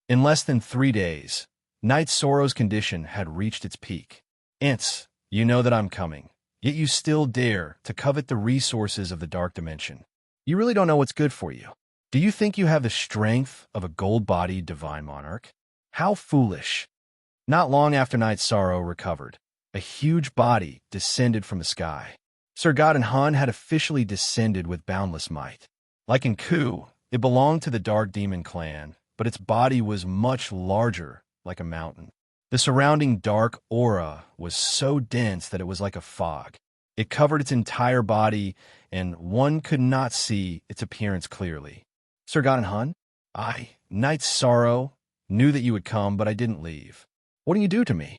In less than 3 days, Night Sorrow's condition had reached its peak. Ents, you know that I'm coming, yet you still dare to covet the resources of the Dark Dimension. You really don't know what's good for you. Do you think you have the strength of a gold-bodied divine monarch? How foolish. Not long after Night Sorrow recovered, a huge body descended from the sky. Sir God and Han had officially descended with boundless might. Like Enku, it belonged to the Dark Demon clan, but its body was much larger, like a mountain. The surrounding dark aura was so dense that it was like a fog. It covered its entire body, and one could not see its appearance clearly. Sir God and Hun? I, Knight Sorrow, knew that you would come, but I didn't leave. What do you do to me?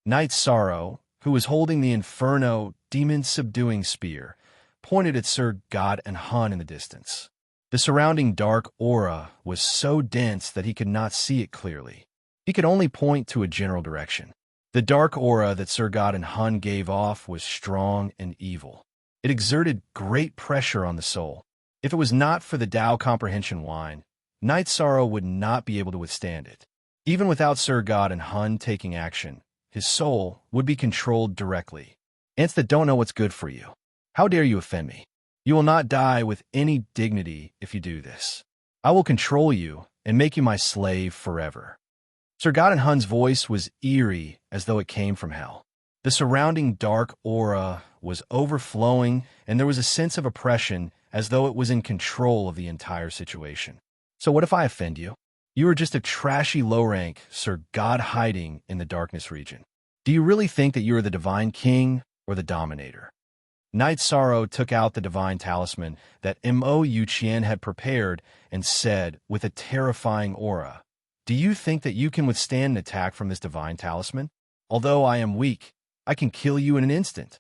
Knight Sorrow, who was holding the Inferno demon-subduing spear, pointed at Sir God and Hun in the distance. The surrounding dark aura was so dense that he could not see it clearly. He could only point to a general direction. The dark aura that Sir God and Hun gave off was strong and evil. It exerted great pressure on the soul. If it was not for the Tao Comprehension Wine, Knight Sorrow would not be able to withstand it. Even without Sir God and Hun taking action, his soul would be controlled directly. Ants that don't know what's good for you. How dare you offend me? You will not die with any dignity if you do this. I will control you and make you my slave forever. Sir God and Hun's voice was eerie as though it came from hell. The surrounding dark aura was overflowing, and there was a sense of oppression as though it was in control of the entire situation. So what if I offend you? You are just a trashy low-rank Sir God hiding in the darkness region. Do you really think that you are the divine king or the dominator? Knight Sorrow took out the divine talisman that Mo Yuqian had prepared and said with a terrifying aura, "Do you think that you can withstand an attack from this divine talisman? Although I am weak, I can kill you in an instant."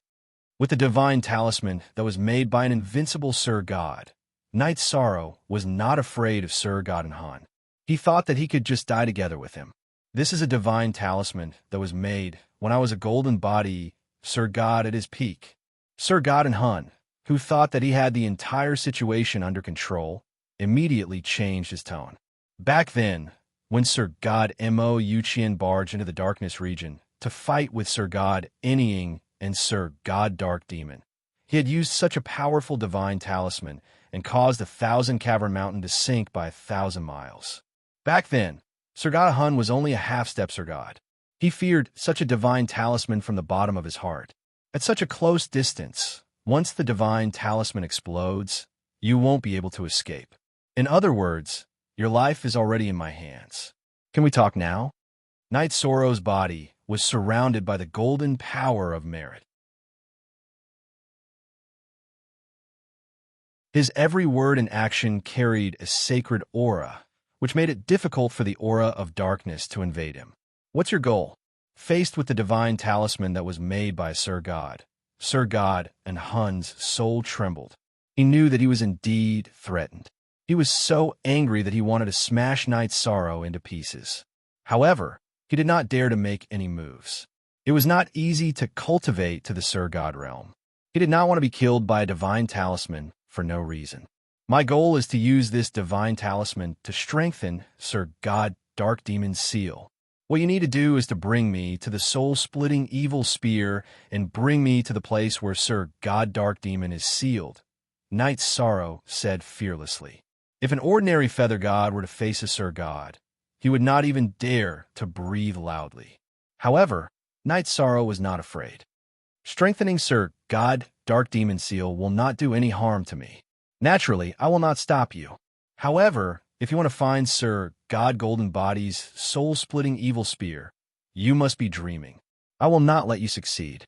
With the divine talisman that was made by an invincible Sir God, Knight Sorrow was not afraid of Sir God and Hun. He thought that he could just die together with him. This is a divine talisman that was made when I was a golden body Sir God at his peak. Sir God and Hun, who thought that he had the entire situation under control, immediately changed his tone. Back then, when Sir God Mo Yuqian barged into the darkness region to fight with Sir God Enying and Sir God Dark Demon, he had used such a powerful divine talisman and caused 1,000 Cavern Mountain to sink by 1,000 miles. Back then, Sir God Hun was only a half-step Sir God. He feared such a divine talisman from the bottom of his heart. At such a close distance, once the divine talisman explodes, you won't be able to escape. In other words, your life is already in my hands. Can we talk now? Knight Sorrow's body was surrounded by the golden power of Myriad. His every word and action carried a sacred aura, which made it difficult for the aura of darkness to invade him. What's your goal? Faced with the divine talisman that was made by Sir God and Hun's soul trembled. He knew that he was indeed threatened. He was so angry that he wanted to smash Knight Sorrow into pieces. However, he did not dare to make any moves. It was not easy to cultivate to the Sir God realm. He did not want to be killed by a divine talisman for no reason. My goal is to use this divine talisman to strengthen Sir God Dark Demon's seal. What you need to do is to bring me to the soul-splitting evil spear and bring me to the place where Sir God Dark Demon is sealed, Knight Sorrow said fearlessly. If an ordinary feather god were to face a Sir God, he would not even dare to breathe loudly. However, Knight Sorrow was not afraid. Strengthening Sir God Dark Demon seal will not do any harm to me. Naturally, I will not stop you. However, if you want to find Sir God Golden Body's soul-splitting evil spear, you must be dreaming. I will not let you succeed.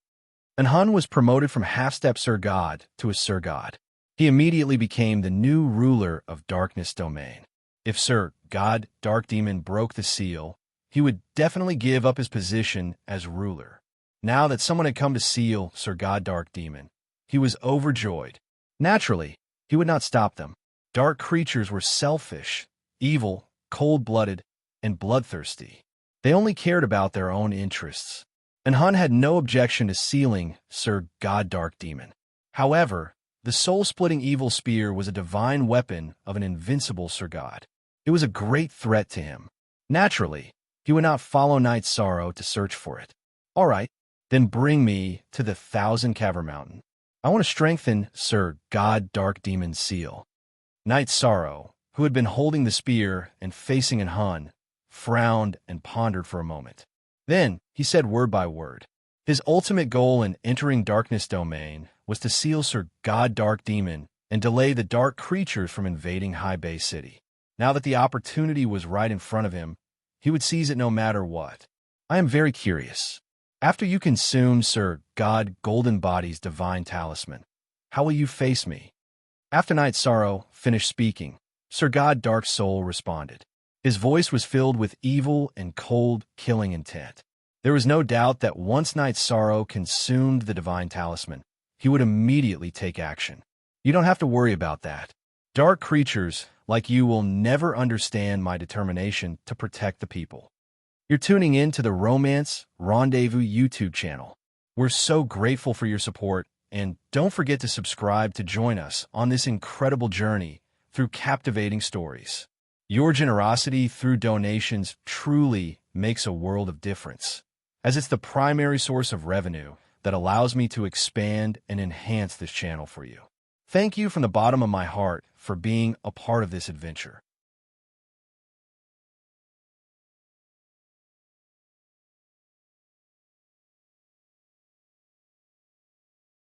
And Hun was promoted from half-step Sir God to a Sir God. He immediately became the new ruler of Darkness Domain. If Sir God Dark Demon broke the seal, he would definitely give up his position as ruler. Now that someone had come to seal Sir God Dark Demon, he was overjoyed. Naturally, he would not stop them. Dark creatures were selfish, evil, cold-blooded, and bloodthirsty. They only cared about their own interests. And Hun had no objection to sealing Sir God Dark Demon. However, the soul-splitting evil spear was a divine weapon of an invincible Sir God. It was a great threat to him. Naturally, he would not follow Knight Sorrow to search for it. All right, then bring me to the 1,000 Cavern Mountain. I want to strengthen Sir God Dark Demon's seal. Knight Sorrow, who had been holding the spear and facing Hun, frowned and pondered for a moment. Then he said word by word. His ultimate goal in entering Darkness Domain was to seal Sir God Dark Demon and delay the dark creatures from invading High Bay City. Now that the opportunity was right in front of him, he would seize it no matter what. I am very curious. After you consume Sir God Golden Body's divine talisman, how will you face me? After Night Sorrow finished speaking, Sir God Dark Soul responded. His voice was filled with evil and cold, killing intent. There was no doubt that once Night Sorrow consumed the divine talisman, he would immediately take action. You don't have to worry about that. Dark creatures like you will never understand my determination to protect the people. You're tuning in to the Romance Rendezvous YouTube channel. We're so grateful for your support, and don't forget to subscribe to join us on this incredible journey through captivating stories. Your generosity through donations truly makes a world of difference, as it's the primary source of revenue that allows me to expand and enhance this channel for you. Thank you from the bottom of my heart for being a part of this adventure.